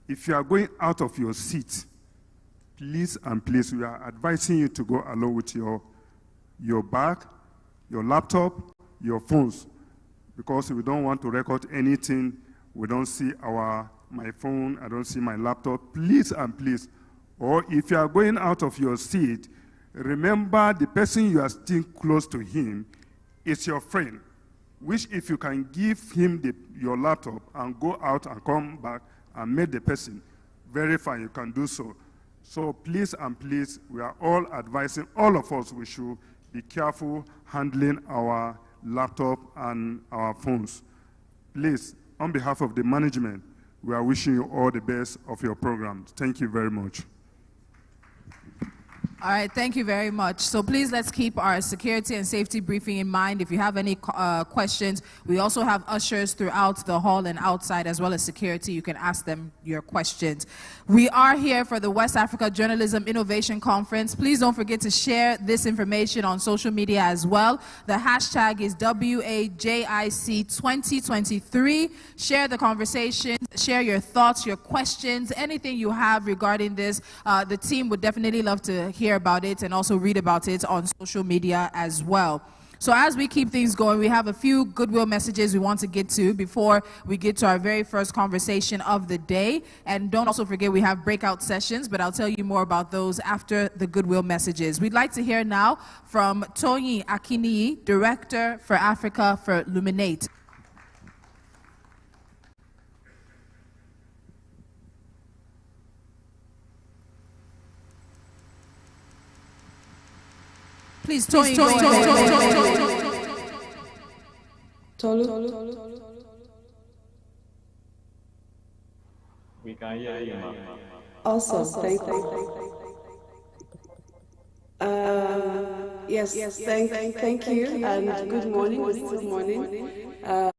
if you are going out of your seat, please and please, we are advising you to go along with your bag, your laptop, your phones, because we don't want to record anything. We don't see my phone, I don't see my laptop. Please and please, or if you are going out of your seat, remember the person you are sitting close to him is your friend, which if you can give him your laptop and go out and come back and meet the person, verify, you can do so. So please and please, we are all advising, all of us, we should be careful handling our laptop and our phones. Please, on behalf of the management, we are wishing you all the best of your program. Thank you very much. All right, thank you very much. So please, let's keep our security and safety briefing in mind. If you have any questions, we also have ushers throughout the hall and outside, as well as security. You can ask them your questions. We are here for the West Africa Journalism Innovation Conference. Please don't forget to share this information on social media as well. The hashtag is WAJIC2023. Share the conversation, share your thoughts, your questions, anything you have regarding this. The team would definitely love to hear about it and also read about it on social media as well. So as we keep things going, we have a few goodwill messages we want to get to before we get to our very first conversation of the day. And don't also forget we have breakout sessions, but I'll tell you more about those after the goodwill messages. We'd like to hear now from Tony Akiniyi, Director for Africa for Luminate. Please, Tony. Tolu. We can hear you, ma'am. Awesome. Thank you. Yes, thank you, and good morning. Good morning.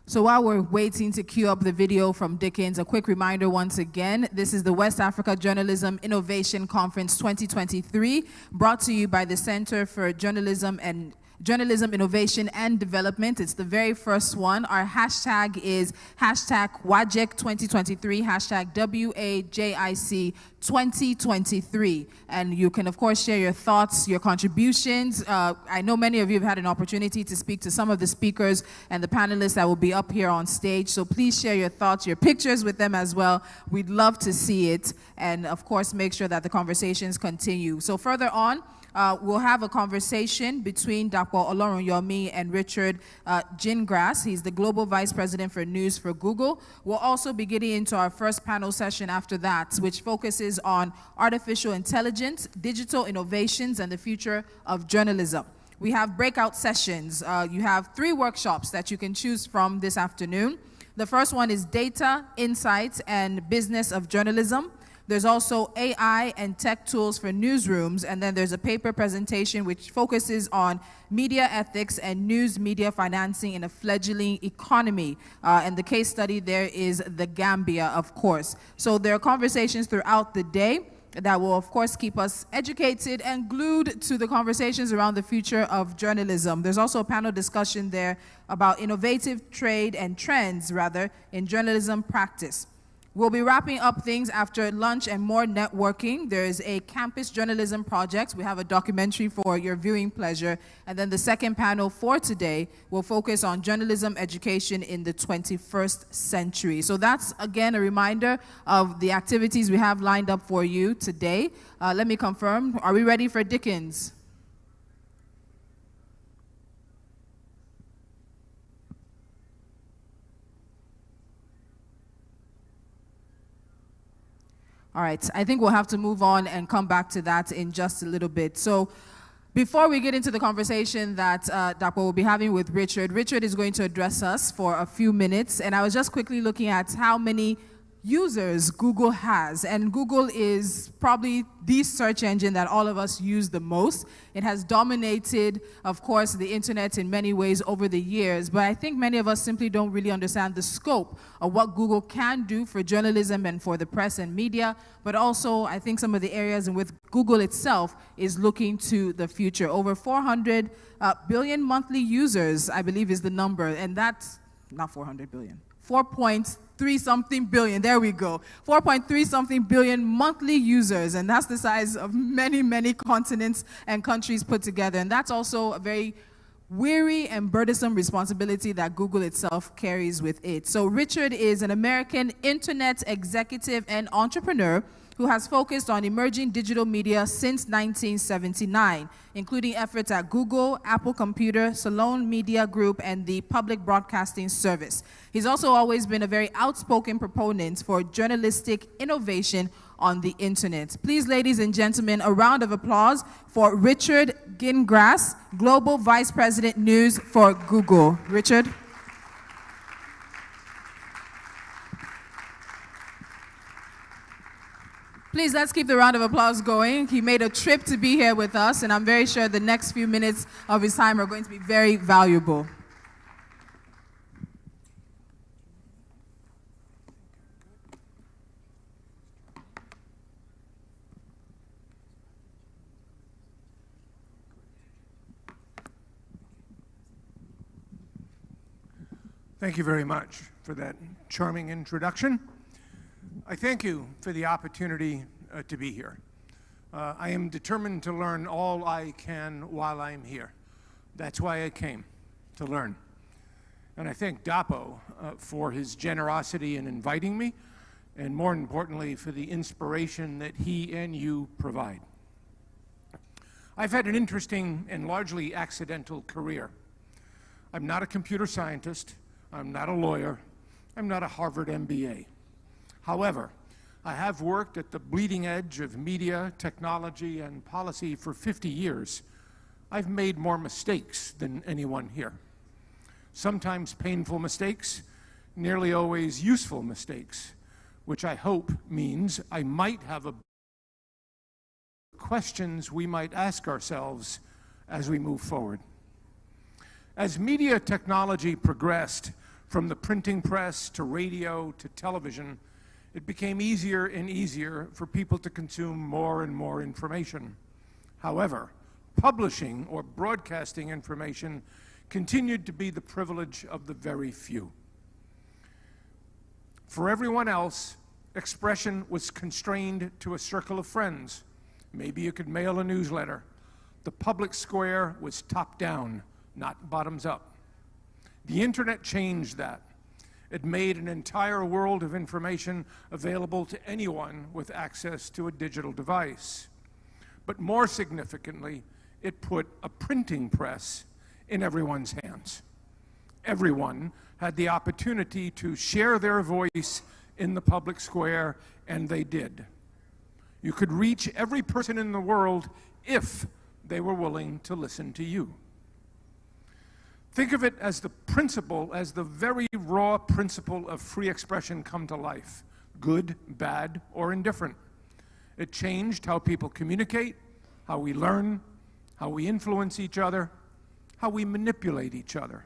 So while we're waiting to queue up the video from Dickens, a quick reminder once again, this is the West Africa Journalism Innovation Conference 2023, brought to you by the Center for Journalism Innovation and Development. It's the very first one. Our hashtag is hashtag WAJIC 2023, hashtag WAJIC 2023. And you can, of course, share your thoughts, your contributions. I know many of you have had an opportunity to speak to some of the speakers and the panelists that will be up here on stage. So please share your thoughts, your pictures with them as well. We'd love to see it. And, of course, make sure that the conversations continue. So further on, we'll have a conversation between Dapo Olorunyomi and Richard Gingras. He's the Global Vice President for News for Google. We'll also be getting into our first panel session after that, which focuses on artificial intelligence, digital innovations, and the future of journalism. We have breakout sessions. You have 3 workshops that you can choose from this afternoon. The first one is Data, Insights, and Business of Journalism. There's also AI and tech tools for newsrooms, and then there's a paper presentation which focuses on media ethics and news media financing in a fledgling economy. And the case study there is the Gambia, of course. So there are conversations throughout the day that will, of course, keep us educated and glued to the conversations around the future of journalism. There's also a panel discussion there about innovative trade and trends, rather, in journalism practice. We'll be wrapping up things after lunch and more networking. There's a campus journalism project. We have a documentary for your viewing pleasure. And then the second panel for today will focus on journalism education in the 21st century. So that's, again, a reminder of the activities we have lined up for you today. Let me confirm. Are we ready for Dickens? All right, I think we'll have to move on and come back to that in just a little bit. So before we get into the conversation that Dapo will be having with Richard, Richard is going to address us for a few minutes. And I was just quickly looking at how many users Google has. And Google is probably the search engine that all of us use the most. It has dominated, of course, the internet in many ways over the years. But I think many of us simply don't really understand the scope of what Google can do for journalism and for the press and media. But also, I think some of the areas in which Google itself is looking to the future. Over 400 billion monthly users, I believe, is the number. And that's not 400 billion. 4.3-something billion, there we go. 4.3-something billion monthly users, and that's the size of many, many continents and countries put together. And that's also a very weary and burdensome responsibility that Google itself carries with it. So Richard is an American internet executive and entrepreneur who has focused on emerging digital media since 1979, including efforts at Google, Apple Computer, Salon Media Group, and the Public Broadcasting Service. He's also always been a very outspoken proponent for journalistic innovation on the internet. Please, ladies and gentlemen, a round of applause for Richard Gingras, Global Vice President News for Google. Richard. Please, let's keep the round of applause going. He made a trip to be here with us, and I'm very sure the next few minutes of his time are going to be very valuable. Thank you very much for that charming introduction. I thank you for the opportunity to be here. I am determined to learn all I can while I'm here. That's why I came, to learn. And I thank Dapo for his generosity in inviting me, and more importantly, for the inspiration that he and you provide. I've had an interesting and largely accidental career. I'm not a computer scientist. I'm not a lawyer. I'm not a Harvard MBA. However, I have worked at the bleeding edge of media, technology, and policy for 50 years. I've made more mistakes than anyone here. Sometimes painful mistakes, nearly always useful mistakes, which I hope means I might have questions we might ask ourselves as we move forward. As media technology progressed From the printing press to radio to television, it became easier and easier for people to consume more and more information. However, publishing or broadcasting information continued to be the privilege of the very few. For everyone else, expression was constrained to a circle of friends. Maybe you could mail a newsletter. The public square was top down, not bottoms up. The internet changed that. It made an entire world of information available to anyone with access to a digital device. But more significantly, it put a printing press in everyone's hands. Everyone had the opportunity to share their voice in the public square, and they did. You could reach every person in the world if they were willing to listen to you. Think of it as the principle, as the very raw principle of free expression come to life, good, bad, or indifferent. It changed how people communicate, how we learn, how we influence each other, how we manipulate each other.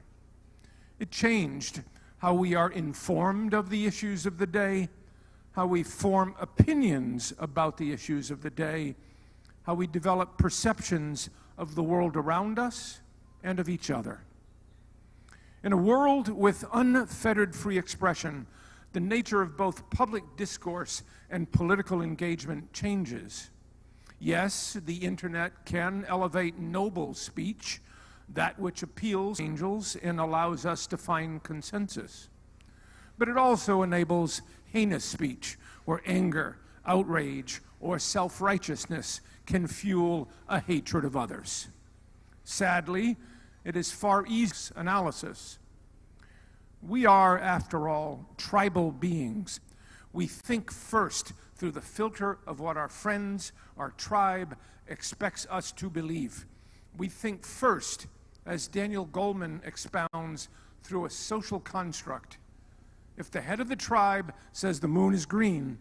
It changed how we are informed of the issues of the day, how we form opinions about the issues of the day, how we develop perceptions of the world around us and of each other. In a world with unfettered free expression, the nature of both public discourse and political engagement changes. Yes, the internet can elevate noble speech, that which appeals to angels and allows us to find consensus. But it also enables heinous speech, where anger, outrage, or self-righteousness can fuel a hatred of others. Sadly, it is far easier analysis. We are, after all, tribal beings. We think first through the filter of what our friends, our tribe, expects us to believe. We think first, as Daniel Goleman expounds, through a social construct. If the head of the tribe says the moon is green,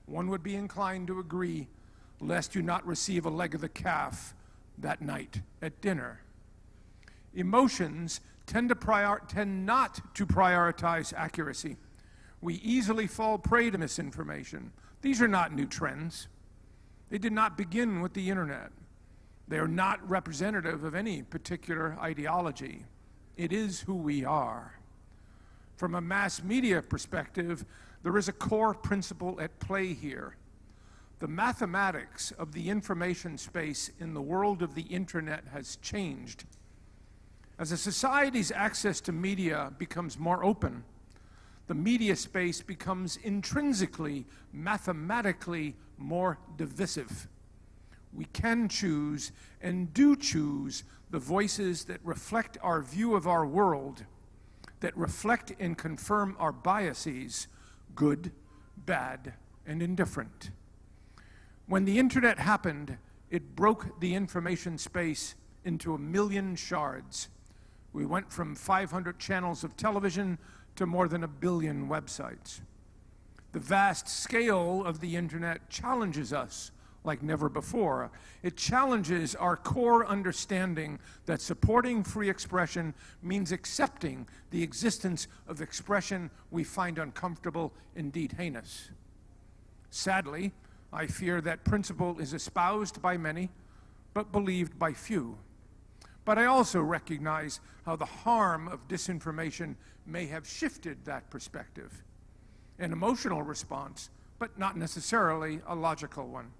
one would be inclined to agree, lest you not receive a leg of the calf that night at dinner. Emotions tend not to prioritize accuracy. We easily fall prey to misinformation. These are not new trends. They did not begin with the internet. They are not representative of any particular ideology. It is who we are. From a mass media perspective, there is a core principle at play here. The mathematics of the information space in the world of the internet has changed. As a society's access to media becomes more open, the media space becomes intrinsically, mathematically more divisive. We can choose and do choose the voices that reflect our view of our world, that reflect and confirm our biases, good, bad, and indifferent. When the internet happened, it broke the information space into 1 million shards. We went from 500 channels of television to more than 1 billion websites. The vast scale of the internet challenges us like never before. It challenges our core understanding that supporting free expression means accepting the existence of expression we find uncomfortable, indeed heinous. Sadly, I fear that principle is espoused by many, but believed by few. But I also recognize how the harm of disinformation may have shifted that perspective. An emotional response, but not necessarily a logical one,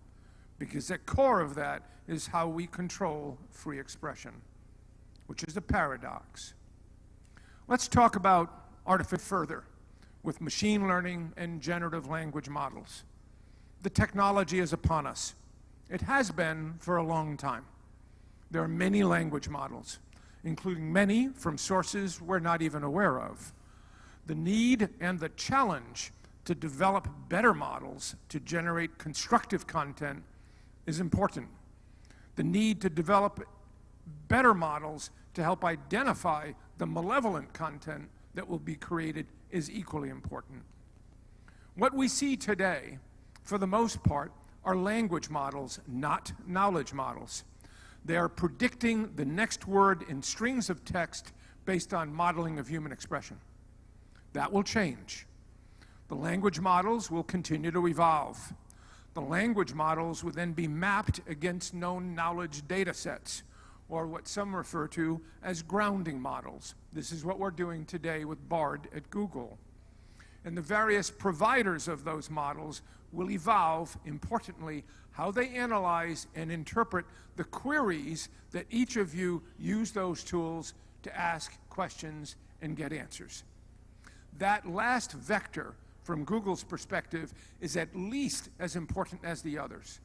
because at core of that is how we control free expression, which is a paradox. Let's talk about artificial further with machine learning and generative language models. The technology is upon us. It has been for a long time. There are many language models, including many from sources we're not even aware of. The need and the challenge to develop better models to generate constructive content is important. The need to develop better models to help identify the malevolent content that will be created is equally important. What we see today, for the most part, are language models, not knowledge models. They are predicting the next word in strings of text based on modeling of human expression. That will change. The language models will continue to evolve. The language models will then be mapped against known knowledge data sets, or what some refer to as grounding models. This is what we're doing today with Bard at Google. And the various providers of those models will evolve, importantly, how they analyze and interpret the queries that each of you use those tools to ask questions and get answers. That last vector, from Google's perspective, is at least as important as the others.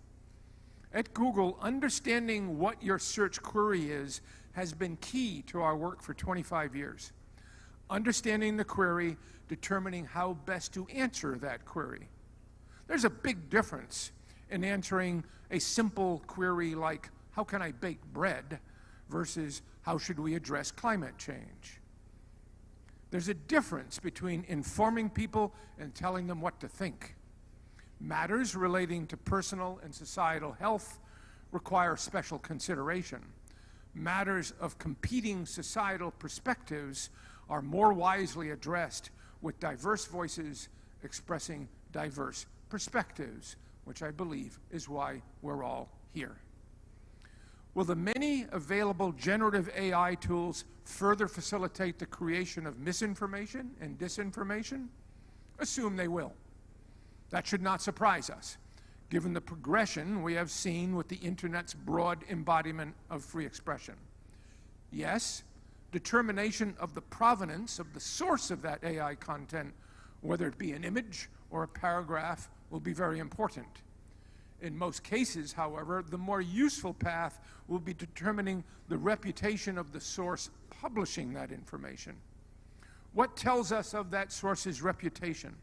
At Google, understanding what your search query is has been key to our work for 25 years. Understanding the query, determining how best to answer that query. There's a big difference in answering a simple query like, how can I bake bread, versus how should we address climate change? There's a difference between informing people and telling them what to think. Matters relating to personal and societal health require special consideration. Matters of competing societal perspectives are more wisely addressed with diverse voices expressing diverse perspectives, which I believe is why we're all here. Will the many available generative AI tools further facilitate the creation of misinformation and disinformation? Assume they will. That should not surprise us, given the progression we have seen with the Internet's broad embodiment of free expression. Yes, determination of the provenance of the source of that AI content, whether it be an image or a paragraph, will be very important. In most cases, however, the more useful path will be determining the reputation of the source publishing that information. What tells us of that source's reputation?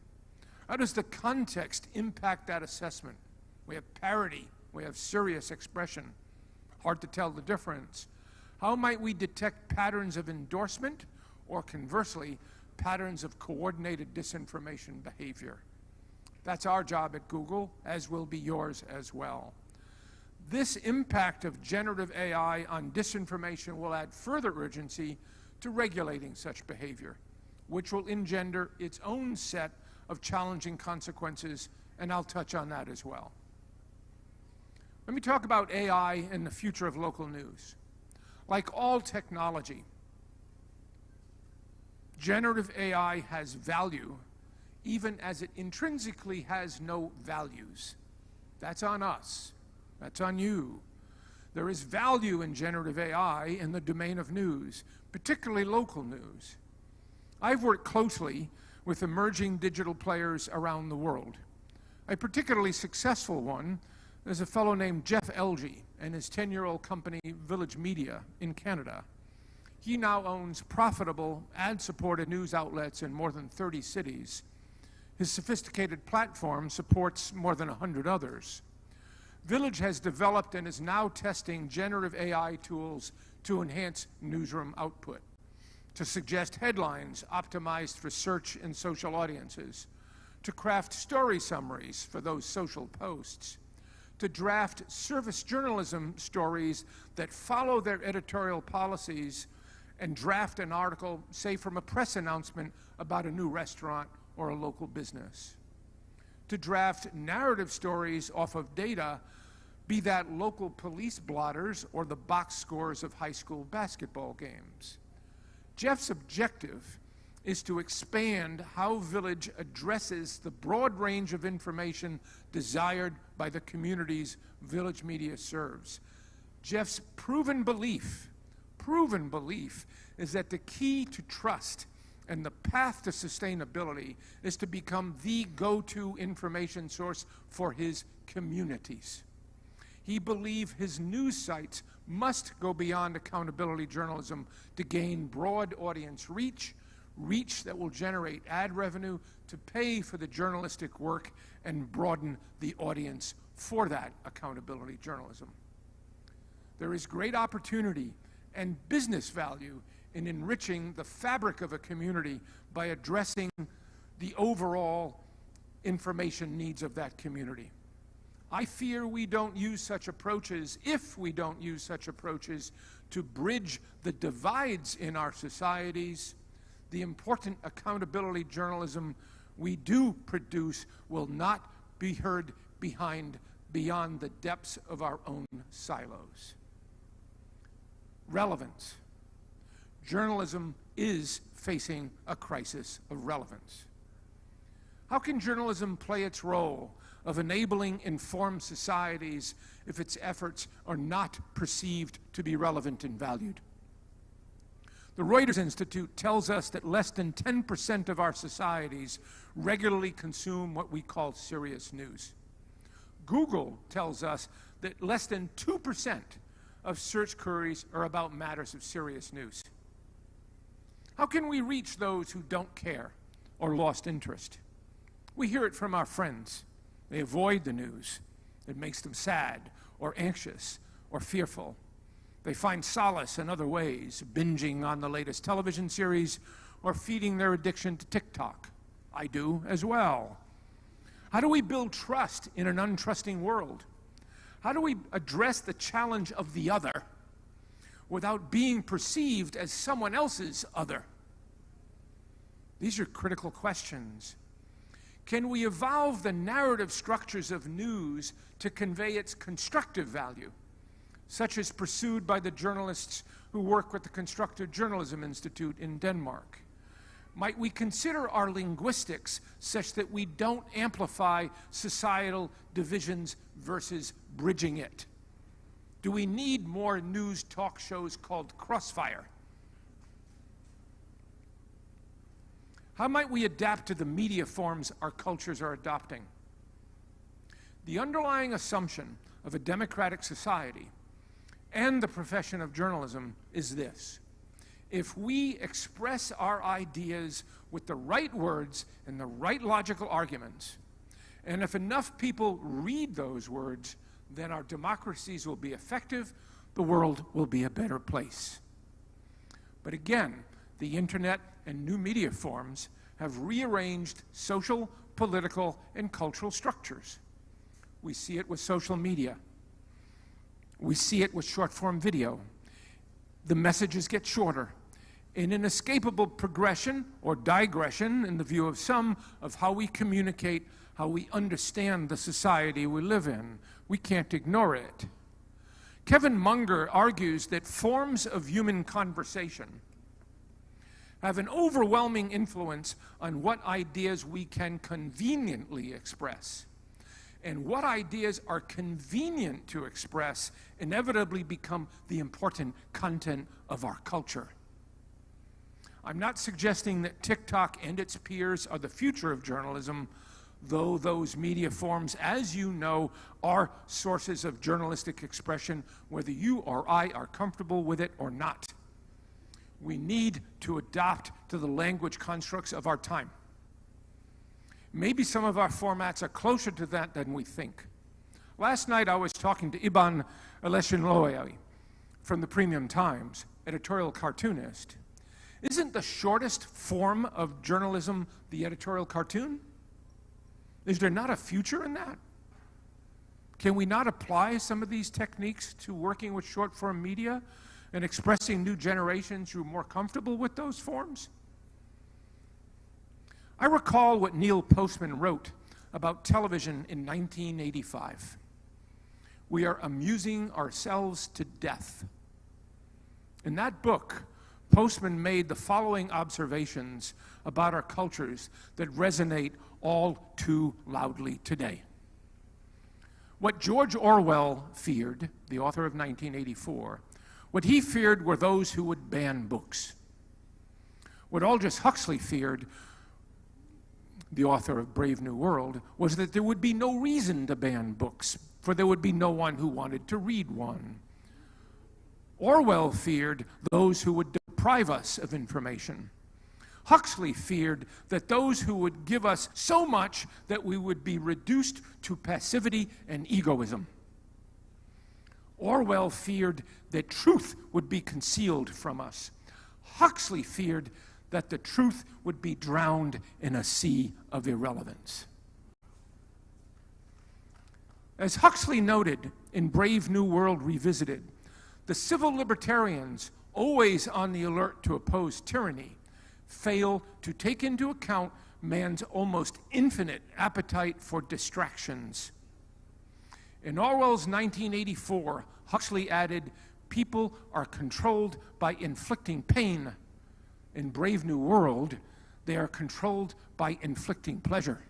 How does the context impact that assessment? We have parody, we have serious expression. Hard to tell the difference. How might we detect patterns of endorsement, or conversely, patterns of coordinated disinformation behavior? That's our job at Google, as will be yours as well. This impact of generative AI on disinformation will add further urgency to regulating such behavior, which will engender its own set of challenging consequences, and I'll touch on that as well. Let me talk about AI and the future of local news. Like all technology, generative AI has value, even as it intrinsically has no values. That's on us. That's on you. There is value in generative AI in the domain of news, particularly local news. I've worked closely with emerging digital players around the world. A particularly successful one is a fellow named Jeff Elgie and his 10-year-old company, Village Media, in Canada. He now owns profitable, ad-supported news outlets in more than 30 cities. His sophisticated platform supports more than 100 others. Village has developed and is now testing generative AI tools to enhance newsroom output, to suggest headlines optimized for search and social audiences, to craft story summaries for those social posts, to draft service journalism stories that follow their editorial policies, and draft an article, say from a press announcement about a new restaurant or a local business. To draft narrative stories off of data, be that local police blotters or the box scores of high school basketball games. Jeff's objective is to expand how Village addresses the broad range of information desired by the communities Village Media serves. Jeff's proven belief is that the key to trust and the path to sustainability is to become the go-to information source for his communities. He believes his news sites must go beyond accountability journalism to gain broad audience reach that will generate ad revenue to pay for the journalistic work and broaden the audience for that accountability journalism. There is great opportunity and business value in enriching the fabric of a community by addressing the overall information needs of that community. I fear we don't use such approaches, if we don't use such approaches to bridge the divides in our societies, the important accountability journalism we do produce will not be heard beyond the depths of our own silos. Relevance. Journalism is facing a crisis of relevance. How can journalism play its role of enabling informed societies if its efforts are not perceived to be relevant and valued? The Reuters Institute tells us that less than 10% of our societies regularly consume what we call serious news. Google tells us that less than 2% of search queries are about matters of serious news. How can we reach those who don't care or lost interest? We hear it from our friends. They avoid the news. It makes them sad or anxious or fearful. They find solace in other ways, binging on the latest television series or feeding their addiction to TikTok. I do as well. How do we build trust in an untrusting world? How do we address the challenge of the other without being perceived as someone else's other? These are critical questions. Can we evolve the narrative structures of news to convey its constructive value, such as pursued by the journalists who work with the Constructive Journalism Institute in Denmark? Might we consider our linguistics such that we don't amplify societal divisions versus bridging it? Do we need more news talk shows called Crossfire? How might we adapt to the media forms our cultures are adopting? The underlying assumption of a democratic society and the profession of journalism is this: if we express our ideas with the right words and the right logical arguments, and if enough people read those words, then our democracies will be effective, the world will be a better place. But again, the internet and new media forms have rearranged social, political, and cultural structures. We see it with social media. We see it with short-form video. The messages get shorter. In an inescapable progression or digression, in the view of some, of how we communicate, how we understand the society we live in. We can't ignore it. Kevin Munger argues that forms of human conversation have an overwhelming influence on what ideas we can conveniently express. And what ideas are convenient to express inevitably become the important content of our culture. I'm not suggesting that TikTok and its peers are the future of journalism, though those media forms, as you know, are sources of journalistic expression, whether you or I are comfortable with it or not. We need to adapt to the language constructs of our time. Maybe some of our formats are closer to that than we think. Last night I was talking to Iban Eleshinloye from the Premium Times, editorial cartoonist. Isn't the shortest form of journalism the editorial cartoon? Is there not a future in that? Can we not apply some of these techniques to working with short-form media and expressing new generations who are more comfortable with those forms? I recall what Neil Postman wrote about television in 1985. We are amusing ourselves to death. In that book, Postman made the following observations about our cultures that resonate all too loudly today. What George Orwell feared, the author of 1984, what he feared were those who would ban books. What Aldous Huxley feared, the author of Brave New World, was that there would be no reason to ban books, for there would be no one who wanted to read one. Orwell feared those who would deprive us of information. Huxley feared that those who would give us so much that we would be reduced to passivity and egoism. Orwell feared that truth would be concealed from us. Huxley feared that the truth would be drowned in a sea of irrelevance. As Huxley noted in Brave New World Revisited, the civil libertarians, always on the alert to oppose tyranny, fail to take into account man's almost infinite appetite for distractions. In Orwell's 1984, Huxley added, "People are controlled by inflicting pain. In Brave New World, they are controlled by inflicting pleasure."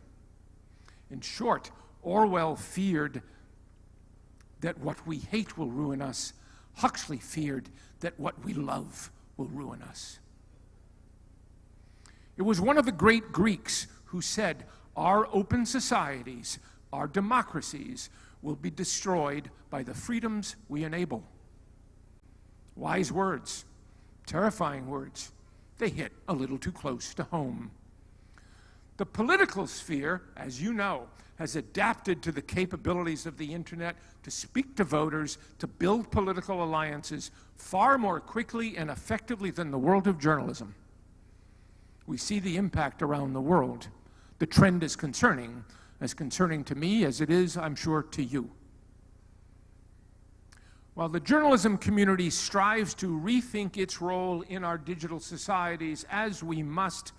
In short, Orwell feared that what we hate will ruin us. Huxley feared that what we love will ruin us. It was one of the great Greeks who said, "Our open societies, our democracies, will be destroyed by the freedoms we enable." Wise words, terrifying words. They hit a little too close to home. The political sphere, as you know, has adapted to the capabilities of the internet to speak to voters, to build political alliances far more quickly and effectively than the world of journalism. We see the impact around the world. The trend is concerning, as concerning to me as it is, I'm sure, to you. While the journalism community strives to rethink its role in our digital societies, as we must,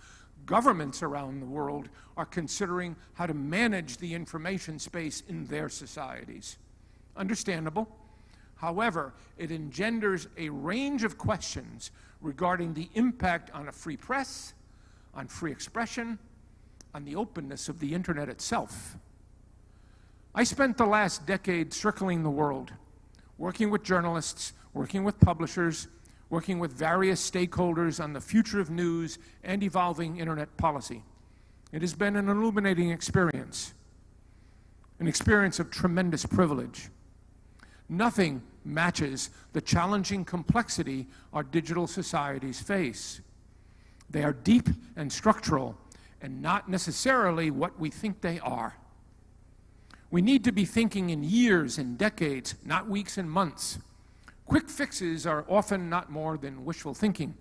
governments around the world are considering how to manage the information space in their societies. Understandable. However, it engenders a range of questions regarding the impact on a free press, on free expression, on the openness of the internet itself. I spent the last decade circling the world, working with journalists, working with publishers, working with various stakeholders on the future of news and evolving internet policy. It has been an illuminating experience, an experience of tremendous privilege. Nothing matches the challenging complexity our digital societies face. They are deep and structural, and not necessarily what we think they are. We need to be thinking in years and decades, not weeks and months. Quick fixes are often not more than wishful thinking.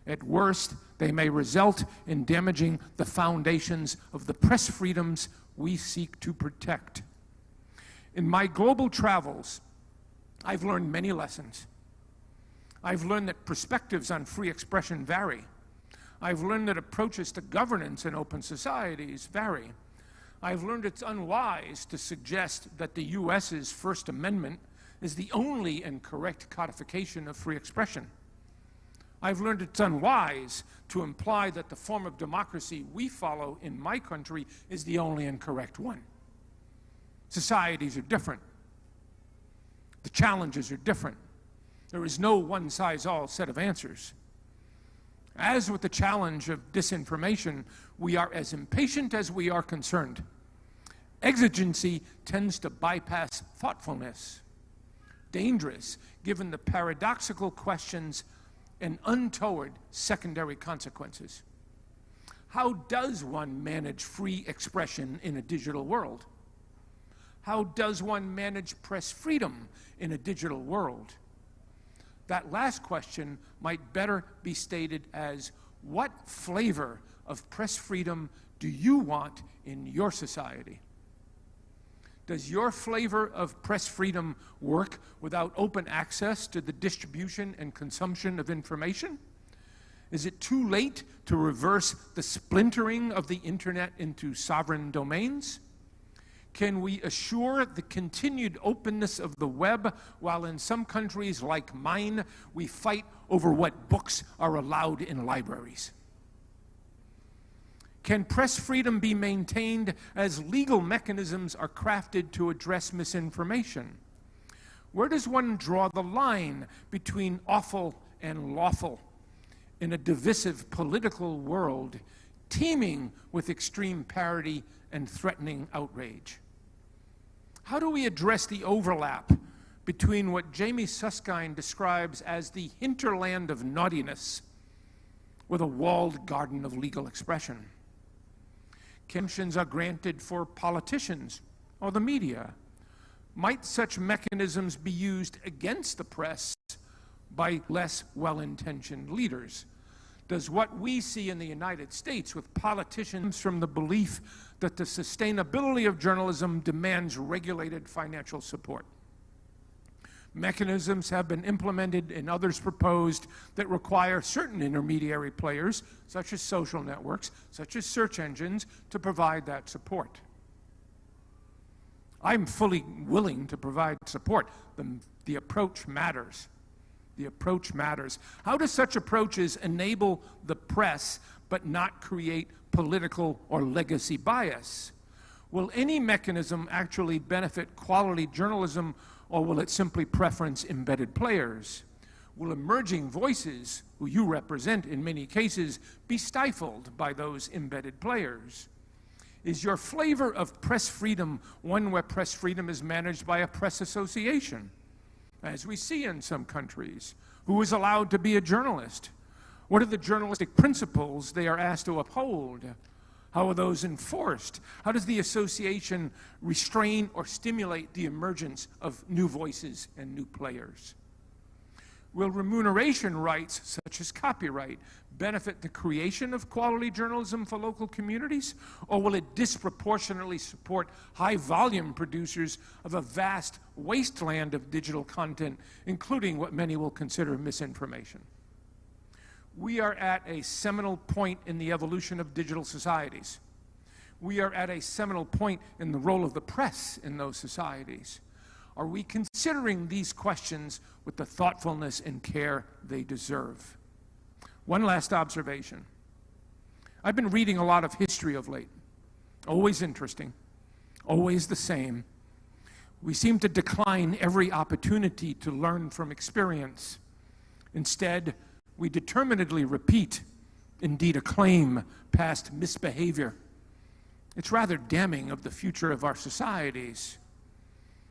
At worst, they may result in damaging the foundations of the press freedoms we seek to protect. In my global travels, I've learned many lessons. I've learned that perspectives on free expression vary. I've learned that approaches to governance in open societies vary. I've learned it's unwise to suggest that the US's First Amendment is the only and correct codification of free expression. I've learned it's unwise to imply that the form of democracy we follow in my country is the only and correct one. Societies are different. The challenges are different. There is no one-size-all set of answers. As with the challenge of disinformation, we are as impatient as we are concerned. Exigency tends to bypass thoughtfulness. Dangerous, given the paradoxical questions and untoward secondary consequences. How does one manage free expression in a digital world? How does one manage press freedom in a digital world? That last question might better be stated as, what flavor of press freedom do you want in your society? Does your flavor of press freedom work without open access to the distribution and consumption of information? Is it too late to reverse the splintering of the internet into sovereign domains? Can we assure the continued openness of the web while in some countries like mine we fight over what books are allowed in libraries? Can press freedom be maintained as legal mechanisms are crafted to address misinformation? Where does one draw the line between awful and lawful in a divisive political world teeming with extreme parody and threatening outrage? How do we address the overlap between what Jamie Susskind describes as the hinterland of naughtiness with a walled garden of legal expression? Exemptions are granted for politicians or the media. Might such mechanisms be used against the press by less well-intentioned leaders? Does what we see in the United States with politicians from the belief that the sustainability of journalism demands regulated financial support? Mechanisms have been implemented and others proposed that require certain intermediary players, such as social networks, such as search engines, to provide that support. I'm fully willing to provide support. The approach matters. The approach matters. How do such approaches enable the press but not create political or legacy bias? Will any mechanism actually benefit quality journalism, or will it simply preference embedded players? Will emerging voices, who you represent in many cases, be stifled by those embedded players? Is your flavor of press freedom one where press freedom is managed by a press association, as we see in some countries? Who is allowed to be a journalist? What are the journalistic principles they are asked to uphold? How are those enforced? How does the association restrain or stimulate the emergence of new voices and new players? Will remuneration rights, such as copyright, benefit the creation of quality journalism for local communities? Or will it disproportionately support high-volume producers of a vast wasteland of digital content, including what many will consider misinformation? We are at a seminal point in the evolution of digital societies. We are at a seminal point in the role of the press in those societies. Are we considering these questions with the thoughtfulness and care they deserve? One last observation. I've been reading a lot of history of late. Always interesting, always the same. We seem to decline every opportunity to learn from experience. Instead, we determinedly repeat, indeed acclaim, past misbehavior. It's rather damning of the future of our societies.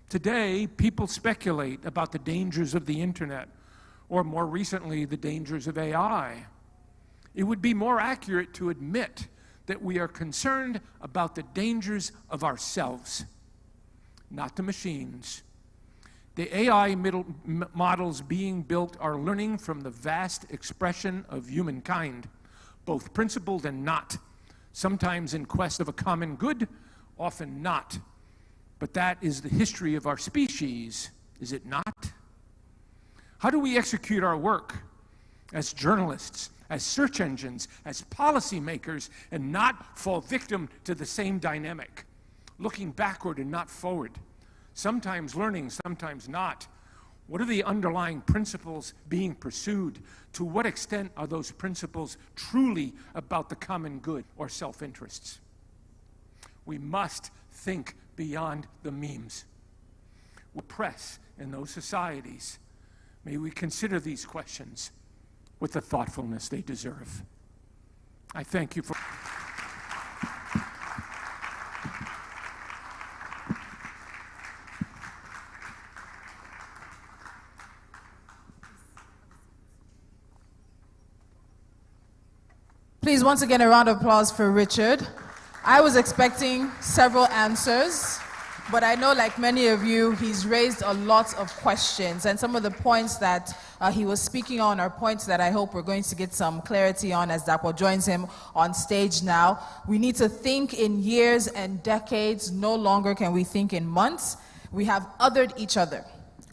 Today, people speculate about the dangers of the internet, or more recently, the dangers of AI. It would be more accurate to admit that we are concerned about the dangers of ourselves, not the machines. The AI models being built are learning from the vast expression of humankind, both principled and not, sometimes in quest of a common good, often not. But that is the history of our species, is it not? How do we execute our work as journalists, as search engines, as policymakers, and not fall victim to the same dynamic, looking backward and not forward? Sometimes learning, sometimes not. What are the underlying principles being pursued? To what extent are those principles truly about the common good or self-interests? We must think beyond the memes. We press in those societies. May we consider these questions with the thoughtfulness they deserve. I thank you for... Please, once again, a round of applause for Richard. I was expecting several answers, but I know, like many of you, he's raised a lot of questions, and some of the points that he was speaking on are points that I hope we're going to get some clarity on as Dapo joins him on stage now. We need to think in years and decades. No longer can we think in months. We have othered each other.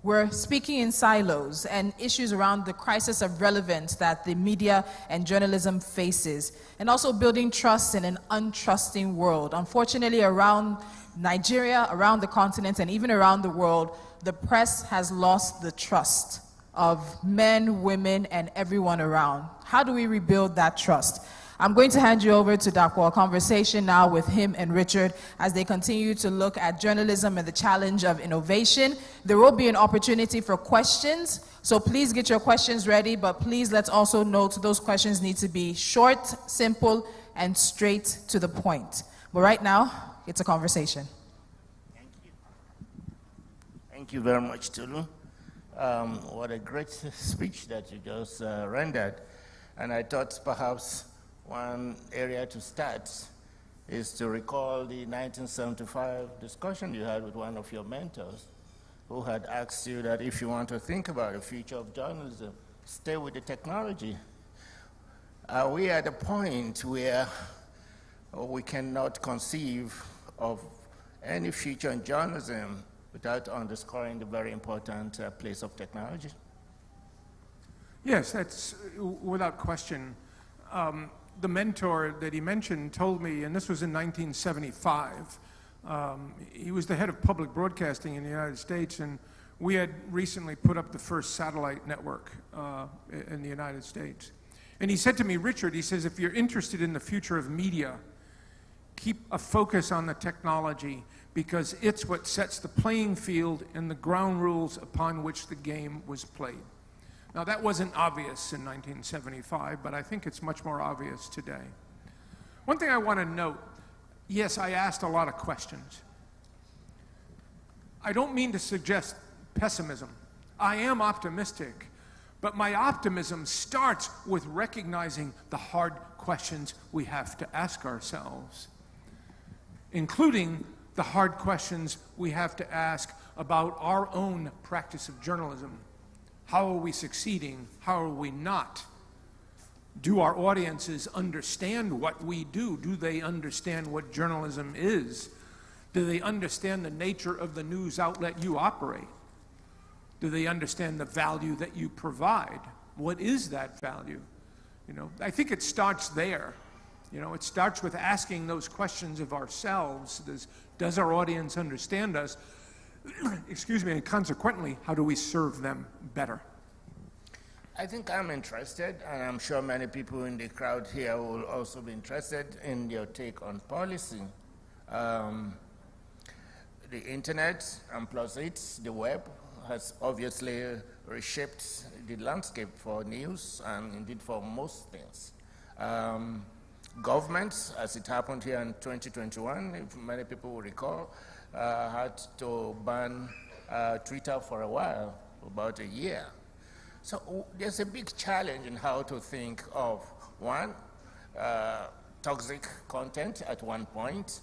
We're speaking in silos, and issues around the crisis of relevance that the media and journalism faces, and also building trust in an untrusting world. Unfortunately, around Nigeria, around the continent, and even around the world, the press has lost the trust of men, women, and everyone around. How do we rebuild that trust? I'm going to hand you over to Dapo, a conversation now with him and Richard as they continue to look at journalism and the challenge of innovation. There will be an opportunity for questions, so please get your questions ready, but please let's also note those questions need to be short, simple, and straight to the point. But right now, it's a conversation. Thank you. Thank you very much, Tulu. What a great speech that you just rendered. And I thought perhaps one area to start is to recall the 1975 discussion you had with one of your mentors who had asked you that if you want to think about the future of journalism, stay with the technology. Are we at a point where we cannot conceive of any future in journalism without underscoring the very important place of technology? Yes, that's without question. The mentor that he mentioned told me, and this was in 1975, he was the head of public broadcasting in the United States, and we had recently put up the first satellite network in the United States. And he said to me, Richard, he says, if you're interested in the future of media, keep a focus on the technology, because it's what sets the playing field and the ground rules upon which the game was played. Now, that wasn't obvious in 1975, but I think it's much more obvious today. One thing I want to note, yes, I asked a lot of questions. I don't mean to suggest pessimism. I am optimistic, but my optimism starts with recognizing the hard questions we have to ask ourselves, including the hard questions we have to ask about our own practice of journalism. How are we succeeding? How are we not? Do our audiences understand what we do? Do they understand what journalism is? Do they understand the nature of the news outlet you operate? Do they understand the value that you provide? What is that value? You know, I think it starts there. You know, it starts with asking those questions of ourselves. Does our audience understand us? Excuse me, and consequently, how do we serve them better? I think I'm interested, and I'm sure many people in the crowd here will also be interested in your take on policy. The internet, and plus it, the web, has obviously reshaped the landscape for news and indeed for most things. Governments, as it happened here in 2021, if many people will recall, had to ban Twitter for a while, about a year. So there's a big challenge in how to think of, one, toxic content at one point,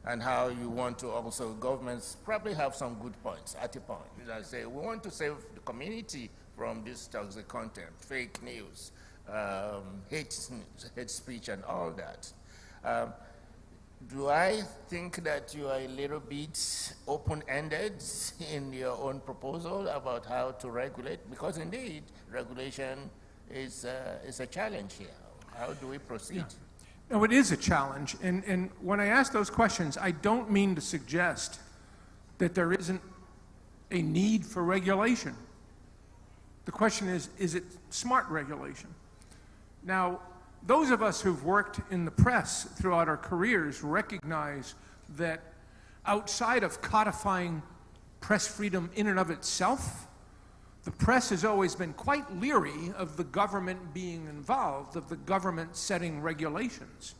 and how you want to also, governments probably have some good points at a point. I say, we want to save the community from this toxic content, fake news, hate speech and all that. Do I think that you are a little bit open-ended in your own proposal about how to regulate? Because indeed, regulation is a challenge here. How do we proceed? Yeah. No, it is a challenge. And when I ask those questions, I don't mean to suggest that there isn't a need for regulation. The question is it smart regulation? Now, those of us who've worked in the press throughout our careers recognize that outside of codifying press freedom in and of itself, the press has always been quite leery of the government being involved, of the government setting regulations,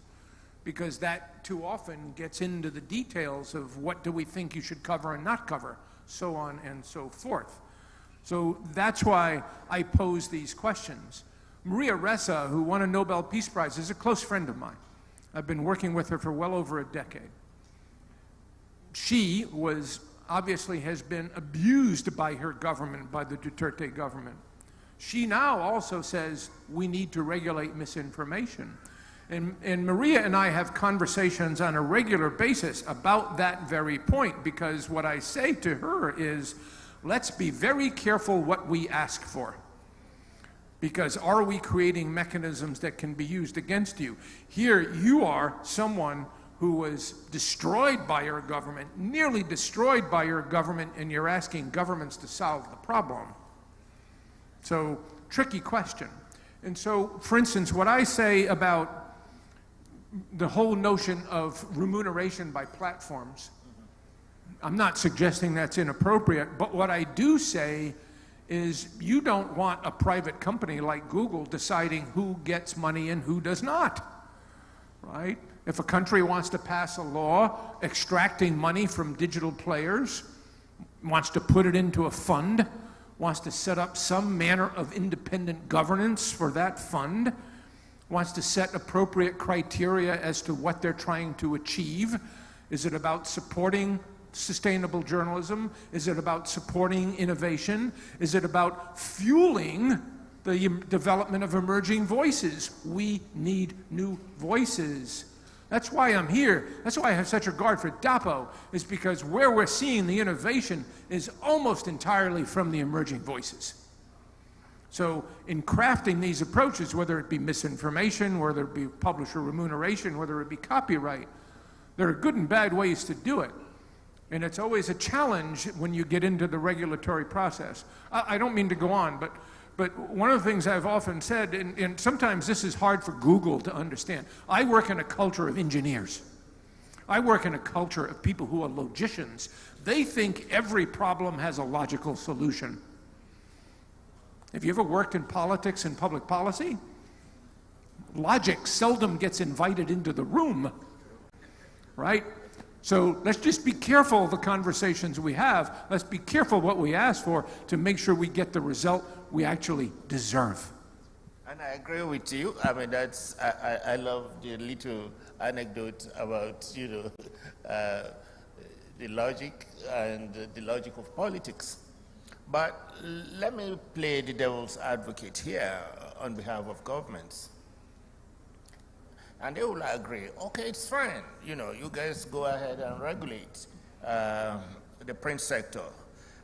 because that too often gets into the details of what do we think you should cover and not cover, so on and so forth. So that's why I pose these questions. Maria Ressa, who won a Nobel Peace Prize, is a close friend of mine. I've been working with her for well over a decade. She obviously has been abused by her government, by the Duterte government. She now also says we need to regulate misinformation. And Maria and I have conversations on a regular basis about that very point, because what I say to her is, let's be very careful what we ask for. Because are we creating mechanisms that can be used against you? Here you are someone who was destroyed by your government, nearly destroyed by your government, and you're asking governments to solve the problem. So, tricky question. And so, for instance, what I say about the whole notion of remuneration by platforms, I'm not suggesting that's inappropriate, but what I do say is you don't want a private company like Google deciding who gets money and who does not, right? If a country wants to pass a law extracting money from digital players, wants to put it into a fund, wants to set up some manner of independent governance for that fund, wants to set appropriate criteria as to what they're trying to achieve. Is it about supporting sustainable journalism? Is it about supporting innovation? Is it about fueling the development of emerging voices? We need new voices. That's why I'm here. That's why I have such regard for DAPO, is because where we're seeing the innovation is almost entirely from the emerging voices. So in crafting these approaches, whether it be misinformation, whether it be publisher remuneration, whether it be copyright, there are good and bad ways to do it. And it's always a challenge when you get into the regulatory process. I don't mean to go on, but one of the things I've often said, and sometimes this is hard for Google to understand, I work in a culture of engineers. I work in a culture of people who are logicians. They think every problem has a logical solution. Have you ever worked in politics and public policy? Logic seldom gets invited into the room, right? So let's just be careful of the conversations we have. Let's be careful what we ask for to make sure we get the result we actually deserve. And I agree with you. I mean, I love the little anecdote about, the logic and the logic of politics. But let me play the devil's advocate here on behalf of governments. And they will agree, okay, it's fine. You guys go ahead and regulate the print sector.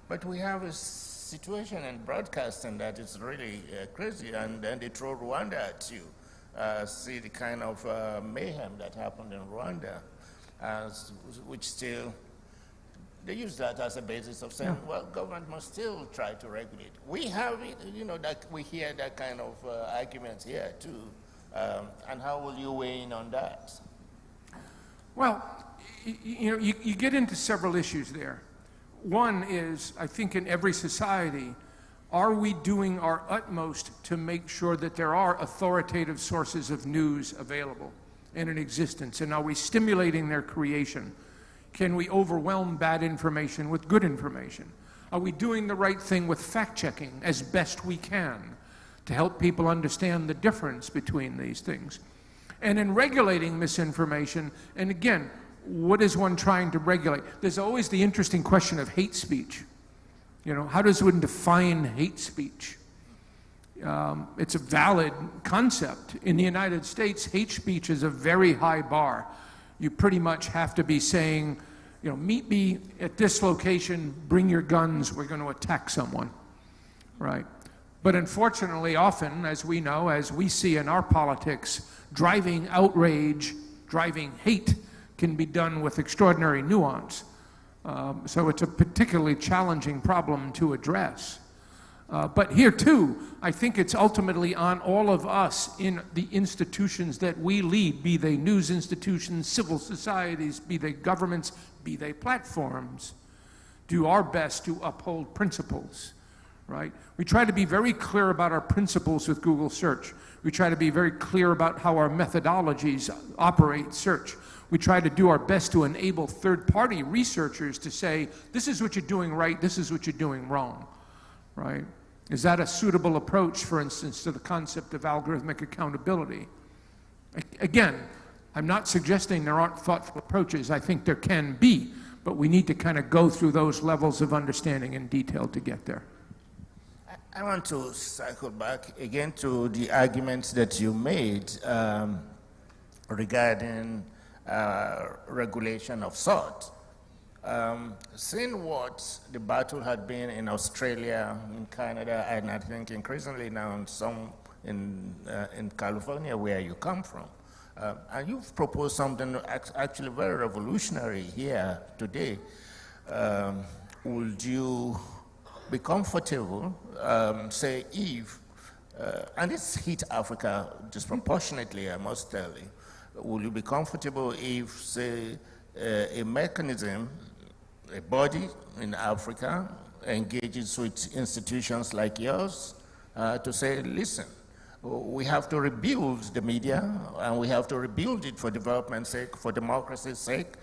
But we have a situation in broadcasting that is really crazy, and then they throw Rwanda at you. See the kind of mayhem that happened in Rwanda, which still, they use that as a basis of saying, well, government must still try to regulate. We have it, that we hear that kind of arguments here too. And how will you weigh in on that? Well, you get into several issues there. One is, I think in every society, are we doing our utmost to make sure that there are authoritative sources of news available and in existence? And are we stimulating their creation? Can we overwhelm bad information with good information? Are we doing the right thing with fact-checking as best we can to help people understand the difference between these things? And in regulating misinformation, and again, what is one trying to regulate? There's always the interesting question of hate speech. How does one define hate speech? It's a valid concept. In the United States, hate speech is a very high bar. You pretty much have to be saying, meet me at this location, bring your guns, we're going to attack someone, right? But unfortunately, often, as we know, as we see in our politics, driving outrage, driving hate can be done with extraordinary nuance. So it's a particularly challenging problem to address. But here too, I think it's ultimately on all of us in the institutions that we lead, be they news institutions, civil societies, be they governments, be they platforms, do our best to uphold principles, right? We try to be very clear about our principles with Google Search. We try to be very clear about how our methodologies operate search. We try to do our best to enable third-party researchers to say, this is what you're doing right, this is what you're doing wrong, right? Is that a suitable approach, for instance, to the concept of algorithmic accountability? Again, I'm not suggesting there aren't thoughtful approaches. I think there can be, but we need to kind of go through those levels of understanding in detail to get there. I want to cycle back again to the arguments that you made regarding regulation of sort. Seeing what the battle had been in Australia, in Canada, and I think increasingly now in California, where you come from, and you've proposed something actually very revolutionary here today. Would you be comfortable, say, if, and this hit Africa disproportionately, I must tell you, will you be comfortable if, say, a mechanism, a body in Africa engages with institutions like yours to say, listen, we have to rebuild the media, and we have to rebuild it for development's sake, for democracy's sake.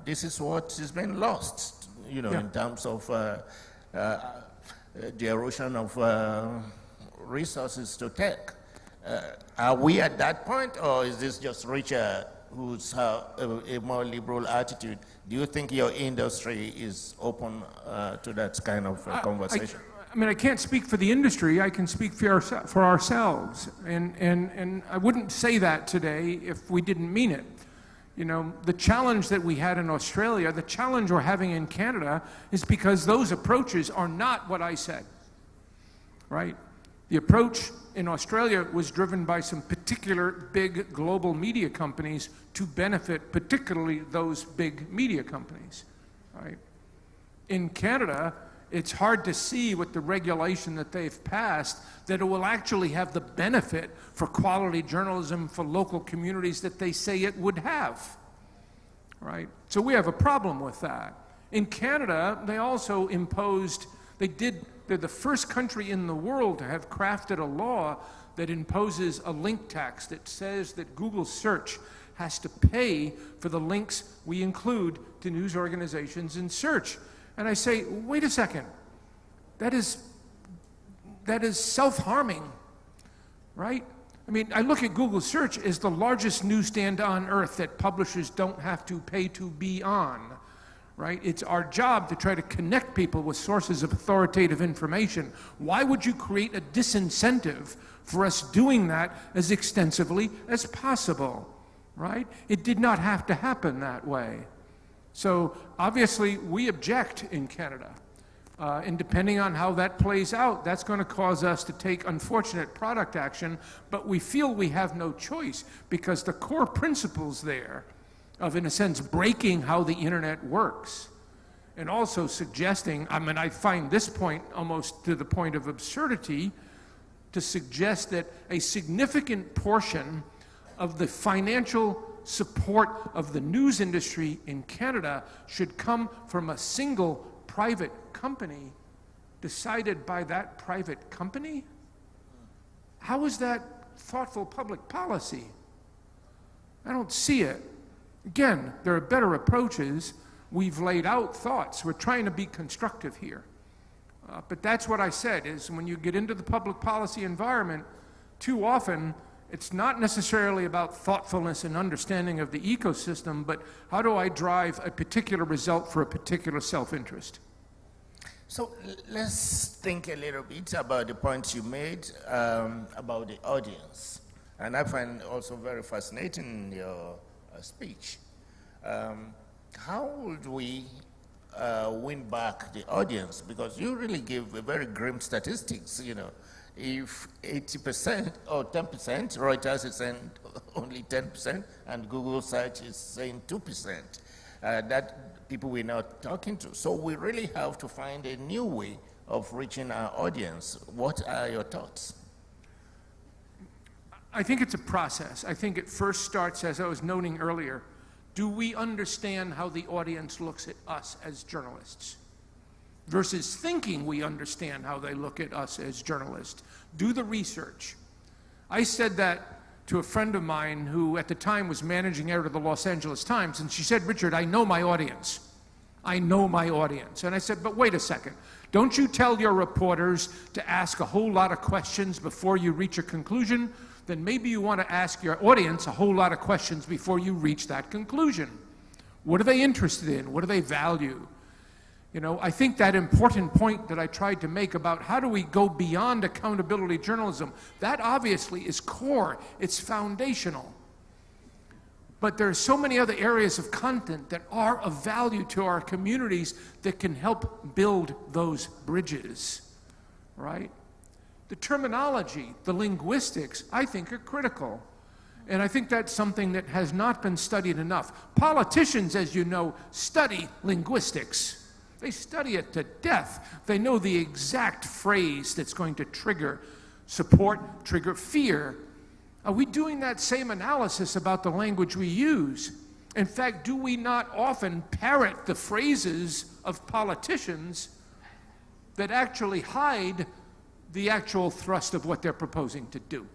This is what has been lost, in terms of the erosion of resources to tech. Are we at that point, or is this just Richard who's a more liberal attitude? Do you think your industry is open to that kind of conversation? I can't speak for the industry. I can speak for ourselves. And I wouldn't say that today if we didn't mean it. You know, the challenge that we had in Australia, the challenge we're having in Canada, is because those approaches are not what I said, right? The approach in Australia was driven by some particular big global media companies to benefit particularly those big media companies, right? In Canada, it's hard to see with the regulation that they've passed that it will actually have the benefit for quality journalism for local communities that they say it would have, right? So we have a problem with that. In Canada, they also imposed, they're the first country in the world to have crafted a law that imposes a link tax that says that Google search has to pay for the links we include to news organizations in search. And I say, wait a second, that is self-harming, right? I mean, I look at Google search as the largest newsstand on earth that publishers don't have to pay to be on, right? It's our job to try to connect people with sources of authoritative information. Why would you create a disincentive for us doing that as extensively as possible, right? It did not have to happen that way. So obviously we object in Canada. And depending on how that plays out, that's going to cause us to take unfortunate product action, but we feel we have no choice because the core principles there of, in a sense, breaking how the internet works and also suggesting, I mean, I find this point almost to the point of absurdity to suggest that a significant portion of the financial support of the news industry in Canada should come from a single private company decided by that private company? How is that thoughtful public policy? I don't see it. Again, there are better approaches. We've laid out thoughts. We're trying to be constructive here. But that's what I said, is when you get into the public policy environment, too often it's not necessarily about thoughtfulness and understanding of the ecosystem, but how do I drive a particular result for a particular self-interest? So let's think a little bit about the points you made about the audience. And I find also very fascinating your speech. How would we win back the audience? Because you really give a very grim statistics, you know. If 80% or 10%, Reuters is saying only 10%, and Google search is saying 2%, that people we're not talking to. So we really have to find a new way of reaching our audience. What are your thoughts? I think it's a process. I think it first starts, as I was noting earlier, do we understand how the audience looks at us as journalists? Versus thinking we understand how they look at us as journalists. Do the research. I said that to a friend of mine who at the time was managing editor of the Los Angeles Times, and she said, Richard, I know my audience. I know my audience. And I said, but wait a second. Don't you tell your reporters to ask a whole lot of questions before you reach a conclusion? Then maybe you want to ask your audience a whole lot of questions before you reach that conclusion. What are they interested in? What do they value? You know, I think that important point that I tried to make about how do we go beyond accountability journalism, that obviously is core, it's foundational. But there are so many other areas of content that are of value to our communities that can help build those bridges, right? The terminology, the linguistics, I think are critical. And I think that's something that has not been studied enough. Politicians, as you know, study linguistics. They study it to death. They know the exact phrase that's going to trigger support, trigger fear. Are we doing that same analysis about the language we use? In fact, do we not often parrot the phrases of politicians that actually hide the actual thrust of what they're proposing to do,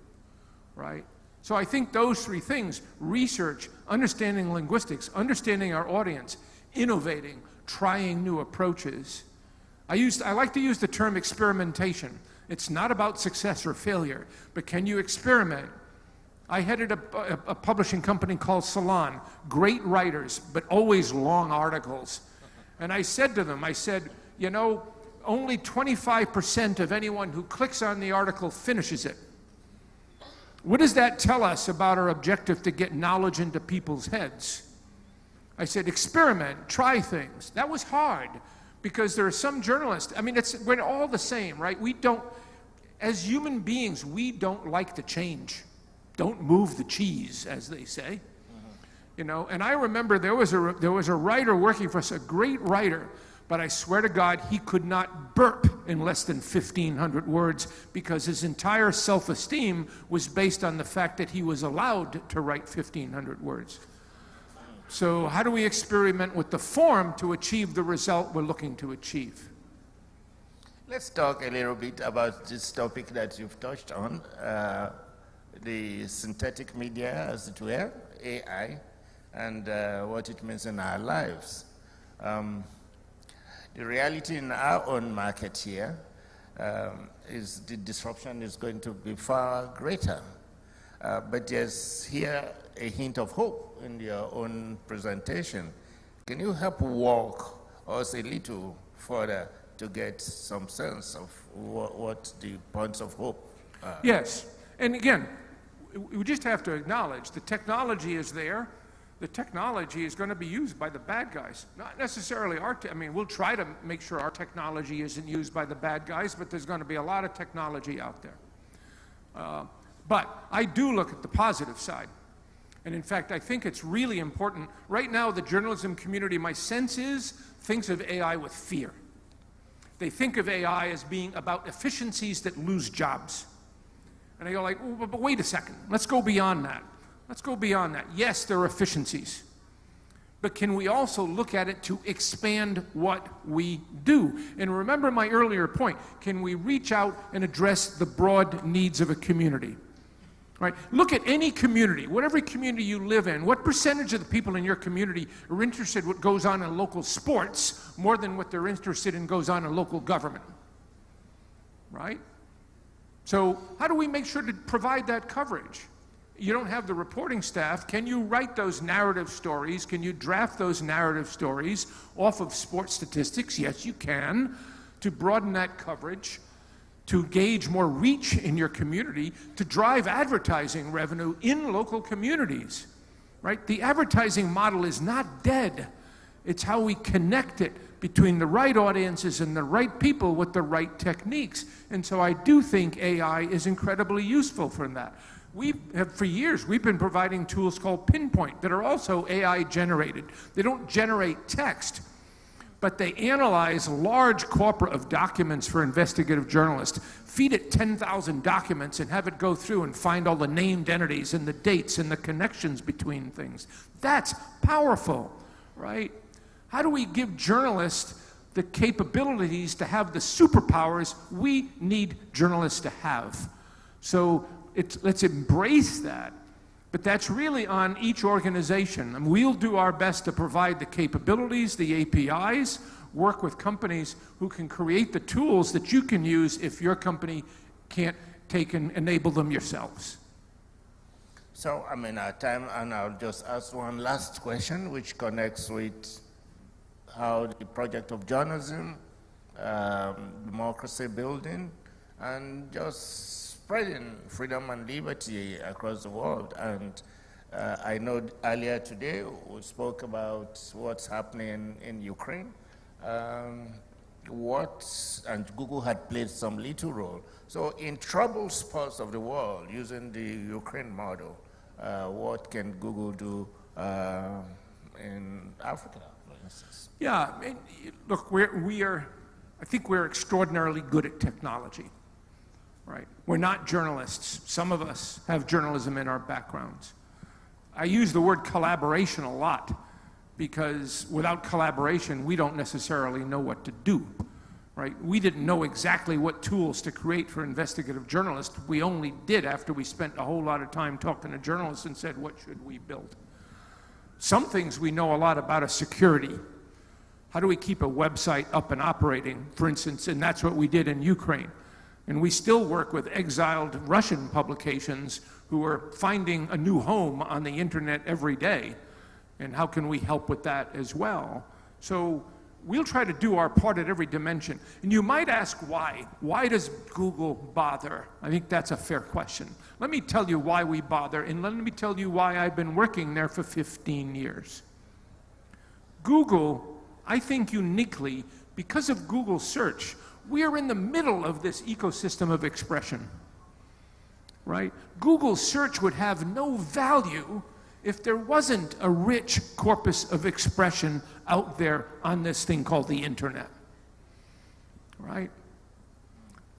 right? So I think those three things, research, understanding linguistics, understanding our audience, innovating, trying new approaches. I like to use the term experimentation. It's not about success or failure, but can you experiment? I headed a publishing company called Salon, great writers, but always long articles. And I said to them, I said, you know, only 25% of anyone who clicks on the article finishes it. What does that tell us about our objective to get knowledge into people's heads? I said, experiment, try things. That was hard because there are some journalists, I mean, we're all the same, right? We don't, as human beings, we don't like the change. Don't move the cheese, as they say. You know, and I remember there was a writer working for us, a great writer, but I swear to God, he could not burp in less than 1,500 words because his entire self-esteem was based on the fact that he was allowed to write 1,500 words. So how do we experiment with the form to achieve the result we're looking to achieve? Let's talk a little bit about this topic that you've touched on, the synthetic media, as it were, AI, and what it means in our lives. The reality in our own market here is the disruption is going to be far greater. But there's here a hint of hope in your own presentation. Can you help walk us a little further to get some sense of what the points of hope are? Yes, and again, we just have to acknowledge the technology is there. The technology is going to be used by the bad guys. Not necessarily I mean, we'll try to make sure our technology isn't used by the bad guys, but there's going to be a lot of technology out there. But I do look at the positive side. And in fact, I think it's really important. Right now, the journalism community, my sense is, thinks of AI with fear. They think of AI as being about efficiencies that lose jobs. And I go like, oh, but wait a second, let's go beyond that. Let's go beyond that. Yes, there are efficiencies. But can we also look at it to expand what we do? And remember my earlier point, can we reach out and address the broad needs of a community? Right? Look at any community, whatever community you live in, what percentage of the people in your community are interested in what goes on in local sports more than what they're interested in goes on in local government? Right? So how do we make sure to provide that coverage? You don't have the reporting staff. Can you write those narrative stories? Can you draft those narrative stories off of sports statistics? Yes, you can, to broaden that coverage, to gauge more reach in your community, to drive advertising revenue in local communities, right? The advertising model is not dead. It's how we connect it between the right audiences and the right people with the right techniques. And so I do think AI is incredibly useful for that. We have, for years, we've been providing tools called Pinpoint that are also AI generated. They don't generate text, but they analyze large corpora of documents for investigative journalists, feed it 10,000 documents and have it go through and find all the named entities and the dates and the connections between things. That's powerful, right? How do we give journalists the capabilities to have the superpowers we need journalists to have? So let's embrace that. But that's really on each organization. And we'll do our best to provide the capabilities, the APIs, work with companies who can create the tools that you can use if your company can't take and enable them yourselves. So I'm in our time, and I'll just ask one last question, which connects with how the project of journalism, democracy building, and just spreading freedom and liberty across the world. And I know earlier today we spoke about what's happening in Ukraine, and Google had played some little role. So in troubled spots of the world, using the Ukraine model, what can Google do in Africa, for instance? Yeah, I mean, look, I think we're extraordinarily good at technology. Right. We're not journalists. Some of us have journalism in our backgrounds. I use the word collaboration a lot because without collaboration, we don't necessarily know what to do. Right? We didn't know exactly what tools to create for investigative journalists. We only did after we spent a whole lot of time talking to journalists and said, what should we build? Some things we know a lot about is security. How do we keep a website up and operating, for instance, and that's what we did in Ukraine. And we still work with exiled Russian publications who are finding a new home on the internet every day. And how can we help with that as well? So we'll try to do our part at every dimension. And you might ask why. Why does Google bother? I think that's a fair question. Let me tell you why we bother, and let me tell you why I've been working there for 15 years. Google, I think uniquely, because of Google search, we are in the middle of this ecosystem of expression, right? Google search would have no value if there wasn't a rich corpus of expression out there on this thing called the internet, right?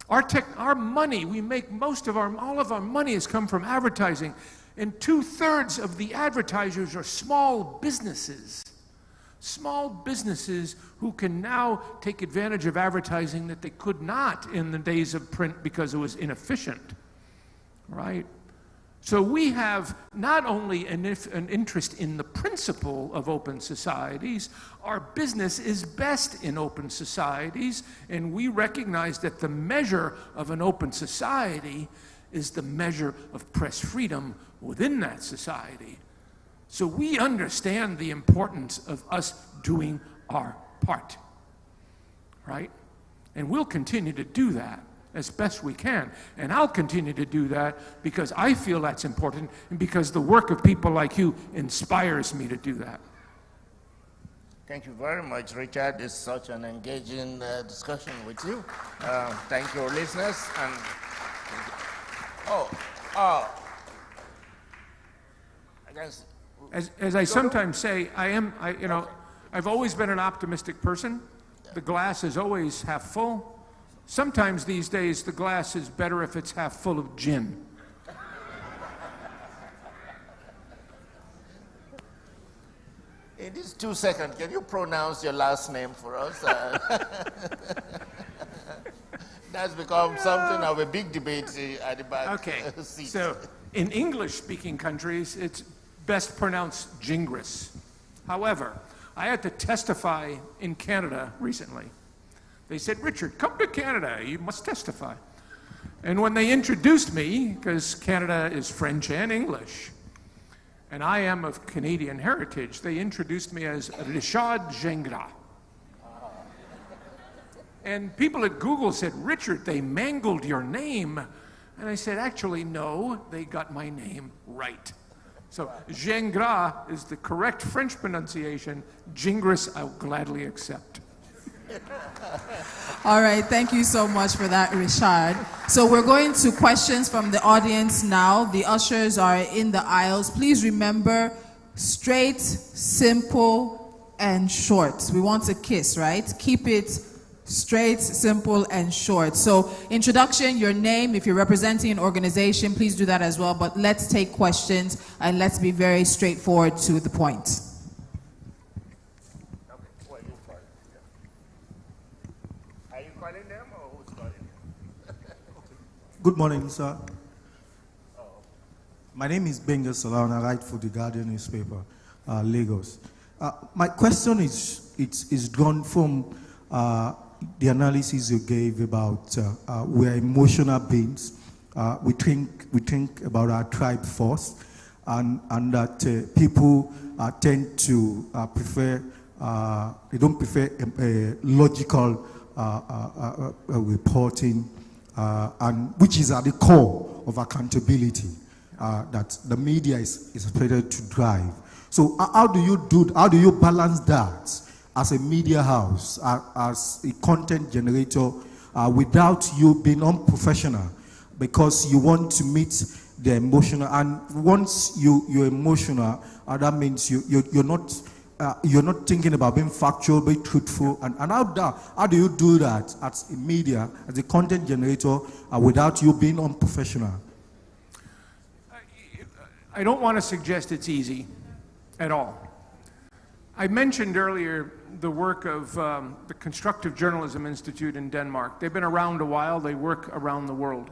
Our money, we make all of our money has come from advertising, and 2/3 of the advertisers are small businesses. Small businesses who can now take advantage of advertising that they could not in the days of print because it was inefficient, right? So we have not only an interest in the principle of open societies, our business is best in open societies, and we recognize that the measure of an open society is the measure of press freedom within that society. So we understand the importance of us doing our part, right? And we'll continue to do that as best we can. And I'll continue to do that because I feel that's important and because the work of people like you inspires me to do that. Thank you very much, Richard. It's such an engaging discussion with you. Thank you, listeners. And I guess. As I sometimes say, I've always been an optimistic person. The glass is always half full. Sometimes these days, the glass is better if it's half full of gin. In these 2 seconds, can you pronounce your last name for us? That's become something of a big debate at the back. Okay, seat. so in English-speaking countries, it's best pronounced Gingras. However, I had to testify in Canada recently. They said, Richard, come to Canada, you must testify. And when they introduced me, because Canada is French and English, and I am of Canadian heritage, they introduced me as Richard Gingras. And people at Google said, Richard, they mangled your name. And I said, actually, no, they got my name right. So Gingras is the correct French pronunciation. Gingras, I'll gladly accept. All right, thank you so much for that, Richard. So we're going to questions from the audience now. The ushers are in the aisles. Please remember, straight, simple, and short. We want to kiss, right? Keep it straight, simple, and short. So introduction, your name, if you're representing an organization, please do that as well. But let's take questions, and let's be very straightforward to the point. Good morning, sir. My name is Benga Salah, and I write for the Guardian newspaper, Lagos. My question is drawn from the analysis you gave about we are emotional beings. We think about our tribe first, and that people tend to prefer. They don't prefer logical reporting. And which is at the core of accountability that the media is expected to drive. So how do you balance that as a media house, as a content generator, without you being unprofessional, because you want to meet the emotional, and once you're emotional, that means you're not thinking about being factual, being truthful, and how do you do that as a media, as a content generator, without you being unprofessional? I don't want to suggest it's easy at all. I mentioned earlier the work of the Constructive Journalism Institute in Denmark. They've been around a while. They work around the world.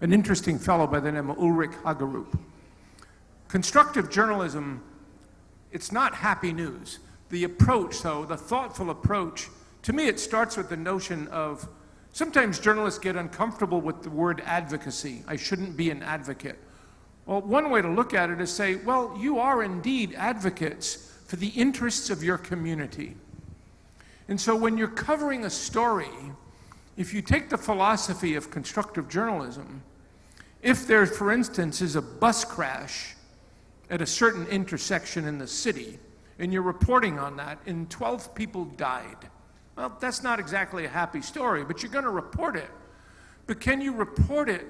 An interesting fellow by the name of Ulrich Hagerup. Constructive journalism, it's not happy news. The approach, though, the thoughtful approach, to me it starts with the notion of, sometimes journalists get uncomfortable with the word advocacy. I shouldn't be an advocate. Well, one way to look at it is say, well, you are indeed advocates for the interests of your community. And so when you're covering a story, if you take the philosophy of constructive journalism, if there, for instance, is a bus crash at a certain intersection in the city, and you're reporting on that, and 12 people died. Well, that's not exactly a happy story, but you're going to report it. But can you report it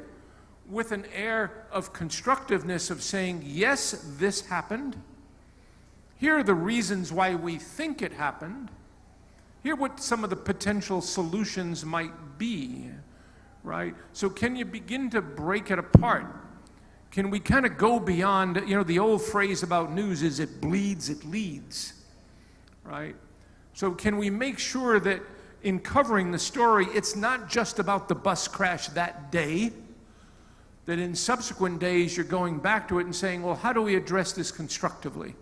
with an air of constructiveness of saying, yes, this happened. Here are the reasons why we think it happened. Here are what some of the potential solutions might be, right? So can you begin to break it apart? Can we kind of go beyond, you know, the old phrase about news is it bleeds, it leads, right? So can we make sure that in covering the story, it's not just about the bus crash that day, that in subsequent days you're going back to it and saying, well, how do we address this constructively,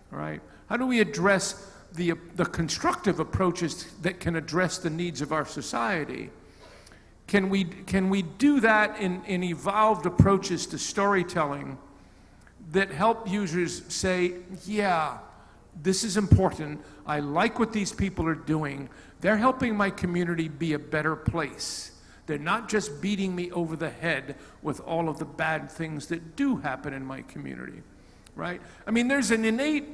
right? How do we address the constructive approaches that can address the needs of our society? Can we do that in evolved approaches to storytelling that help users say, yeah, this is important, I like what these people are doing, they're helping my community be a better place. They're not just beating me over the head with all of the bad things that do happen in my community, right? I mean, there's an innate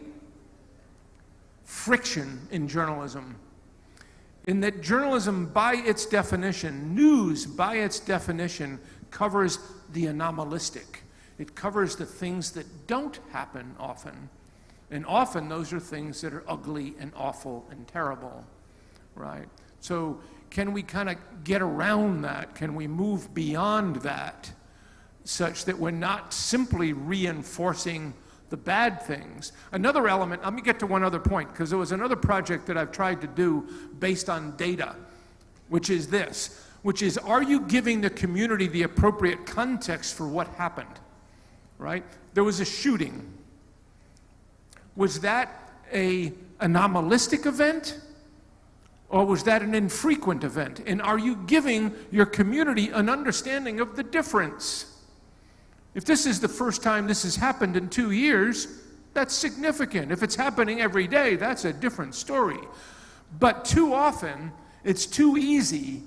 friction in journalism, in that journalism, by its definition, news, by its definition, covers the anomalistic. It covers the things that don't happen often. And often those are things that are ugly and awful and terrible, right? So can we kind of get around that? Can we move beyond that such that we're not simply reinforcing the bad things? Another element, let me get to one other point, because there was another project that I've tried to do based on data, which is this, which is, are you giving the community the appropriate context for what happened, right? There was a shooting. Was that an anomalistic event? Or was that an infrequent event? And are you giving your community an understanding of the difference? If this is the first time this has happened in 2 years, that's significant. If it's happening every day, that's a different story. But too often, it's too easy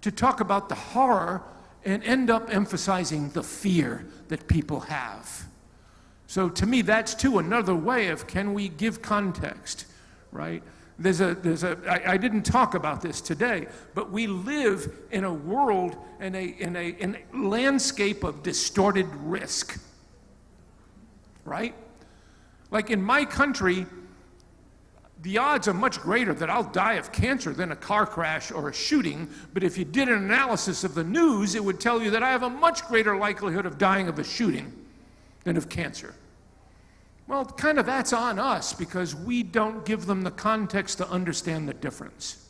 to talk about the horror and end up emphasizing the fear that people have. So to me, that's too another way of, can we give context, right? I didn't talk about this today, but we live in a world, in a landscape of distorted risk, right? Like in my country, the odds are much greater that I'll die of cancer than a car crash or a shooting, but if you did an analysis of the news, it would tell you that I have a much greater likelihood of dying of a shooting than of cancer. Well, kind of that's on us, because we don't give them the context to understand the difference.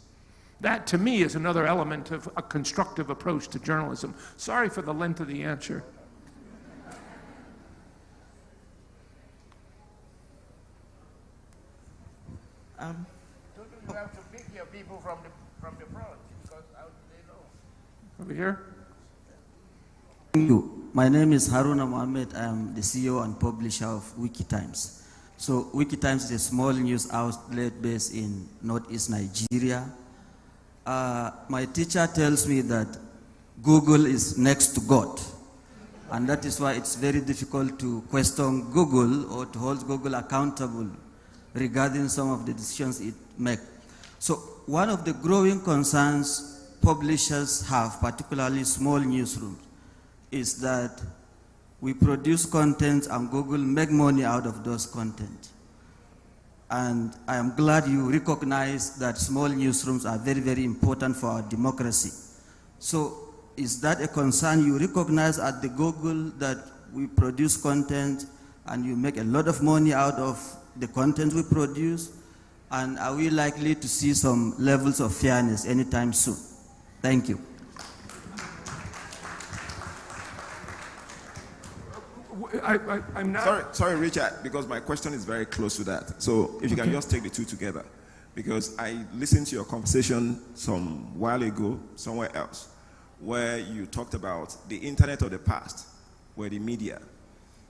That, to me, is another element of a constructive approach to journalism. Sorry for the length of the answer. You have to pick your people from the front, because how do they know? Over here. Thank you. My name is Haruna Mohammed. I am the CEO and publisher of Wikitimes. So Wikitimes is a small news outlet based in northeast Nigeria. My teacher tells me that Google is next to God. And that is why it's very difficult to question Google or to hold Google accountable regarding some of the decisions it makes. So one of the growing concerns publishers have, particularly small newsrooms, is that we produce content and Google make money out of those content. And I am glad you recognize that small newsrooms are very, very important for our democracy. So is that a concern you recognize at the Google, that we produce content and you make a lot of money out of the content we produce? And are we likely to see some levels of fairness anytime soon? Thank you. I'm not... Sorry, Richard, because my question is very close to that. So if you can just take the two together. Because I listened to your conversation some while ago, somewhere else, where you talked about the internet of the past, where the media.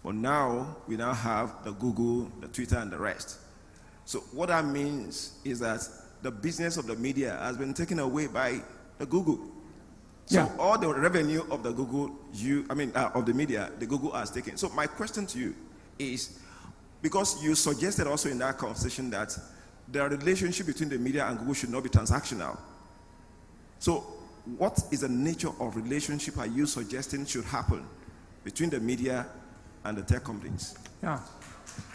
But now, we now have the Google, the Twitter, and the rest. So what that means is that the business of the media has been taken away by the Google. So all the revenue of the Google, of the media, the Google has taken. So my question to you is, Because you suggested also in that conversation that the relationship between the media and Google should not be transactional. So what is the nature of relationship are you suggesting should happen between the media and the tech companies? Yeah.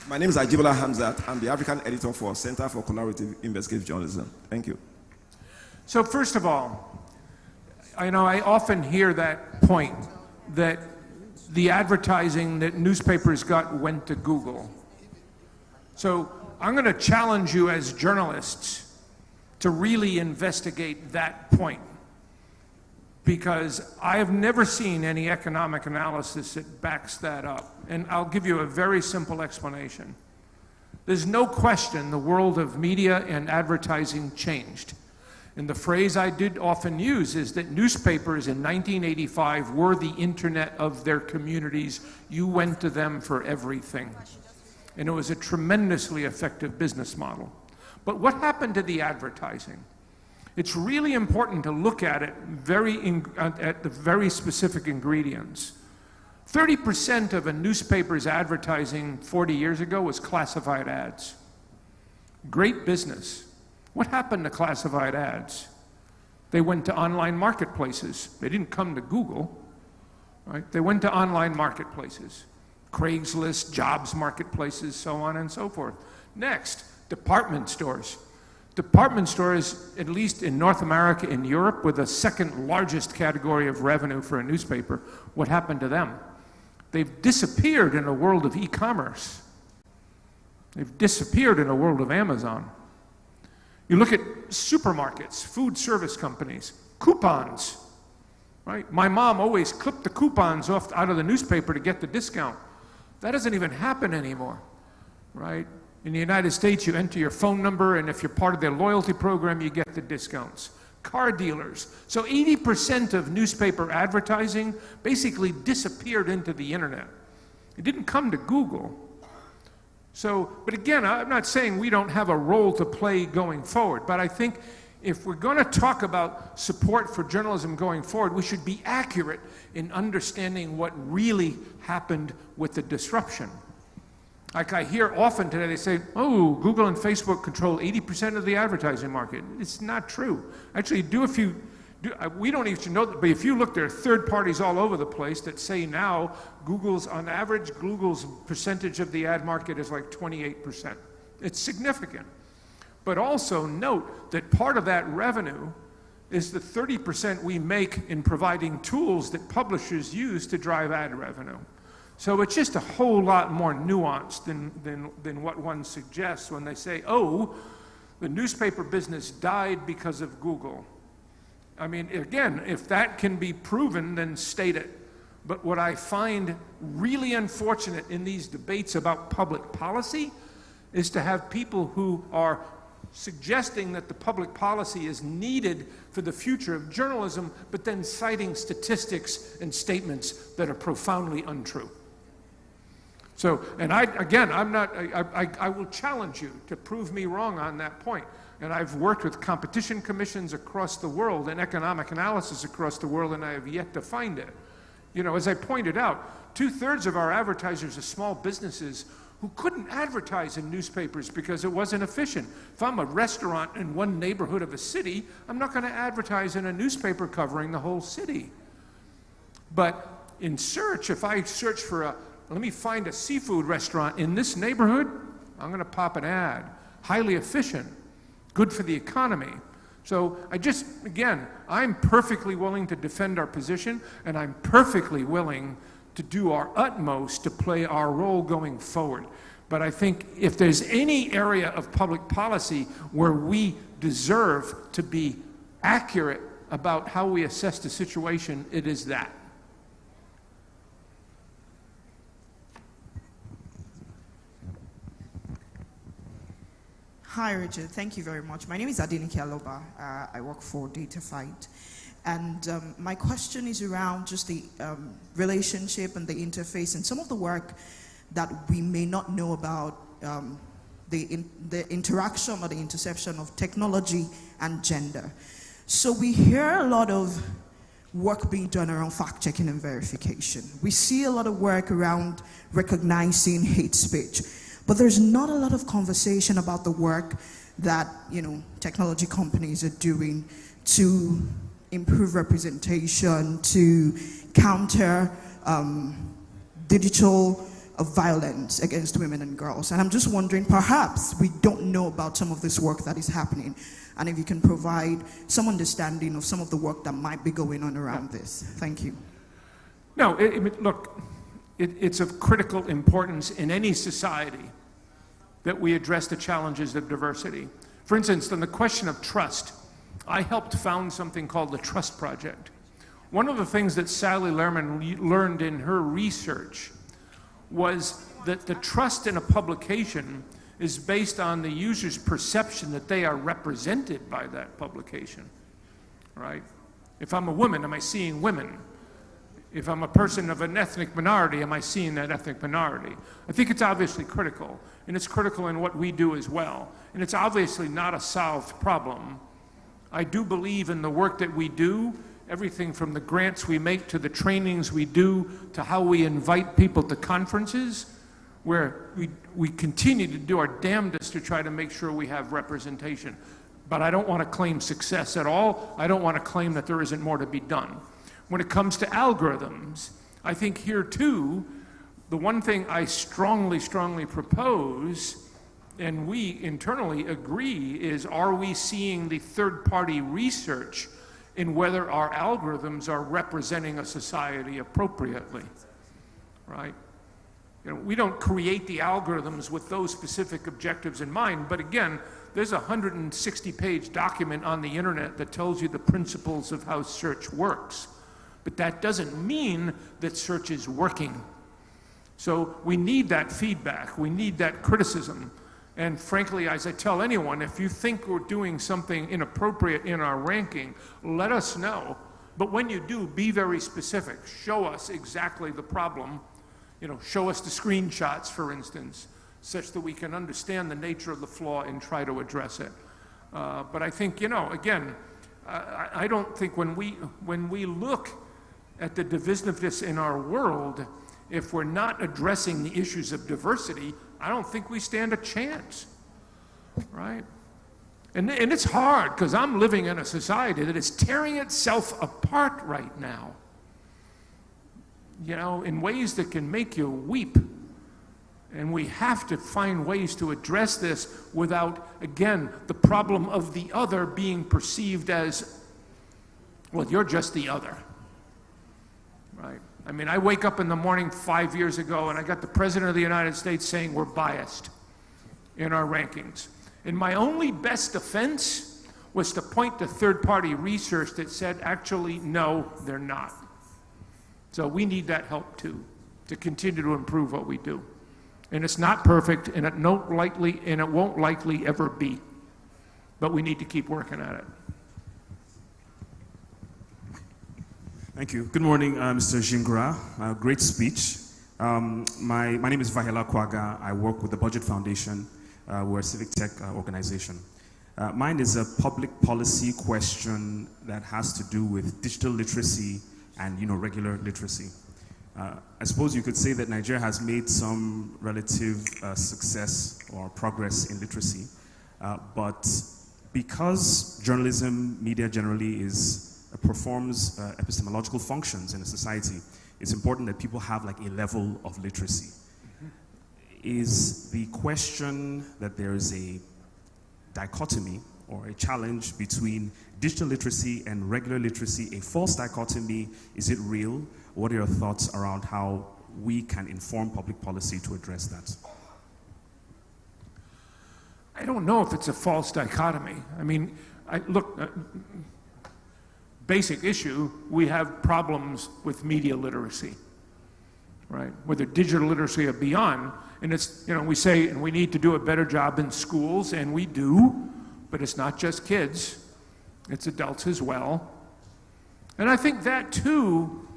My name is Ajibola Hamzat. I'm the African editor for Center for Collaborative Investigative Journalism. Thank you. So first of all, I often hear that point that the advertising that newspapers got went to Google. So I'm going to challenge you as journalists to really investigate that point, because I have never seen any economic analysis that backs that up. And I'll give you a very simple explanation. There's no question the world of media and advertising changed. And the phrase I did often use is that newspapers in 1985 were the internet of their communities. You went to them for everything. And it was a tremendously effective business model. But what happened to the advertising? It's really important to look at it at the very specific ingredients. 30% of a newspaper's advertising 40 years ago was classified ads. Great business. What happened to classified ads? They went to online marketplaces. They didn't come to Google, right? They went to online marketplaces. Craigslist, jobs marketplaces, so on and so forth. Next, department stores. Department stores, at least in North America and Europe, were the second largest category of revenue for a newspaper. What happened to them? They've disappeared in a world of e-commerce. They've disappeared in a world of Amazon. You look at supermarkets, food service companies, coupons, right? My mom always clipped the coupons off out of the newspaper to get the discount. That doesn't even happen anymore, right? In the United States, you enter your phone number, and if you're part of their loyalty program, you get the discounts. Car dealers. So 80% of newspaper advertising basically disappeared into the internet. It didn't come to Google. So, but again, I'm not saying we don't have a role to play going forward, but I think if we're going to talk about support for journalism going forward, we should be accurate in understanding what really happened with the disruption. Like I hear often today, they say, oh, Google and Facebook control 80% of the advertising market. It's not true. Actually, we don't even know that, but if you look, there are third parties all over the place that say now on average, Google's percentage of the ad market is like 28%. It's significant. But also note that part of that revenue is the 30% we make in providing tools that publishers use to drive ad revenue. So it's just a whole lot more nuanced than what one suggests when they say, oh, the newspaper business died because of Google. I mean, again, if that can be proven, then state it. But what I find really unfortunate in these debates about public policy is to have people who are suggesting that the public policy is needed for the future of journalism, but then citing statistics and statements that are profoundly untrue. So, and I will challenge you to prove me wrong on that point. And I've worked with competition commissions across the world and economic analysis across the world, and I have yet to find it. You know, as I pointed out, 2/3 of our advertisers are small businesses who couldn't advertise in newspapers because it wasn't efficient. If I'm a restaurant in one neighborhood of a city, I'm not going to advertise in a newspaper covering the whole city. But in search, if I search for let me find a seafood restaurant in this neighborhood, I'm going to pop an ad. Highly efficient, good for the economy. So again, I'm perfectly willing to defend our position, and I'm perfectly willing to do our utmost to play our role going forward. But I think if there's any area of public policy where we deserve to be accurate about how we assess the situation, it is that. Hi, Richard. Thank you very much. My name is Adenike Aloba. I work for DataFight. And my question is around just the relationship and the interface and some of the work that we may not know about the interaction or the intersection of technology and gender. So we hear a lot of work being done around fact-checking and verification. We see a lot of work around recognizing hate speech. But there's not a lot of conversation about the work that, technology companies are doing to improve representation, to counter digital violence against women and girls. And I'm just wondering, perhaps we don't know about some of this work that is happening, and if you can provide some understanding of some of the work that might be going on around this. Thank you. No, look, it's of critical importance in any society that we address the challenges of diversity. For instance, on the question of trust, I helped found something called the Trust Project. One of the things that Sally Lehrman learned in her research was that the trust in a publication is based on the user's perception that they are represented by that publication, right? If I'm a woman, am I seeing women? If I'm a person of an ethnic minority, am I seeing that ethnic minority? I think it's obviously critical, and it's critical in what we do as well. And it's obviously not a solved problem. I do believe in the work that we do, everything from the grants we make to the trainings we do to how we invite people to conferences, where we continue to do our damnedest to try to make sure we have representation. But I don't want to claim success at all. I don't want to claim that there isn't more to be done. When it comes to algorithms, I think here too, the one thing I strongly, strongly propose, and we internally agree, is are we seeing the third-party research in whether our algorithms are representing a society appropriately, right? We don't create the algorithms with those specific objectives in mind, but again, there's a 160-page document on the internet that tells you the principles of how search works. But that doesn't mean that search is working. So we need that feedback, we need that criticism. And frankly, as I tell anyone, if you think we're doing something inappropriate in our ranking, let us know. But when you do, be very specific. Show us exactly the problem. Show us the screenshots, for instance, such that we can understand the nature of the flaw and try to address it. But I think, again, I don't think when we look at the divisiveness in our world, if we're not addressing the issues of diversity, I don't think we stand a chance, right? And it's hard, because I'm living in a society that is tearing itself apart right now, in ways that can make you weep. And we have to find ways to address this without, again, the problem of the other being perceived as, well, you're just the other, right? I mean, I wake up in the morning 5 years ago and I got the President of the United States saying we're biased in our rankings. And my only best defense was to point to third-party research that said, actually, no, they're not. So we need that help too, to continue to improve what we do. And it's not perfect, and it won't likely ever be. But we need to keep working at it. Thank you. Good morning, Mr. Gingras. Great speech. My name is Vahela Kwaga. I work with the Budget Foundation. We're a civic tech organization. Mine is a public policy question that has to do with digital literacy and regular literacy. I suppose you could say that Nigeria has made some relative success or progress in literacy, but because journalism, media generally performs epistemological functions in a society, it's important that people have like a level of literacy. Is the question that there is a dichotomy or a challenge between digital literacy and regular literacy a false dichotomy? Is it real? What are your thoughts around how we can inform public policy to address that? I don't know if it's a false dichotomy. I mean, basic issue, we have problems with media literacy, right? Whether digital literacy or beyond. And it's, we say, and we need to do a better job in schools, and we do, but it's not just kids, it's adults as well. And I think that too,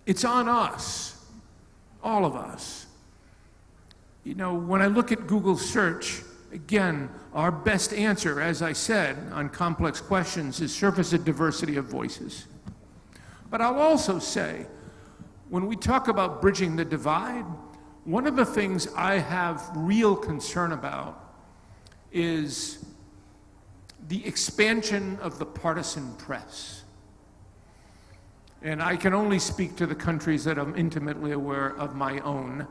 it's on us, all of us. When I look at Google search, again, our best answer, as I said, on complex questions is surface a diversity of voices. But I'll also say, when we talk about bridging the divide, one of the things I have real concern about is the expansion of the partisan press. And I can only speak to the countries that I'm intimately aware of my own.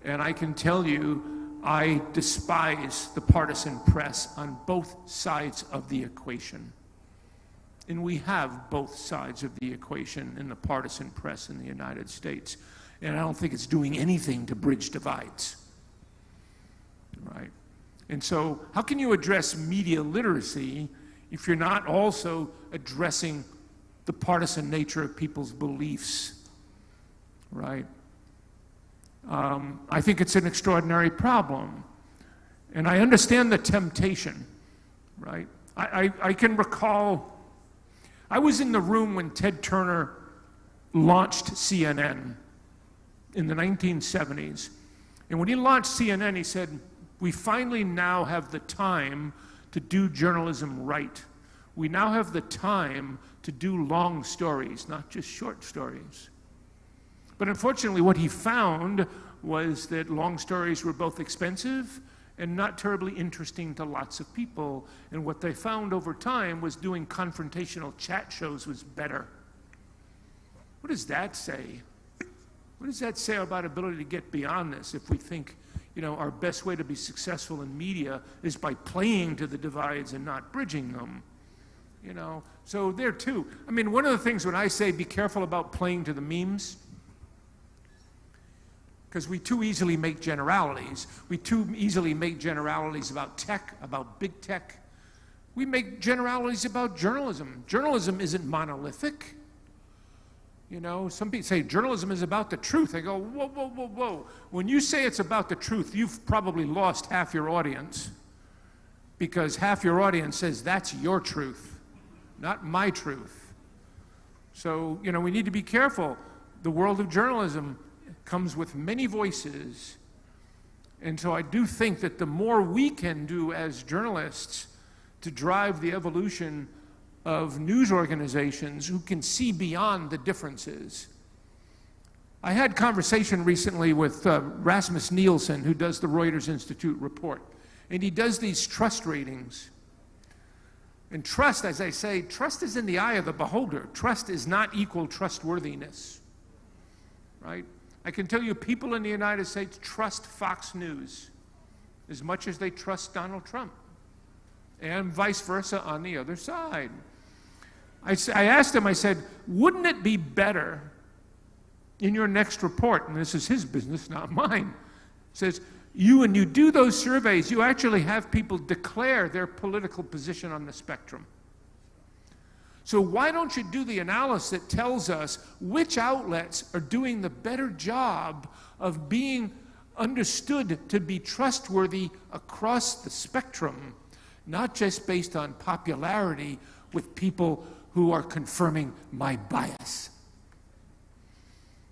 And I can tell you, I despise the partisan press on both sides of the equation. And we have both sides of the equation in the partisan press in the United States. And I don't think it's doing anything to bridge divides, right? And so how can you address media literacy if you're not also addressing the partisan nature of people's beliefs, right? I think it's an extraordinary problem. And I understand the temptation, right? I can recall, I was in the room when Ted Turner launched CNN in the 1970s. And when he launched CNN, he said, we finally now have the time to do journalism right. We now have the time to do long stories, not just short stories. But unfortunately, what he found was that long stories were both expensive and not terribly interesting to lots of people. And what they found over time was doing confrontational chat shows was better. What does that say? What does that say about ability to get beyond this if we think, you know, our best way to be successful in media is by playing to the divides and not bridging them? You know, so there too. I mean, one of the things when I say be careful about playing to the memes, because we too easily make generalities. We too easily make generalities about tech, about big tech. We make generalities about journalism. Journalism isn't monolithic. You know, some people say journalism is about the truth. I go, whoa, whoa, whoa, whoa. When you say it's about the truth, you've probably lost half your audience, because half your audience says that's your truth, not my truth. So, you know, we need to be careful. The world of journalism comes with many voices. And so I do think that the more we can do as journalists to drive the evolution of news organizations who can see beyond the differences. I had conversation recently with Rasmus Nielsen, who does the Reuters Institute report. And he does these trust ratings. And trust, as I say, trust is in the eye of the beholder. Trust is not equal trustworthiness, right? I can tell you people in the United States trust Fox News as much as they trust Donald Trump, and vice versa on the other side. I asked him, I said, wouldn't it be better in your next report, and this is his business, not mine, says, when you do those surveys, you actually have people declare their political position on the spectrum. So why don't you do the analysis that tells us which outlets are doing the better job of being understood to be trustworthy across the spectrum, not just based on popularity with people who are confirming my bias.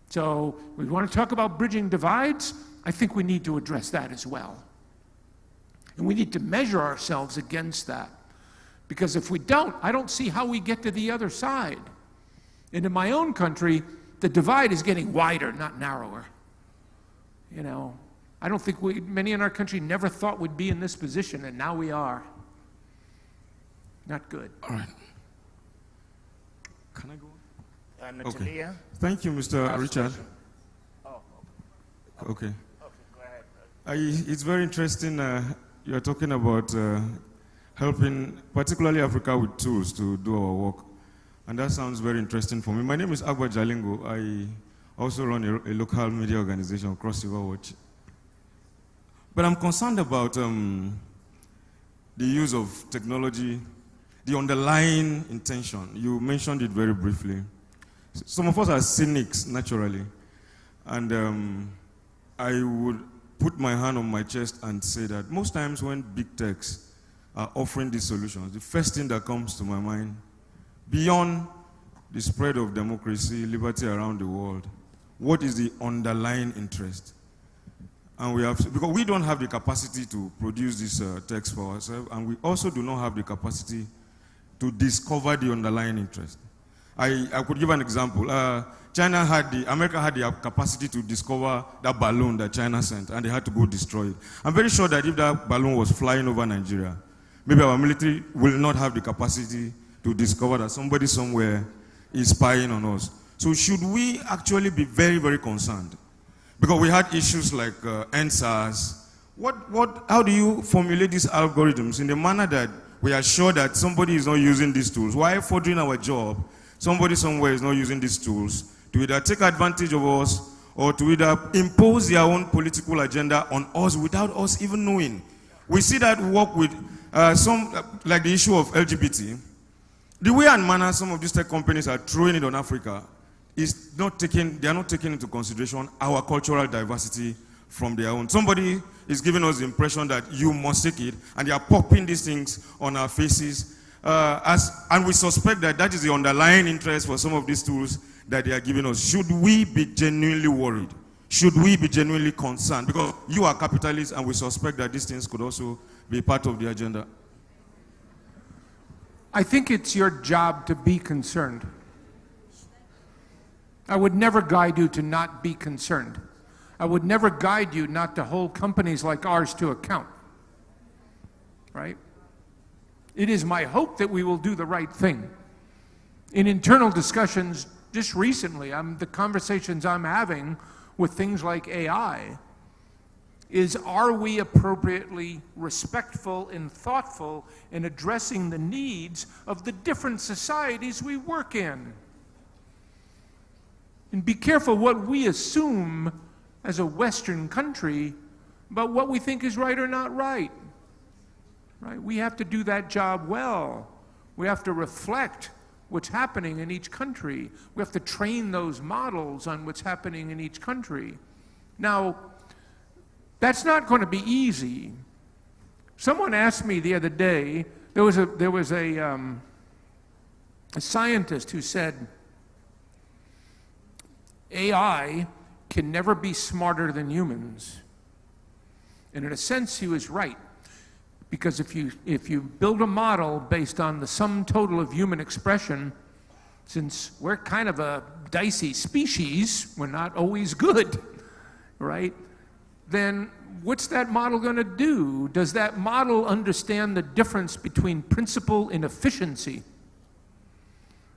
So we want to talk about bridging divides. I think we need to address that as well. And we need to measure ourselves against that. Because if we don't, I don't see how we get to the other side. And in my own country, the divide is getting wider, not narrower. You know, I don't think many in our country never thought we'd be in this position, and now we are. Not good. All right. Can I go on? Okay. Thank you, Mr. Richard. Oh, okay. Okay, go ahead. It's very interesting. You're talking about helping, particularly Africa, with tools to do our work. And that sounds very interesting for me. My name is Agba Jalingo. I also run a local media organization, Cross River Watch. But I'm concerned about the use of technology, the underlying intention. You mentioned it very briefly. Some of us are cynics, naturally. And I would put my hand on my chest and say that most times when big techs are offering these solutions, the first thing that comes to my mind, beyond the spread of democracy, liberty around the world, what is the underlying interest? And we have, because we don't have the capacity to produce these texts for ourselves, and we also do not have the capacity to discover the underlying interest. I could give an example. America had the capacity to discover that balloon that China sent, and they had to go destroy it. I'm very sure that if that balloon was flying over Nigeria, maybe our military will not have the capacity to discover that somebody somewhere is spying on us. So should we actually be very, very concerned? Because we had issues like NSAS. How do you formulate these algorithms in a manner that we are sure that somebody is not using these tools? While furthering our job, somebody somewhere is not using these tools to either take advantage of us or to either impose their own political agenda on us without us even knowing. We see that work with like the issue of LGBT. The way and manner some of these tech companies are throwing it on Africa is they are not taking into consideration our cultural diversity from their own. Somebody is giving us the impression that you must take it, and they are popping these things on our faces, and we suspect that that is the underlying interest for some of these tools that they are giving us. Should we be genuinely worried? Should we be genuinely concerned? Because you are capitalists, and we suspect that these things could also be part of the agenda. I think it's your job to be concerned. I would never guide you to not be concerned. I would never guide you not to hold companies like ours to account, right? It is my hope that we will do the right thing. In internal discussions, just recently, the conversations I'm having with things like AI is, are we appropriately respectful and thoughtful in addressing the needs of the different societies we work in? And be careful what we assume as a Western country about what we think is right or not right. Right? We have to do that job well. We have to reflect what's happening in each country. We have to train those models on what's happening in each country. Now, that's not going to be easy. Someone asked me the other day, there was a scientist who said, AI can never be smarter than humans. And in a sense, he was right. Because if you build a model based on the sum total of human expression, since we're kind of a dicey species, we're not always good, right? Then what's that model going to do? Does that model understand the difference between principle and efficiency?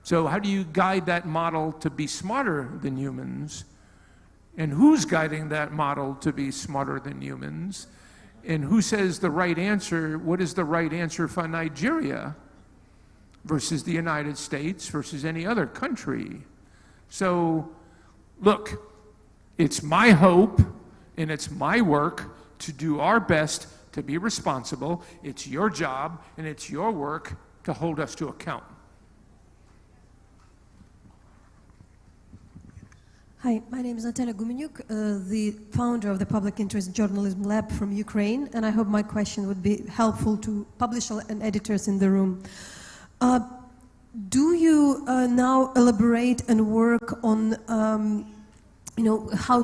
So how do you guide that model to be smarter than humans? And who's guiding that model to be smarter than humans? And who says the right answer? What is the right answer for Nigeria versus the United States versus any other country? So, look, it's my hope and it's my work to do our best to be responsible. It's your job and it's your work to hold us to account. Hi, my name is Natalia Gumenyuk, the founder of the Public Interest Journalism Lab from Ukraine, and I hope my question would be helpful to publishers and editors in the room. Do you now elaborate and work on how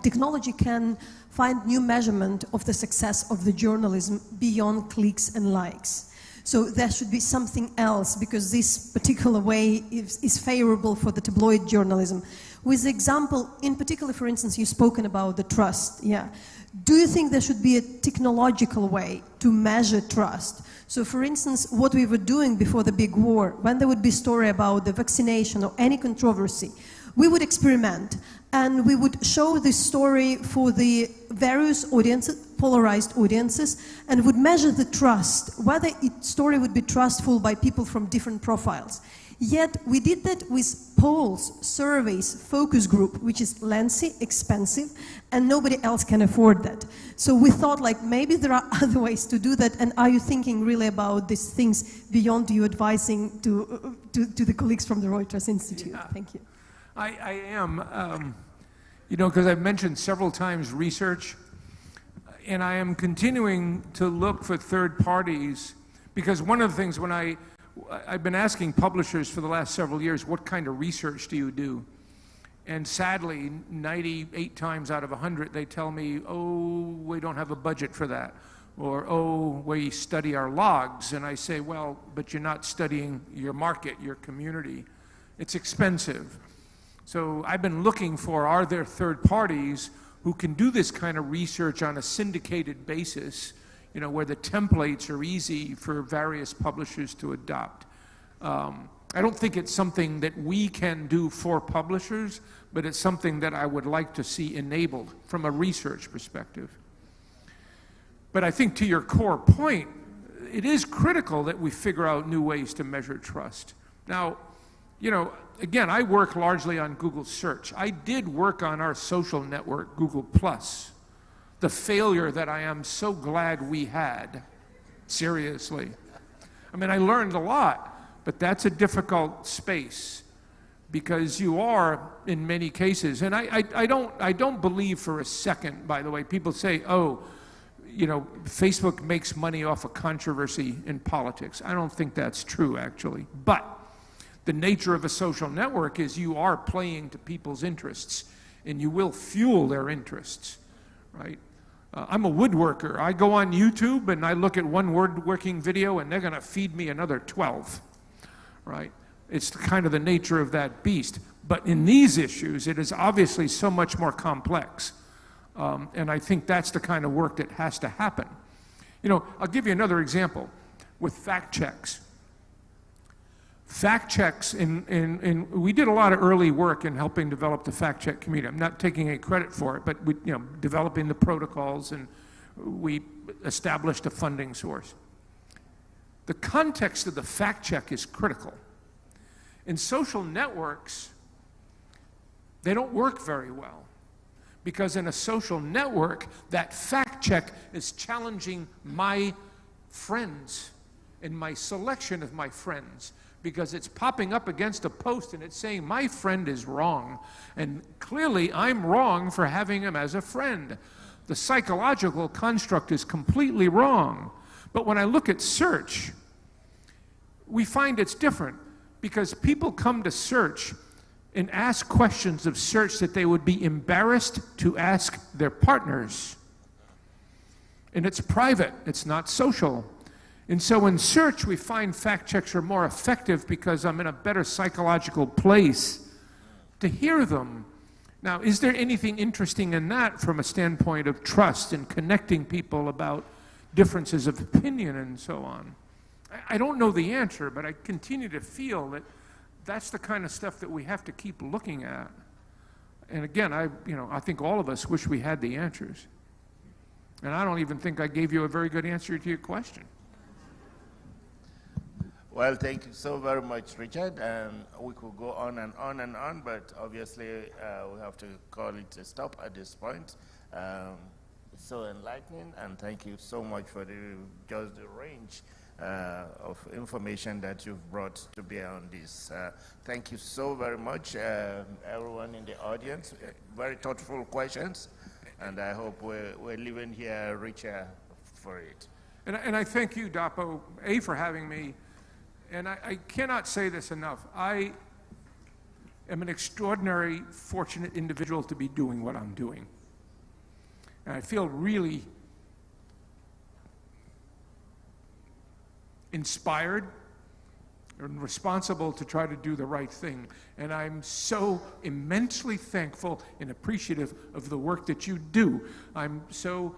technology can find new measurement of the success of the journalism beyond clicks and likes? So there should be something else, because this particular way is favorable for the tabloid journalism. With the example, in particular, for instance, you've spoken about the trust, yeah. Do you think there should be a technological way to measure trust? So for instance, what we were doing before the big war, when there would be a story about the vaccination or any controversy, we would experiment and we would show this story for the various audiences, polarized audiences, and would measure the trust, whether the story would be trustful by people from different profiles. Yet we did that with polls, surveys, focus group, which is lengthy, expensive, and nobody else can afford that. So we thought, like, maybe there are other ways to do that, and are you thinking really about these things beyond you advising to the colleagues from the Reuters Institute? Yeah. Thank you. I am, because I've mentioned several times research, and I am continuing to look for third parties, because one of the things when I've been asking publishers for the last several years, what kind of research do you do? And sadly, 98 times out of 100, they tell me, oh, we don't have a budget for that. Or, oh, we study our logs. And I say, well, but you're not studying your market, your community. It's expensive. So I've been looking for, are there third parties who can do this kind of research on a syndicated basis, you know, where the templates are easy for various publishers to adopt. I don't think it's something that we can do for publishers, but it's something that I would like to see enabled from a research perspective. But I think to your core point, it is critical that we figure out new ways to measure trust. Now, you know, again, I work largely on Google search. I did work on our social network, Google+, the failure that I am so glad we had, seriously. I mean, I learned a lot, but that's a difficult space because you are, in many cases, and I don't believe for a second, by the way, people say, oh, you know, Facebook makes money off of controversy in politics. I don't think that's true, actually. But the nature of a social network is you are playing to people's interests, and you will fuel their interests, right? I'm a woodworker. I go on YouTube, and I look at one woodworking video, and they're going to feed me another 12, right? It's kind of the nature of that beast. But in these issues, it is obviously so much more complex. And I think that's the kind of work that has to happen. You know, I'll give you another example with fact checks. Fact checks, we did a lot of early work in helping develop the fact check community. I'm not taking any credit for it, but we, you know, developing the protocols, and we established a funding source. The context of the fact check is critical. In social networks, they don't work very well. Because in a social network, that fact check is challenging my friends and my selection of my friends, because it's popping up against a post and it's saying my friend is wrong, and clearly I'm wrong for having him as a friend. The psychological construct is completely wrong. But when I look at search, we find it's different, because people come to search and ask questions of search that they would be embarrassed to ask their partners. And it's private, it's not social. And so in search, we find fact checks are more effective because I'm in a better psychological place to hear them. Now, is there anything interesting in that from a standpoint of trust and connecting people about differences of opinion and so on? I don't know the answer, but I continue to feel that that's the kind of stuff that we have to keep looking at. And again, I think all of us wish we had the answers. And I don't even think I gave you a very good answer to your question. Well, thank you so very much, Richard. We could go on and on and on, but obviously we have to call it a stop at this point. So enlightening, and thank you so much for just the range of information that you've brought to bear on this. Thank you so very much, everyone in the audience. Very thoughtful questions, and I hope we're leaving here richer for it. And I thank you, Dapo, A, for having me. And I cannot say this enough. I am an extraordinary, fortunate individual to be doing what I'm doing. And I feel really inspired and responsible to try to do the right thing. And I'm so immensely thankful and appreciative of the work that you do. I'm so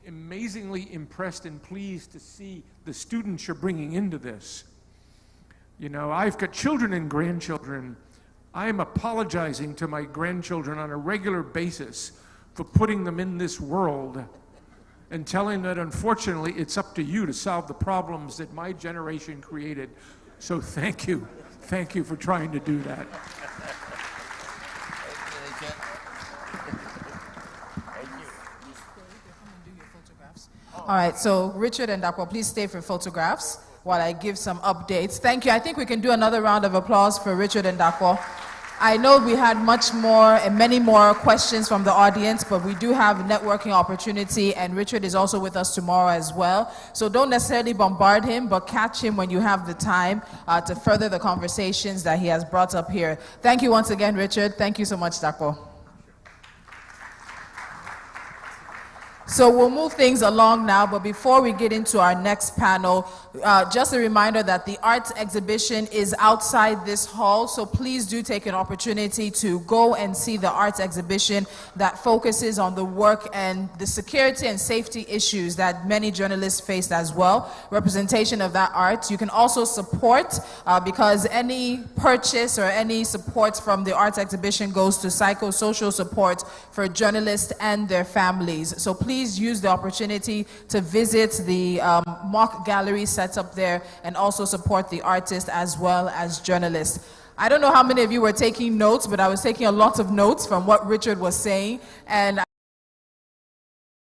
amazingly impressed and pleased to see the students you're bringing into this. You know, I've got children and grandchildren. I'm apologizing to my grandchildren on a regular basis for putting them in this world and telling them that, unfortunately, it's up to you to solve the problems that my generation created. So thank you. Thank you for trying to do that. All right, so Richard and Dapo, please stay for photographs while I give some updates. Thank you. I think we can do another round of applause for Richard and Dapo. I know we had much more and many more questions from the audience, but we do have networking opportunity, and Richard is also with us tomorrow as well. So don't necessarily bombard him, but catch him when you have the time to further the conversations that he has brought up here. Thank you once again, Richard. Thank you so much, Dapo. So we'll move things along now, but before we get into our next panel, just a reminder that the arts exhibition is outside this hall, so please do take an opportunity to go and see the arts exhibition that focuses on the work and the security and safety issues that many journalists faced as well, representation of that art. You can also support, because any purchase or any support from the arts exhibition goes to psychosocial support for journalists and their families. So please use the opportunity to visit the mock gallery set up there and also support the artists as well as journalists. I don't know how many of you were taking notes, but I was taking a lot of notes from what Richard was saying, and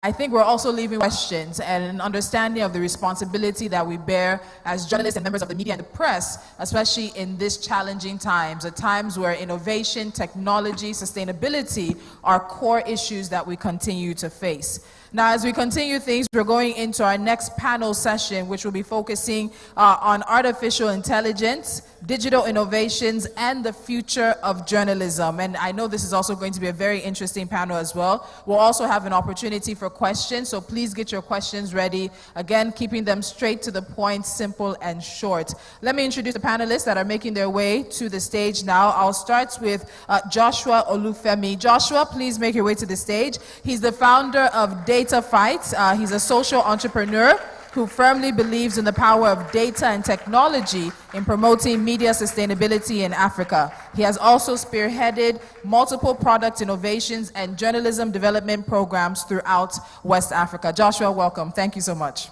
I think we're also leaving questions and an understanding of the responsibility that we bear as journalists and members of the media and the press, especially in these challenging times, at times where innovation, technology, sustainability are core issues that we continue to face. Now, as we continue things, we're going into our next panel session, which will be focusing on artificial intelligence, digital innovations, and the future of journalism. And I know this is also going to be a very interesting panel as well. We'll also have an opportunity for questions, so please get your questions ready. Again, keeping them straight to the point, simple and short. Let me introduce the panelists that are making their way to the stage now. I'll start with Joshua Olufemi. Joshua, please make your way to the stage. He's the founder of Data Fights. He's a social entrepreneur who firmly believes in the power of data and technology in promoting media sustainability in Africa. He has also spearheaded multiple product innovations and journalism development programs throughout West Africa. Joshua, welcome. Thank you so much.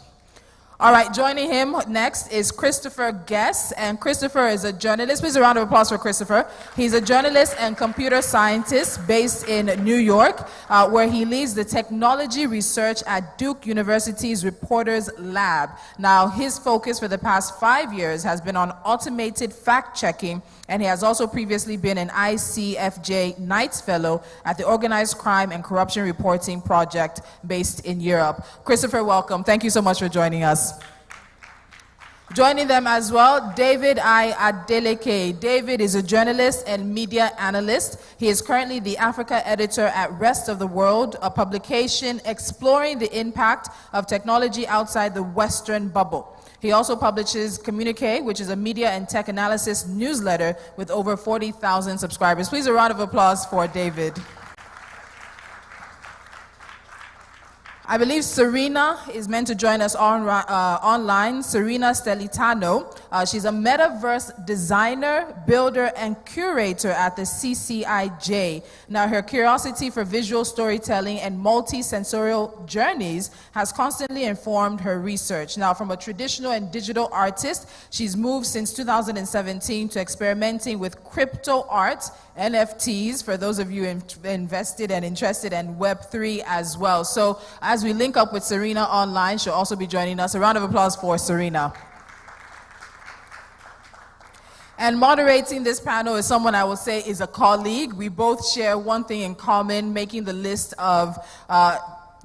All right, joining him next is Christopher Guest, and Christopher is a journalist. Please a round of applause for Christopher. He's a journalist and computer scientist based in New York, where he leads the technology research at Duke University's Reporters Lab. Now, his focus for the past 5 years has been on automated fact-checking, and he has also previously been an ICFJ Knights Fellow at the Organized Crime and Corruption Reporting Project based in Europe. Christopher, welcome. Thank you so much for joining us. Joining them as well, David I. Adeleke. David is a journalist and media analyst. He is currently the Africa editor at Rest of the World, a publication exploring the impact of technology outside the Western bubble. He also publishes Communique, which is a media and tech analysis newsletter with over 40,000 subscribers. Please a round of applause for David. I believe Serena is meant to join us online. Serena Stelitano. She's a metaverse designer, builder, and curator at the CCIJ. Now, her curiosity for visual storytelling and multi-sensorial journeys has constantly informed her research. Now, from a traditional and digital artist, she's moved since 2017 to experimenting with crypto art, NFTs, for those of you invested and interested, in Web3 as well. So as we link up with Serena online, she'll also be joining us. A round of applause for Serena. And moderating this panel is someone I will say is a colleague. We both share one thing in common, making the list of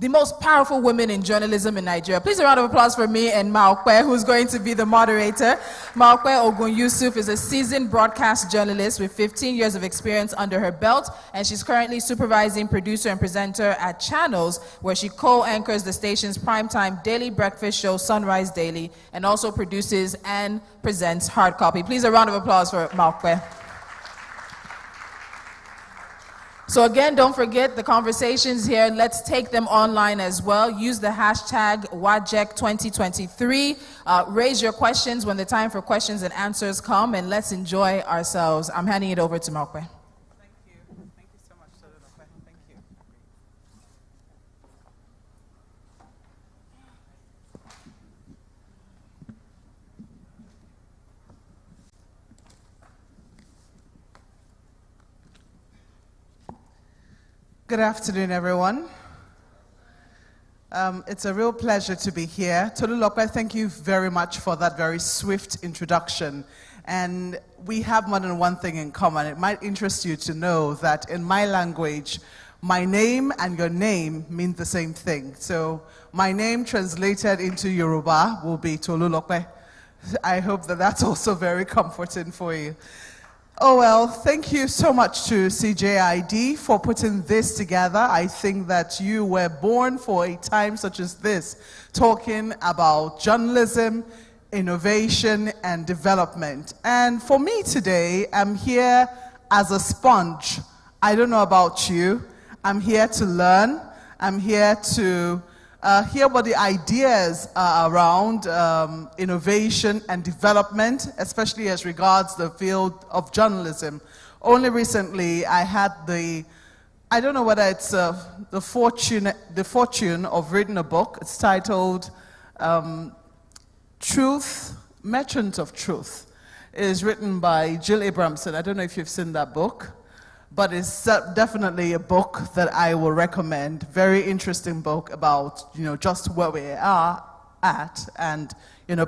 the most powerful women in journalism in Nigeria. Please a round of applause for me and Maokwe, who's going to be the moderator. Maokwe Ogun Yusuf is a seasoned broadcast journalist with 15 years of experience under her belt, and she's currently supervising producer and presenter at Channels, where she co-anchors the station's primetime daily breakfast show, Sunrise Daily, and also produces and presents Hard Copy. Please a round of applause for Maokwe. So again, don't forget the conversations here. Let's take them online as well. Use the hashtag WAJEC2023. Raise your questions when the time for questions and answers come, and let's enjoy ourselves. I'm handing it over to Maokwe. Thank you. Thank you so much, Tolulope. Thank you. Good afternoon, everyone. It's a real pleasure to be here. Tolulope, thank you very much for that very swift introduction. And we have more than one thing in common. It might interest you to know that in my language, my name and your name mean the same thing. So my name translated into Yoruba will be Tolulope. I hope that that's also very comforting for you. Oh, well, thank you so much to CJID for putting this together. I think that you were born for a time such as this, talking about journalism, innovation, and development. And for me today, I'm here as a sponge. I don't know about you. I'm here to learn. I'm here to hear what the ideas are around innovation and development, especially as regards the field of journalism. Only recently, I had I don't know whether it's the fortune of reading a book. It's titled Truth, Merchant of Truth. It is written by Jill Abramson. I don't know if you've seen that book, but it's definitely a book that I will recommend. Very interesting book about, just where we are at and,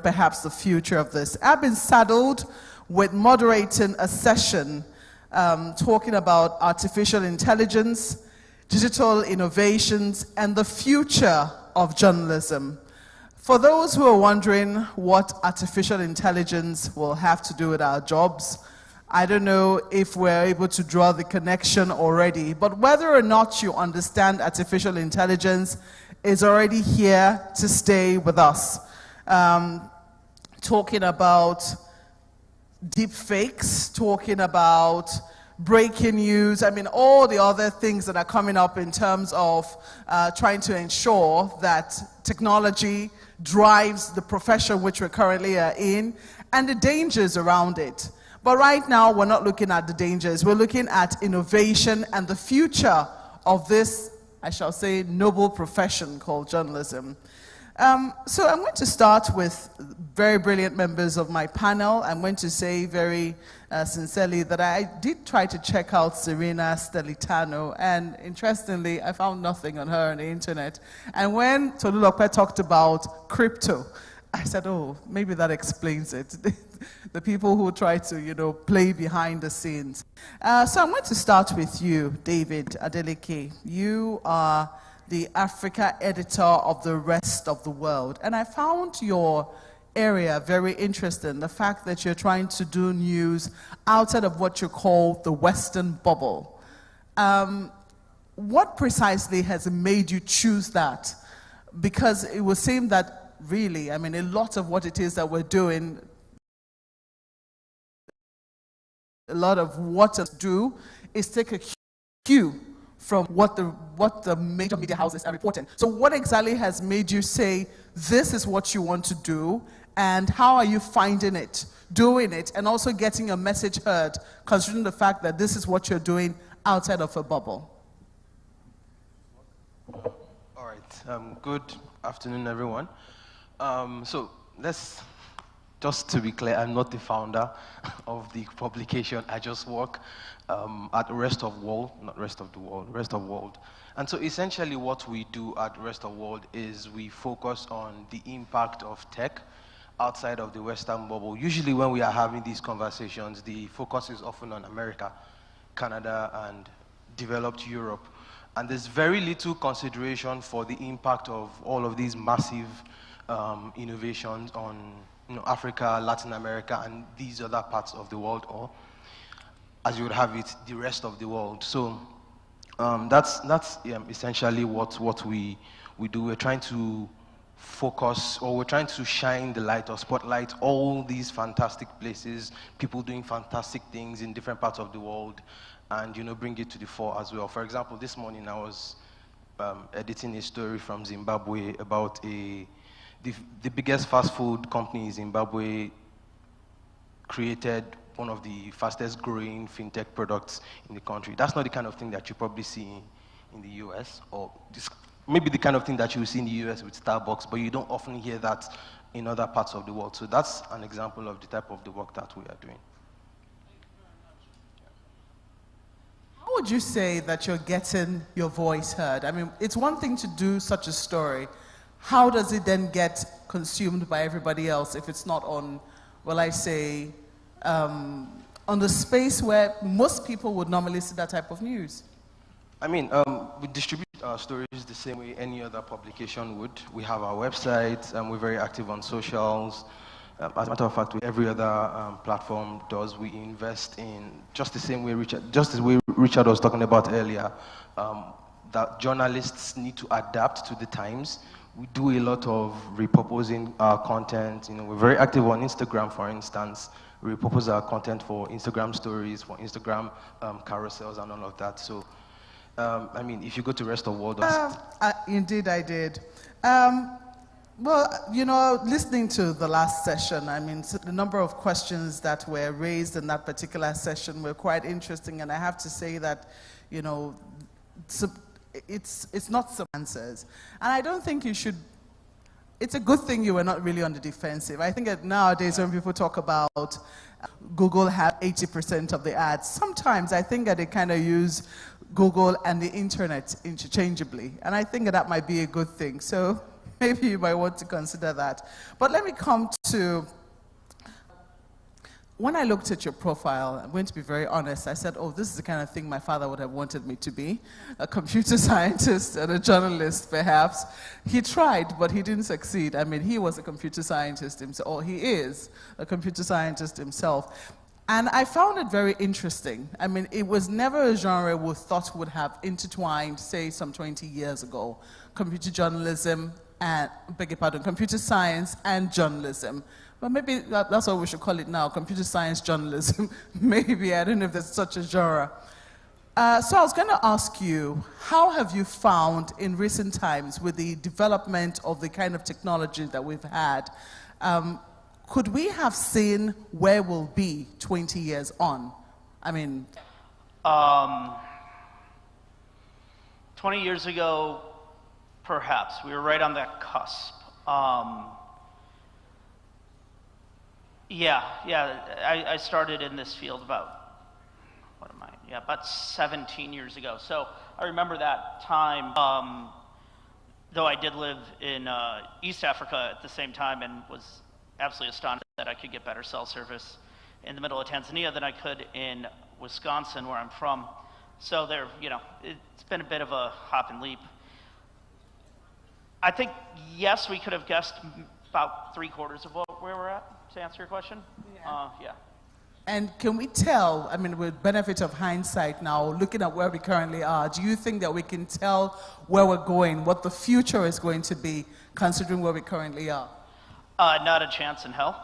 perhaps the future of this. I've been saddled with moderating a session talking about artificial intelligence, digital innovations, and the future of journalism. For those who are wondering what artificial intelligence will have to do with our jobs, I don't know if we're able to draw the connection already, but whether or not you understand artificial intelligence is already here to stay with us. Talking about deep fakes, talking about breaking news, all the other things that are coming up in terms of trying to ensure that technology drives the profession which we currently are in, and the dangers around it. But right now, we're not looking at the dangers. We're looking at innovation and the future of this, I shall say, noble profession called journalism. So I'm going to start with very brilliant members of my panel. I'm going to say very sincerely that I did try to check out Serena Stelitano, and interestingly, I found nothing on her on the internet. And when Tolulope talked about crypto, I said, oh, maybe that explains it. The people who try to, play behind the scenes. So I'm going to start with you, David Adeleke. You are the Africa editor of the Rest of the World. And I found your area very interesting, the fact that you're trying to do news outside of what you call the Western bubble. What precisely has made you choose that? Because it would seem that really, a lot of what it is that we're doing, a lot of what to do is take a cue from what the major media houses are reporting. So what exactly has made you say, this is what you want to do, and how are you finding it, doing it, and also getting your message heard, considering the fact that this is what you're doing outside of a bubble? All right. Good afternoon, everyone. So just to be clear, I'm not the founder of the publication. I just work at Rest of World, not Rest of the World, Rest of World. And so essentially what we do at Rest of World is we focus on the impact of tech outside of the Western bubble. Usually when we are having these conversations, the focus is often on America, Canada, and developed Europe. And there's very little consideration for the impact of all of these massive innovations on Africa, Latin America, and these other parts of the world, or as you would have it, the rest of the world. So that's essentially what we do. We're trying to focus, or we're trying to shine the light or spotlight all these fantastic places, people doing fantastic things in different parts of the world, and bring it to the fore as well. For example, this morning I was editing a story from Zimbabwe about the biggest fast food company in Zimbabwe created one of the fastest growing fintech products in the country. That's not the kind of thing that you probably see in the US, or maybe the kind of thing that you see in the US with Starbucks, but you don't often hear that in other parts of the world. So that's an example of the type of the work that we are doing. How would you say that you're getting your voice heard? It's one thing to do such a story. How does it then get consumed by everybody else if it's not on, on the space where most people would normally see that type of news? We distribute our stories the same way any other publication would. We have our website, and we're very active on socials. As a matter of fact, every other platform does. We invest in just the same way Richard was talking about earlier, that journalists need to adapt to the times. We do a lot of repurposing our content. We're very active on Instagram, for instance. We repurpose our content for Instagram stories, for Instagram carousels, and all of that. So, I mean, if you go to the rest of the world, indeed, I did. Well, listening to the last session, I mean, the number of questions that were raised in that particular session were quite interesting, and I have to say that, it's not some answers. And I don't think you should, it's a good thing you were not really on the defensive. I think that nowadays when people talk about Google have 80% of the ads, sometimes I think that they kind of use Google and the internet interchangeably. And I think that might be a good thing. So maybe you might want to consider that. But let me come to, when I looked at your profile, I'm going to be very honest, I said, oh, this is the kind of thing my father would have wanted me to be, a computer scientist and a journalist, perhaps. He tried, but he didn't succeed. I mean, he was a computer scientist himself, or he is a computer scientist himself. And I found it very interesting. I mean, it was never a genre we thought would have intertwined, say, some 20 years ago. Computer journalism and, computer science and journalism. But maybe that's what we should call it now, computer science journalism. Maybe, I don't know if there's such a genre. So I was going to ask you, how have you found in recent times with the development of the kind of technology that we've had, could we have seen where we'll be 20 years on? I mean... 20 years ago, perhaps. We were right on that cusp. I started in this field about, about 17 years ago. So I remember that time, though I did live in East Africa at the same time and was absolutely astonished that I could get better cell service in the middle of Tanzania than I could in Wisconsin, where I'm from. So there, it's been a bit of a hop and leap. I think, yes, we could have guessed about 3/4 of where we're at, to answer your question. Yeah. And can we tell, I mean, with benefit of hindsight now, looking at where we currently are, do you think that we can tell where we're going, what the future is going to be, considering where we currently are? Not a chance in hell.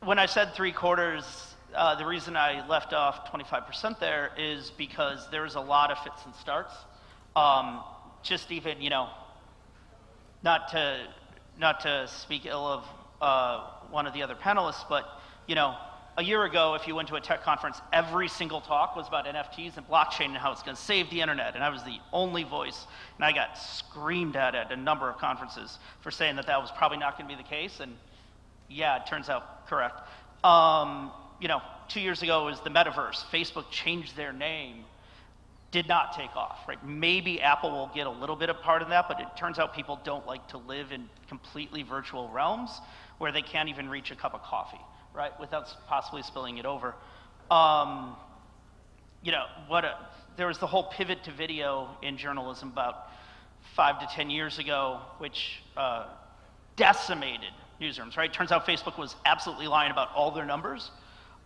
When I said 3/4, the reason I left off 25% there is because there's a lot of fits and starts. Just even, not to speak ill of one of the other panelists, but, a year ago, if you went to a tech conference, every single talk was about NFTs and blockchain and how it's going to save the internet, and I was the only voice, and I got screamed at a number of conferences for saying that that was probably not going to be the case, and yeah, it turns out correct. 2 years ago was the metaverse. Facebook changed their name, did not take off, right? Maybe Apple will get a little bit of part of that, but it turns out people don't like to live in completely virtual realms where they can't even reach a cup of coffee, right? Without possibly spilling it over. There was the whole pivot to video in journalism about 5 to 10 years ago, which decimated newsrooms, right? Turns out Facebook was absolutely lying about all their numbers,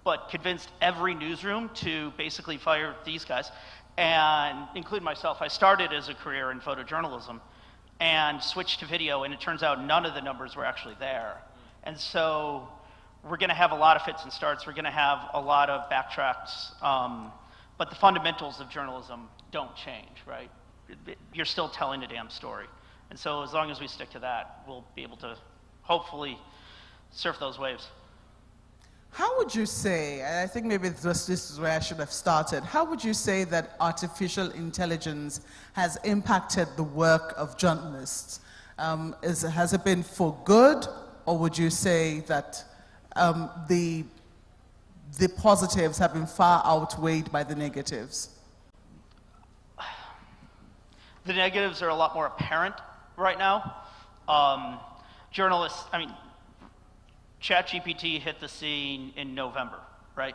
but convinced every newsroom to basically fire these guys, and include myself. I started as a career in photojournalism and switched to video, and it turns out none of the numbers were actually there. And so we're going to have a lot of fits and starts. We're going to have a lot of backtracks, but the fundamentals of journalism don't change, right? You're still telling a damn story. And so as long as we stick to that, we'll be able to hopefully surf those waves. How would you say, and I think maybe this is where I should have started, how would you say that artificial intelligence has impacted the work of journalists? Has it been for good, or would you say that the positives have been far outweighed by the negatives? The negatives are a lot more apparent right now. Journalists, ChatGPT hit the scene in November, right?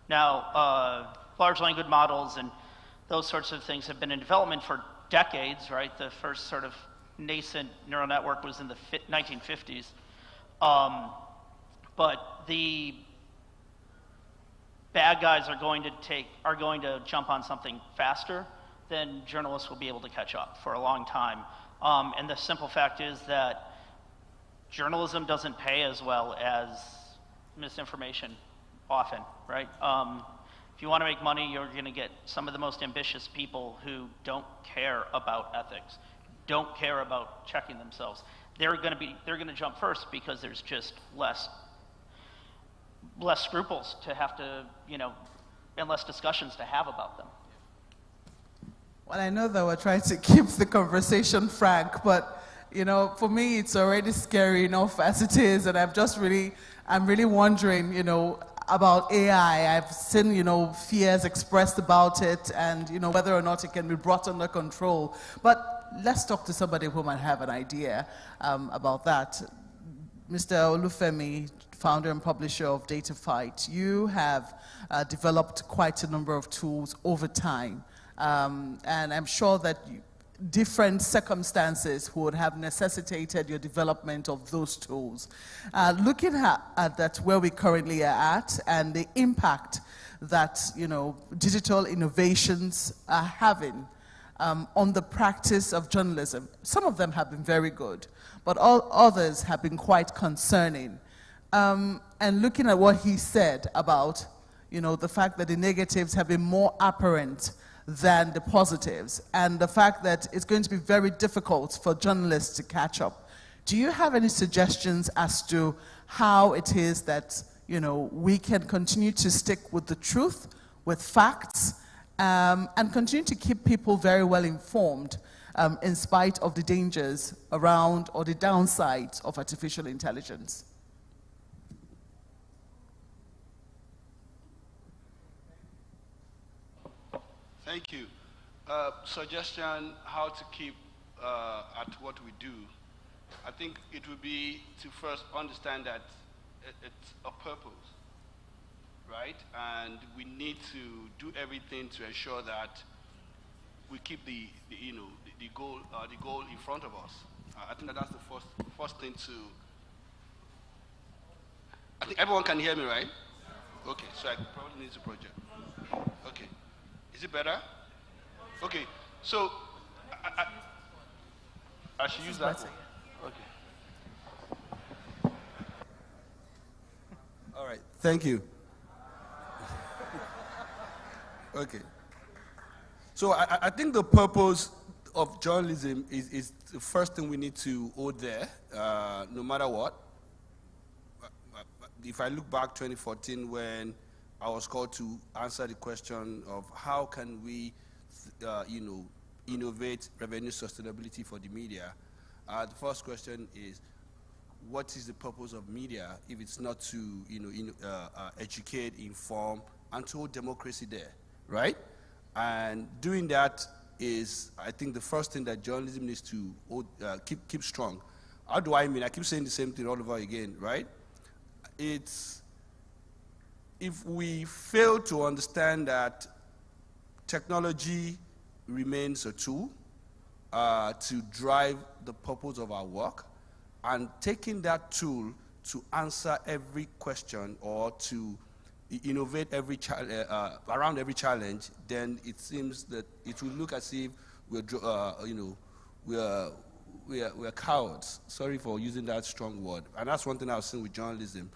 Now, large language models and those sorts of things have been in development for decades, right? The first sort of nascent neural network was in the 1950s. But the bad guys are going to jump on something faster than journalists will be able to catch up for a long time. And the simple fact is that journalism doesn't pay as well as misinformation often, right? If you want to make money, you're going to get some of the most ambitious people who don't care about ethics, don't care about checking themselves. They're going to jump first because there's just less scruples to have to, and less discussions to have about them. Well, I know that we're trying to keep the conversation frank, but for me, it's already scary enough as it is, and I'm really wondering, about AI. I've seen, fears expressed about it, and whether or not it can be brought under control. But let's talk to somebody who might have an idea about that. Mr. Olufemi, founder and publisher of DataFight, you have developed quite a number of tools over time. And I'm sure that different circumstances would have necessitated your development of those tools. Looking at that, where we currently are at, and the impact that digital innovations are having on the practice of journalism. Some of them have been very good, but all others have been quite concerning. And looking at what he said about the fact that the negatives have been more apparent than the positives, and the fact that it's going to be very difficult for journalists to catch up. Do you have any suggestions as to how it is that we can continue to stick with the truth, with facts, and continue to keep people very well informed in spite of the dangers around or the downsides of artificial intelligence? Thank you. Suggestion how to keep at what we do. I think it would be to first understand that it's a purpose, right? And we need to do everything to ensure that we keep the goal in front of us. I think that's the first thing to. I think everyone can hear me, right? Okay, so I probably need to project. Okay. Is it better? Okay, so I should use that one. Okay. All right, thank you. Okay. So I think the purpose of journalism is the first thing we need to hold there, no matter what. If I look back 2014 when I was called to answer the question of how can we, innovate revenue sustainability for the media. The first question is, what is the purpose of media if it's not to, educate, inform, and to hold democracy there, right? And doing that is, I think, the first thing that journalism needs to hold, keep strong. How do I mean? I keep saying the same thing all over again, right? It's, if we fail to understand that technology remains a tool to drive the purpose of our work, and taking that tool to answer every question or to innovate around every challenge, then it seems that it will look as if we're cowards. Sorry for using that strong word. And that's one thing I've seen with journalism,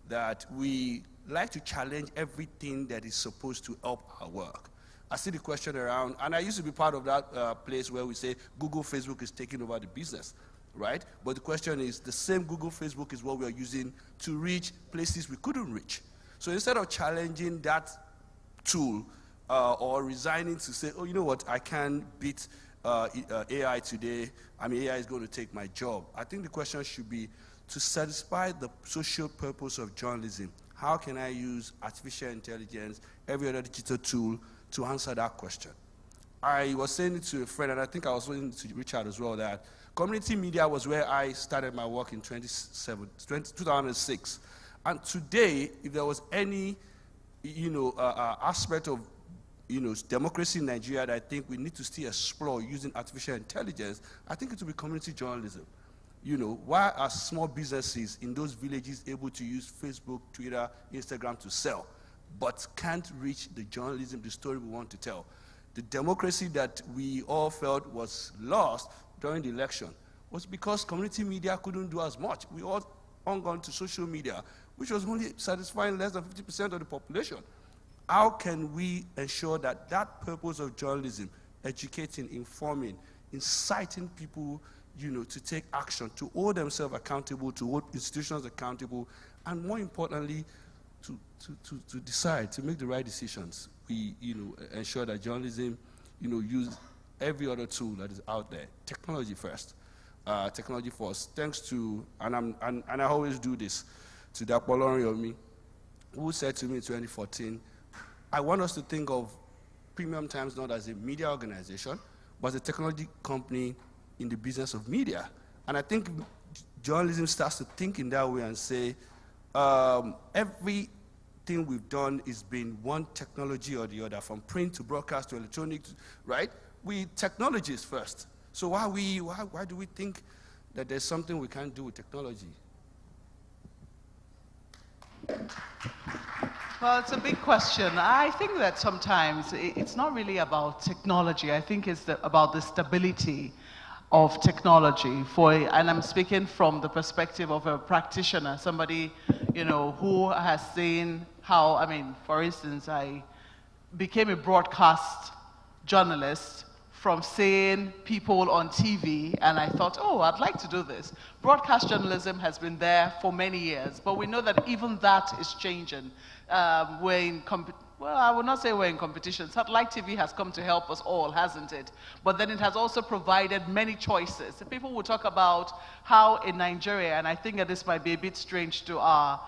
that we like to challenge everything that is supposed to help our work. I see the question around, and I used to be part of that place where we say Google, Facebook is taking over the business, right? But the question is, the same Google, Facebook is what we are using to reach places we couldn't reach. So instead of challenging that tool or resigning to say, oh, you know what, I can't beat AI today, AI is going to take my job. I think the question should be to satisfy the social purpose of journalism. How can I use artificial intelligence, every other digital tool, to answer that question? I was saying it to a friend, and I think I was saying to Richard as well, that community media was where I started my work in 2006. And today, if there was any aspect of democracy in Nigeria that I think we need to still explore using artificial intelligence, I think it will be community journalism. Why are small businesses in those villages able to use Facebook, Twitter, Instagram to sell, but can't reach the journalism, the story we want to tell? The democracy that we all felt was lost during the election was because community media couldn't do as much. We all hung on to social media, which was only satisfying less than 50% of the population. How can we ensure that that purpose of journalism, educating, informing, inciting people, to take action, to hold themselves accountable, to hold institutions accountable, and more importantly, to decide, to make the right decisions. We, ensure that journalism, use every other tool that is out there. Technology first. Technology first. Thanks to, and I always do this, to Dapolon Yomi, who said to me in 2014, I want us to think of Premium Times not as a media organization, but as a technology company in the business of media. And I think journalism starts to think in that way and say, everything we've done is been one technology or the other, from print to broadcast to electronic, right? We technologists first. So why do we think that there's something we can't do with technology? Well, it's a big question. I think that sometimes it's not really about technology. I think it's about the stability of technology. And I'm speaking from the perspective of a practitioner, somebody, who has seen how, for instance, I became a broadcast journalist from seeing people on TV, and I thought, oh, I'd like to do this. Broadcast journalism has been there for many years, but we know that even that is changing. Well, I would not say we're in competition. Satellite TV has come to help us all, hasn't it? But then it has also provided many choices. People will talk about how in Nigeria, and I think that this might be a bit strange to our,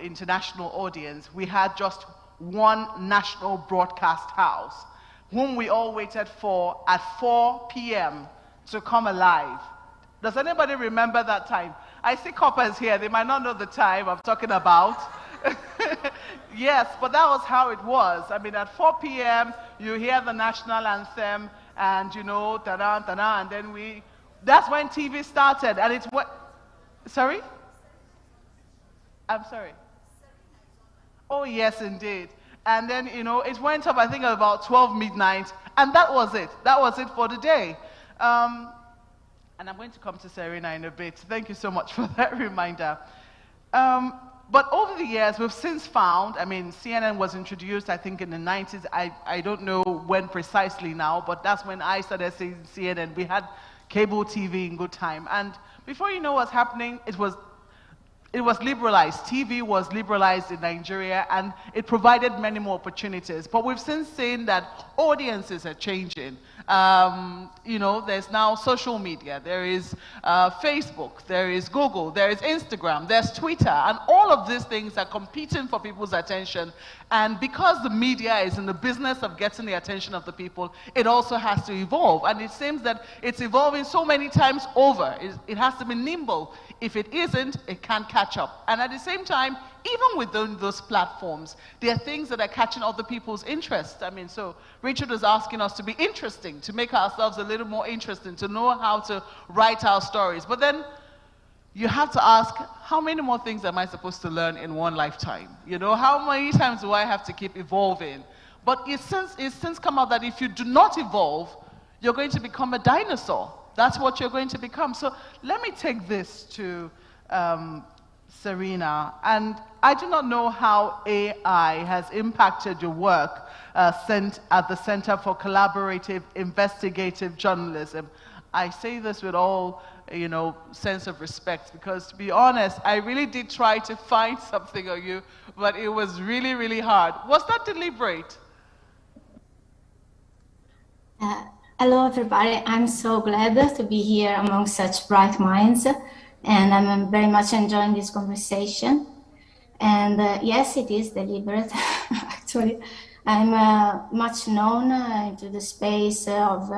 international audience, we had just one national broadcast house, whom we all waited for at 4 p.m. to come alive. Does anybody remember that time? I see coppers here. They might not know the time I'm talking about. Yes, but that was how it was. At 4 p.m., you hear the national anthem, and ta-da, ta-da, and then that's when TV started, and it's what, sorry? I'm sorry. Oh, yes, indeed. And then, it went up, I think, at about 12 midnight, and that was it. That was it for the day. And I'm going to come to Serena in a bit. Thank you so much for that reminder. But over the years, we've since found, CNN was introduced, I think, in the 90s. I don't know when precisely now, but that's when I started seeing CNN. We had cable TV in good time. And before you know what's happening, it was liberalized. TV was liberalized in Nigeria, and it provided many more opportunities. But we've since seen that audiences are changing. There's now social media. There is Facebook. There is Google. There is Instagram. There's Twitter. And all of these things are competing for people's attention. And because the media is in the business of getting the attention of the people, it also has to evolve. And it seems that it's evolving so many times over. It has to be nimble. If it isn't, it can't catch up. And at the same time, even within those platforms, there are things that are catching other people's interest. So Richard was asking us to be interesting, to make ourselves a little more interesting, to know how to write our stories. But then you have to ask, how many more things am I supposed to learn in one lifetime? How many times do I have to keep evolving? But it's since come out that if you do not evolve, you're going to become a dinosaur. That's what you're going to become. So let me take this to Serena. And I do not know how AI has impacted your work at the Center for Collaborative Investigative Journalism. I say this with all, sense of respect, because to be honest, I really did try to find something on you, but it was really, really hard. Was that deliberate? Hello, everybody. I'm so glad to be here among such bright minds, and I'm very much enjoying this conversation. And yes, it is deliberate. Actually, I'm much known into the space of,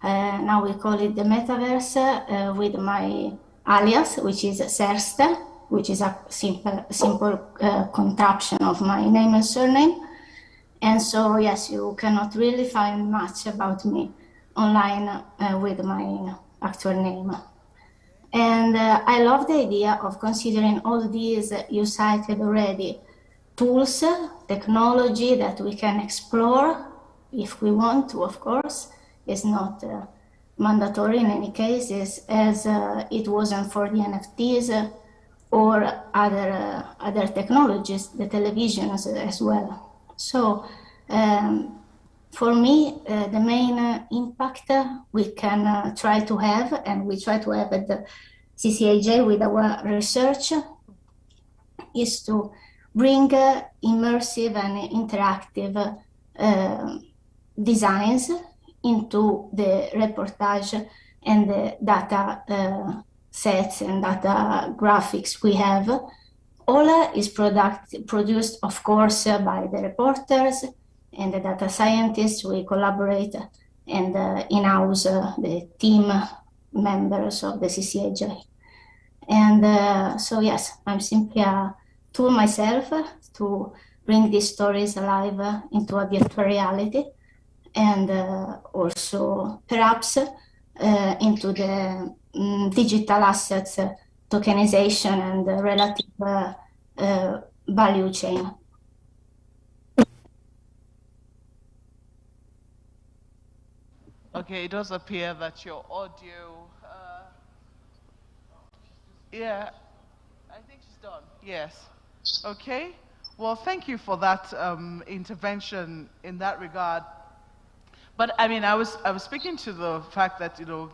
now we call it the metaverse, with my alias, which is Serste, which is a simple contraption of my name and surname. And so, yes, you cannot really find much about me online with my actual name. And I love the idea of considering all these you cited already, tools, technology that we can explore if we want to, of course. It's not mandatory in any cases, as it wasn't for the NFTs or other technologies, the televisions as well. So for me, the main impact we can try to have, and we try to have at the CCAJ with our research, is to bring immersive and interactive designs into the reportage and the data sets and data graphics we have. All is produced, of course, by the reporters and the data scientists. We collaborate, and in-house the team members of the CCAJ. And so, yes, I'm simply a tool myself to bring these stories alive into a virtual reality, and also perhaps into the digital assets tokenization and relative value chain. Okay, it does appear that your audio, yeah, I think she's done. Yes. Okay. Well, thank you for that intervention in that regard. But I mean, I was speaking to the fact that, you know,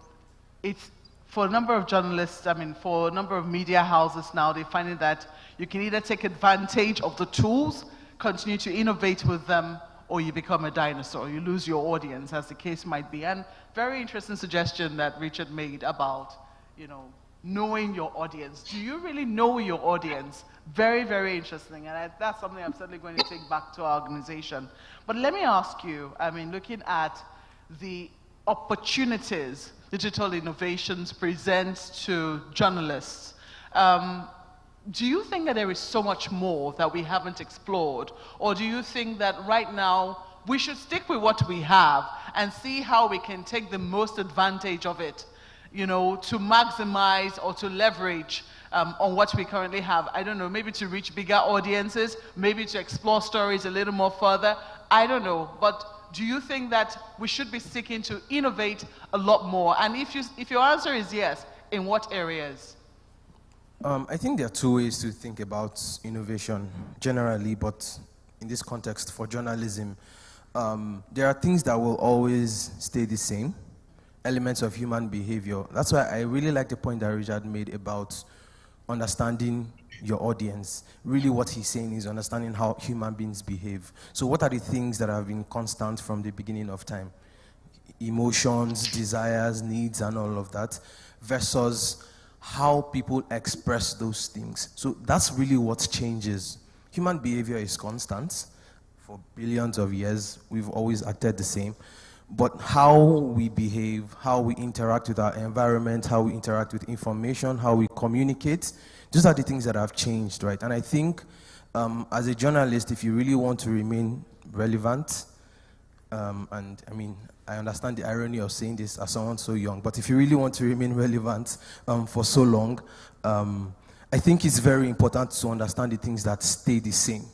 it's for a number of journalists, I mean, for a number of media houses now, they're finding that you can either take advantage of the tools, continue to innovate with them, or you become a dinosaur, you lose your audience, as the case might be. And very interesting suggestion that Richard made about, you know, knowing your audience. Do you really know your audience? Very, very interesting. And that's something I'm certainly going to take back to our organization. But let me ask you, I mean, looking at the opportunities digital innovations present to journalists, do you think that there is so much more that we haven't explored? Or do you think that right now we should stick with what we have and see how we can take the most advantage of it, you know, to maximize or to leverage on what we currently have? I don't know, maybe to reach bigger audiences, maybe to explore stories a little more further. I don't know, but do you think that we should be seeking to innovate a lot more? And if your answer is yes, in what areas? I think there are two ways to think about innovation generally, but in this context for journalism, there are things that will always stay the same, elements of human behavior. That's why I really like the point that Richard made about understanding your audience. Really what he's saying is understanding how human beings behave. So what are the things that have been constant from the beginning of time? Emotions, desires, needs, and all of that, versus how people express those things. So that's really what changes. Human behavior is constant. For billions of years, we've always acted the same. But how we behave, how we interact with our environment, how we interact with information, how we communicate, those are the things that have changed, right? And I think as a journalist, if you really want to remain relevant, and I mean, I understand the irony of saying this as someone so young, but if you really want to remain relevant for so long, I think it's very important to understand the things that stay the same,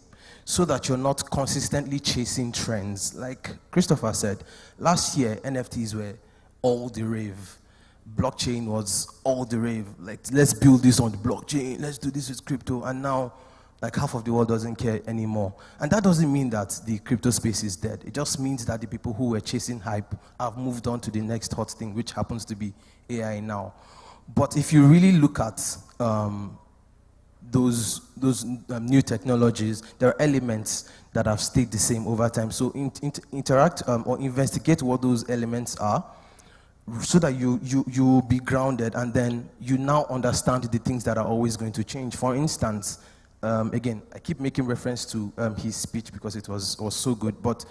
so that you're not consistently chasing trends. Like Christopher said, last year, NFTs were all the rave. Blockchain was all the rave. Like, let's build this on the blockchain, let's do this with crypto, and now, like, half of the world doesn't care anymore. And that doesn't mean that the crypto space is dead. It just means that the people who were chasing hype have moved on to the next hot thing, which happens to be AI now. But if you really look at those new technologies, there are elements that have stayed the same over time. So interact or investigate what those elements are, so that you will be grounded, and then you now understand the things that are always going to change. For instance, again, I keep making reference to his speech because it was so good, but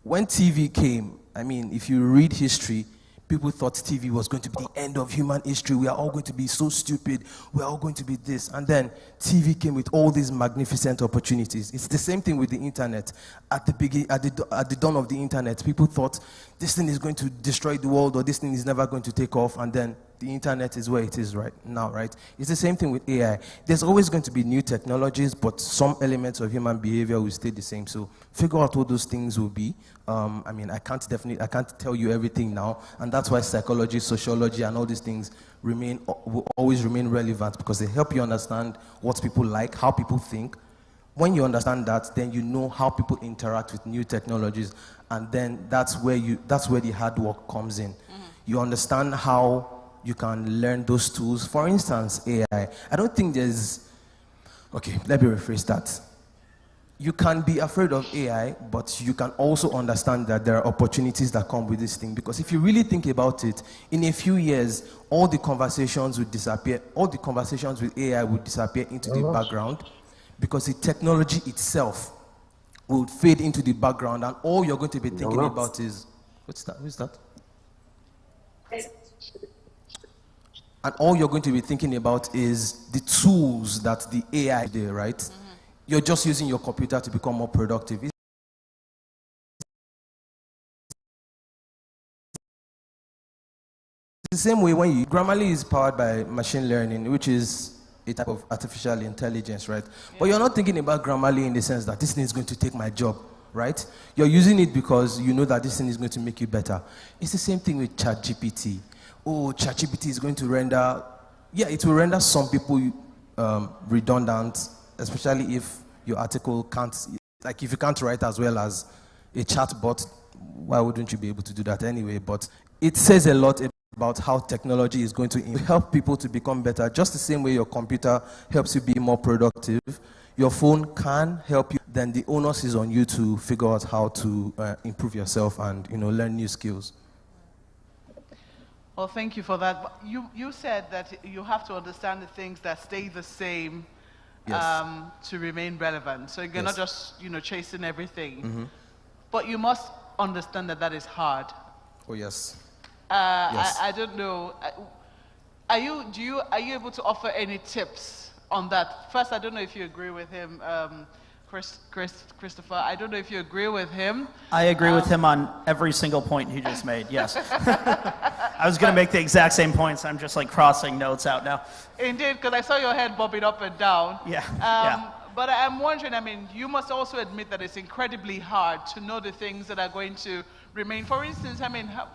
when TV came, I mean, if you read history, People thought TV was going to be the end of human history. We are all going to be so stupid. We are all going to be this. And then TV came with all these magnificent opportunities. It's the same thing with the internet. At the dawn of the internet, people thought this thing is going to destroy the world, or this thing is never going to take off. And then the internet is where it is right now, right? It's the same thing with AI. There's always going to be new technologies, but some elements of human behavior will stay the same. So figure out what those things will be. I mean, I can't tell you everything now, and that's why psychology, sociology, and all these things will always remain relevant, because they help you understand what people like, how people think. When you understand that, then you know how people interact with new technologies, and then that's where the hard work comes in. You understand how you can learn those tools. For instance, AI. I don't think there's... Okay, let me rephrase that. You can be afraid of AI, but you can also understand that there are opportunities that come with this thing. Because if you really think about it, in a few years, all the conversations would disappear. All the conversations with AI would disappear into the background, because the technology itself will fade into the background, and all you're going to be thinking about is... What's that? Who's that? And all you're going to be thinking about is the tools that the AI did, right? You're just using your computer to become more productive. It's the same way when Grammarly is powered by machine learning, which is a type of artificial intelligence, right? But you're not thinking about Grammarly in the sense that this thing is going to take my job, right? You're using it because you know that this thing is going to make you better. It's the same thing with ChatGPT. Oh, ChatGPT is going to render... Yeah, it will render some people redundant, especially if your article can't... Like, if you can't write as well as a chatbot, why wouldn't you be able to do that anyway? But it says a lot about how technology is going to help people to become better. Just the same way your computer helps you be more productive, your phone can help you. Then the onus is on you to figure out how to improve yourself and, learn new skills. Well, thank you for that. But you said that you have to understand the things that stay the same, yes, to remain relevant. So you're not just, chasing everything. But you must understand that is hard. Oh, yes. Yes. I don't know. Are you able to offer any tips on that? First, I don't know if you agree with him, Christopher. I don't know if you agree with him. I agree with him on every single point he just made, yes. I was going to make the exact same points. I'm just like crossing notes out now. Indeed, because I saw your head bobbing up and down. Yeah. But I'm wondering, you must also admit that it's incredibly hard to know the things that are going to remain. For instance,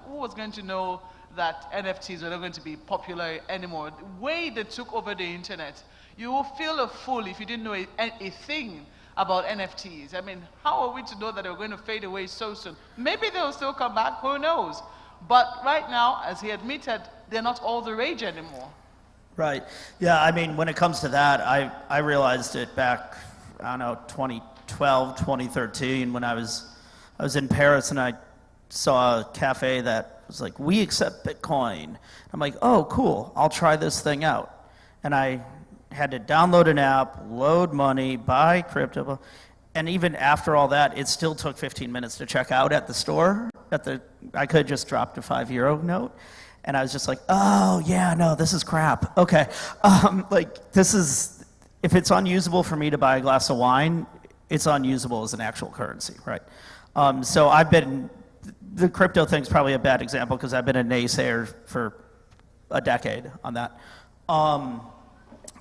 who was going to know that NFTs were not going to be popular anymore? The way they took over the internet, you will feel a fool if you didn't know a thing about NFTs. How are we to know that they're going to fade away so soon? Maybe they'll still come back, who knows? But right now, as he admitted, they're not all the rage anymore. Right. Yeah, when it comes to that, I realized it back, 2012, 2013, when I was in Paris and I saw a cafe that was like, we accept Bitcoin. I'm like, oh, cool, I'll try this thing out. And I had to download an app, load money, buy crypto, and even after all that, it still took 15 minutes to check out at the store. I could have just dropped a €5 note, and I was just like, oh yeah, no, this is crap. Okay, if it's unusable for me to buy a glass of wine, it's unusable as an actual currency, right? So the crypto thing's probably a bad example because I've been a naysayer for a decade on that.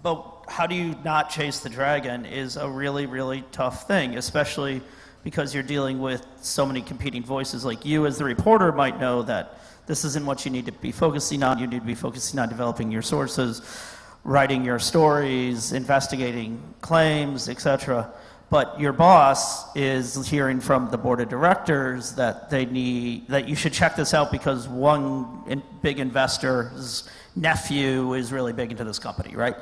But how do you not chase the dragon is a really, really tough thing, especially because you're dealing with so many competing voices. Like you as the reporter might know that this isn't what you need to be focusing on. You need to be focusing on developing your sources, writing your stories, investigating claims, etc. But your boss is hearing from the board of directors that that you should check this out because one big investor's nephew is really big into this company, right?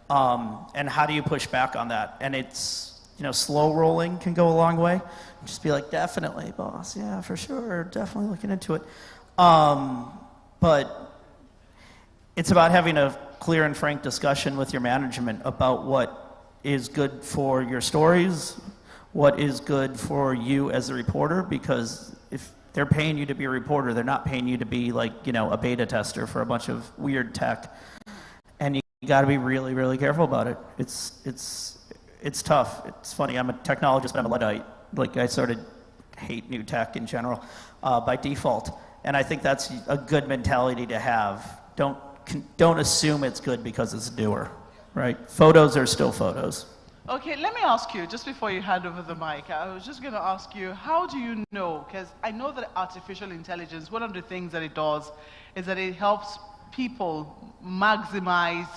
And how do you push back on that? And it's, slow rolling can go a long way. Just be like, definitely, boss. Yeah, for sure. Definitely looking into it. But it's about having a clear and frank discussion with your management about what is good for your stories, what is good for you as a reporter, because They're paying you to be a reporter. They're not paying you to be like, you know, a beta tester for a bunch of weird tech. And you got to be really, really careful about it. It's tough. It's funny. I'm a technologist, but I'm a Luddite. Like, I sort of hate new tech in general by default. And I think that's a good mentality to have. Don't assume it's good because it's newer, right? Photos are still photos. Okay, let me ask you, just before you hand over the mic, I was just going to ask you, how do you know, because I know that artificial intelligence, one of the things that it does is that it helps people maximize,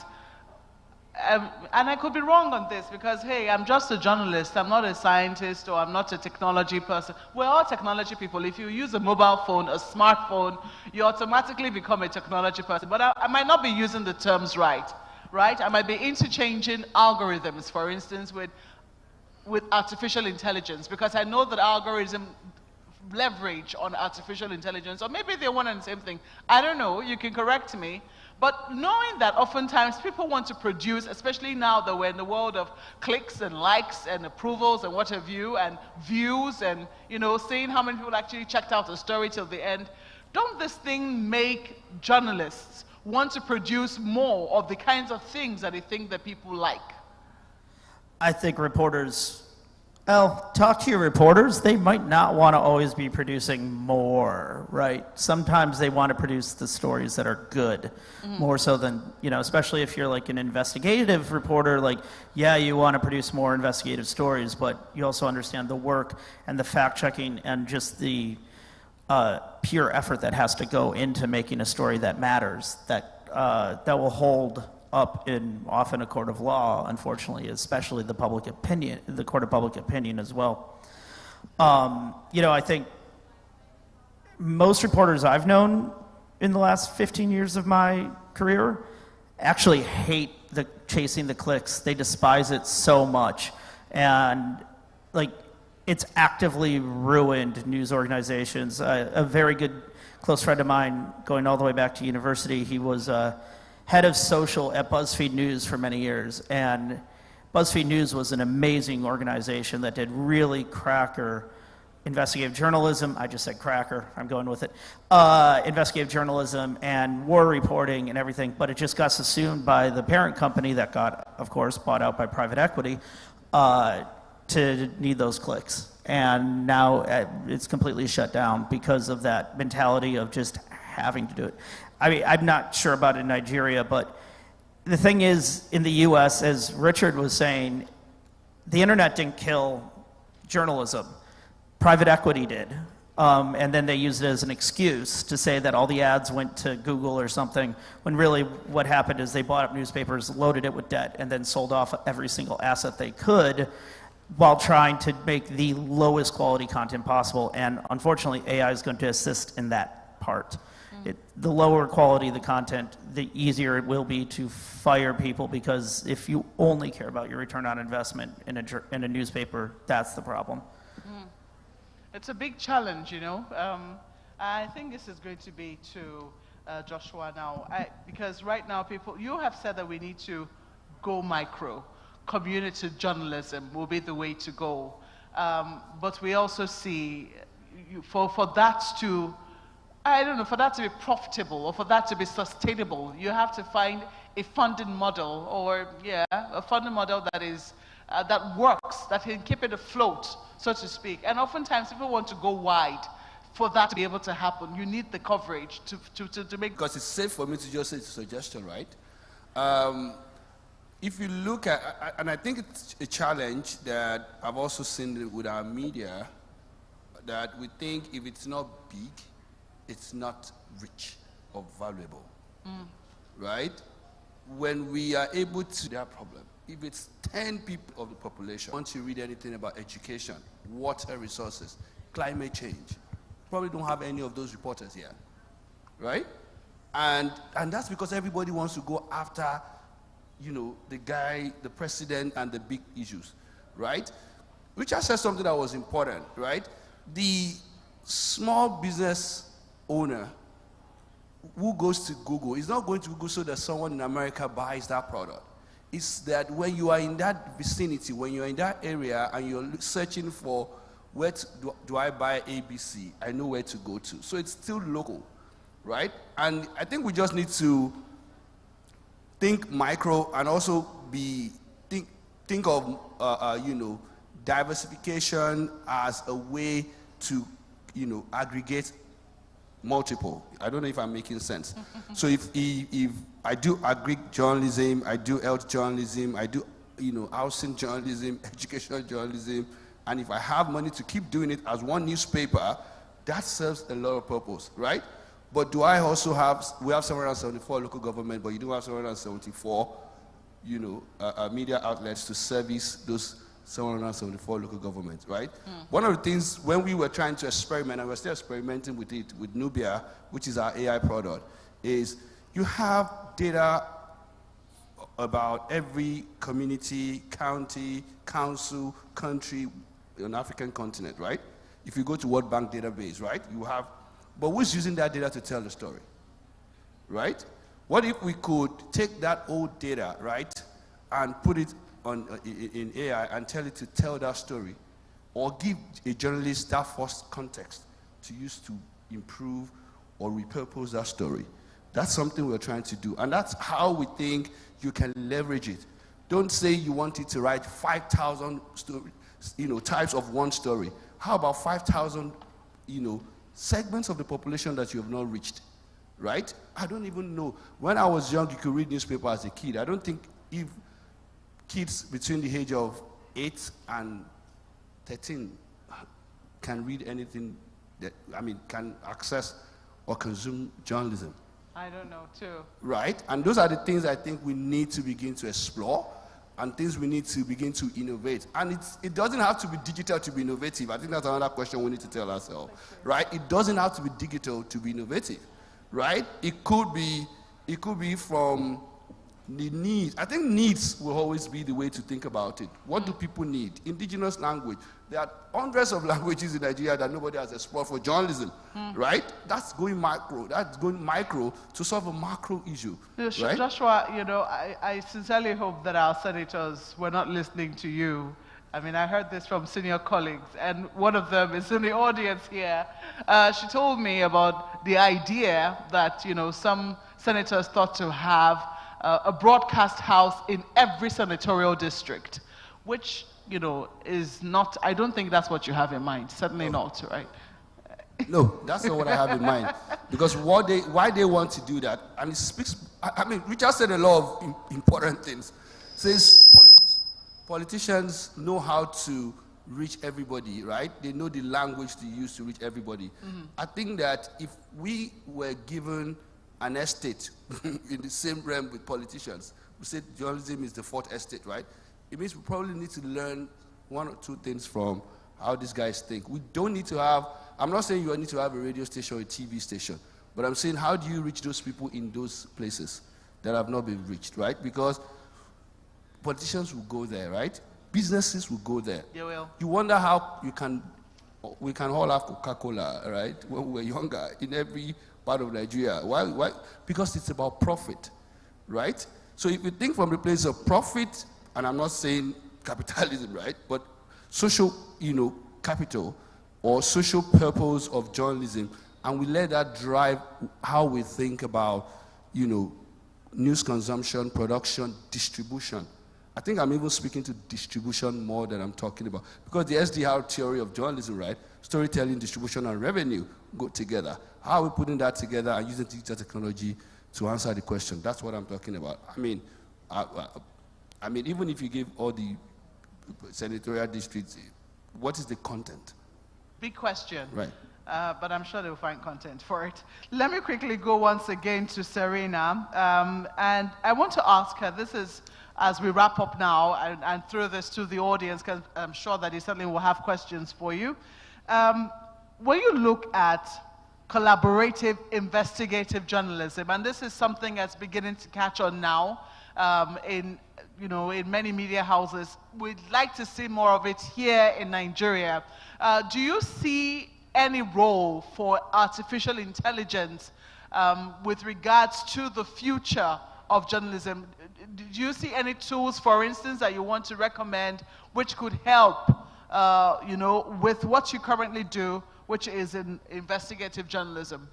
and I could be wrong on this because, hey, I'm just a journalist, I'm not a scientist, or I'm not a technology person. We're all technology people. If you use a mobile phone, a smartphone, you automatically become a technology person. But I might not be using the terms right? I might be interchanging algorithms, for instance, with artificial intelligence, because I know that algorithms leverage on artificial intelligence, or maybe they're one and the same thing. I don't know, you can correct me. But knowing that oftentimes people want to produce, especially now that we're in the world of clicks and likes and approvals and what have you, and views, and, you know, seeing how many people actually checked out a story till the end, don't this thing make journalists want to produce more of the kinds of things that they think that people like? I think reporters, well, talk to your reporters. They might not want to always be producing more, right? Sometimes they want to produce the stories that are good, more so than, you know, especially if you're like an investigative reporter, like, yeah, you want to produce more investigative stories, but you also understand the work and the fact checking and just the pure effort that has to go into making a story that matters, that will hold up in often a court of law, unfortunately, especially the public opinion, the court of public opinion as well. You know, I think most reporters I've known in the last 15 years of my career actually hate chasing the clicks. They despise it so much. And like, it's actively ruined news organizations. A very good close friend of mine, going all the way back to university, he was head of social at BuzzFeed News for many years. And BuzzFeed News was an amazing organization that did really cracker investigative journalism. I just said cracker, I'm going with it. Investigative journalism and war reporting and everything, but it just got assumed by the parent company that got, of course, bought out by private equity to need those clicks. And now it's completely shut down because of that mentality of just having to do it. I mean, I'm not sure about in Nigeria, but the thing is, in the US, as Richard was saying, the internet didn't kill journalism. Private equity did. And then they used it as an excuse to say that all the ads went to Google or something, when really what happened is they bought up newspapers, loaded it with debt, and then sold off every single asset they could while trying to make the lowest quality content possible. And unfortunately, AI is going to assist in that part. The lower quality the content, the easier it will be to fire people, because if you only care about your return on investment in a newspaper, that's the problem. It's a big challenge, you know. I think this is going to be to Joshua now, because right now you have said that we need to go micro. Community journalism will be the way to go. But we also see for that to, I don't know, for that to be profitable or for that to be sustainable, you have to find a funding model, or a funding model that is that works, that can keep it afloat, so to speak. And oftentimes people want to go wide. For that to be able to happen, you need the coverage to make. Because it's safe for me to just say it's a suggestion, right? If you look at, and I think it's a challenge that I've also seen with our media, that we think if it's not big, it's not rich or valuable, right? When we are able to that problem, if it's 10 people of the population, once you read anything about education, water resources, climate change, probably don't have any of those reporters here, right? And that's because everybody wants to go after, you know, the guy, the president, and the big issues, right? Richard said something that was important, right? The small business owner who goes to Google is not going to Google so that someone in America buys that product. It's that when you are in that vicinity, when you're in that area and you're searching for do I buy ABC? I know where to go to. So it's still local, right? And I think we just need to think micro and also think of diversification as a way to aggregate multiple. I don't know if I'm making sense. So if I do agri journalism, I do health journalism, I do housing journalism, educational journalism, and if I have money to keep doing it as one newspaper, that serves a lot of purpose, right? But do I also have, we have 774 local government, but you do have 774, media outlets to service those 774 local governments, right? One of the things when we were trying to experiment, and we're still experimenting with it, with Nubia, which is our AI product, is you have data about every community, county, council, country on the African continent, right? If you go to World Bank database, right, you have, but who's using that data to tell the story, right? What if we could take that old data, right, and put it in AI and tell it to tell that story, or give a journalist that first context to use to improve or repurpose that story? That's something we're trying to do, and that's how we think you can leverage it. Don't say you want it to write 5,000 types of one story. How about 5,000, segments of the population that you have not reached, right? I don't even know. When I was young, you could read newspaper as a kid. I don't think if kids between the age of 8 and 13 can read anything can access or consume journalism. I don't know, too. Right? And those are the things I think we need to begin to explore and things we need to begin to innovate. And it doesn't have to be digital to be innovative. I think that's another question we need to tell ourselves, right? It doesn't have to be digital to be innovative, right? It could be from the needs. I think needs will always be the way to think about it. What do people need? Indigenous language. There are hundreds of languages in Nigeria that nobody has explored for journalism, right? That's going macro. That's going micro to solve a macro issue, right? Joshua, I sincerely hope that our senators were not listening to you. I mean, I heard this from senior colleagues, and one of them is in the audience here. She told me about the idea that, some senators thought to have a broadcast house in every senatorial district, which, is not, I don't think that's what you have in mind. Certainly not, right? No, that's not what I have in mind. Because why they want to do that, and it speaks, Richard said a lot of important things. Says politicians know how to reach everybody, right? They know the language to use to reach everybody. I think that if we were given an estate in the same realm with politicians, we said journalism is the fourth estate, right? It means we probably need to learn one or two things from how these guys think. We don't need to have, I'm not saying you need to have a radio station or a TV station, but I'm saying how do you reach those people in those places that have not been reached, right? Because politicians will go there, right? Businesses will go there. They will. You wonder how we can all have Coca-Cola, right? When we were younger, in every part of Nigeria. Why? Because it's about profit, right? So if you think from the place of profit, and I'm not saying capitalism, right? But social, capital or social purpose of journalism, and we let that drive how we think about, news consumption, production, distribution. I think I'm even speaking to distribution more than I'm talking about. Because the SDR theory of journalism, right? Storytelling, distribution, and revenue go together. How are we putting that together and using digital technology to answer the question? That's what I'm talking about. I mean, even if you give all the senatorial districts, what is the content? Big question. Right. But I'm sure they'll find content for it. Let me quickly go once again to Serena. And I want to ask her, this is, as we wrap up now, and throw this to the audience, because I'm sure that they certainly will have questions for you. When you look at collaborative investigative journalism, and this is something that's beginning to catch on now in many media houses, we'd like to see more of it here in Nigeria. Do you see any role for artificial intelligence with regards to the future of journalism? Do you see any tools, for instance, that you want to recommend which could help you know, with what you currently do, which is in investigative journalism?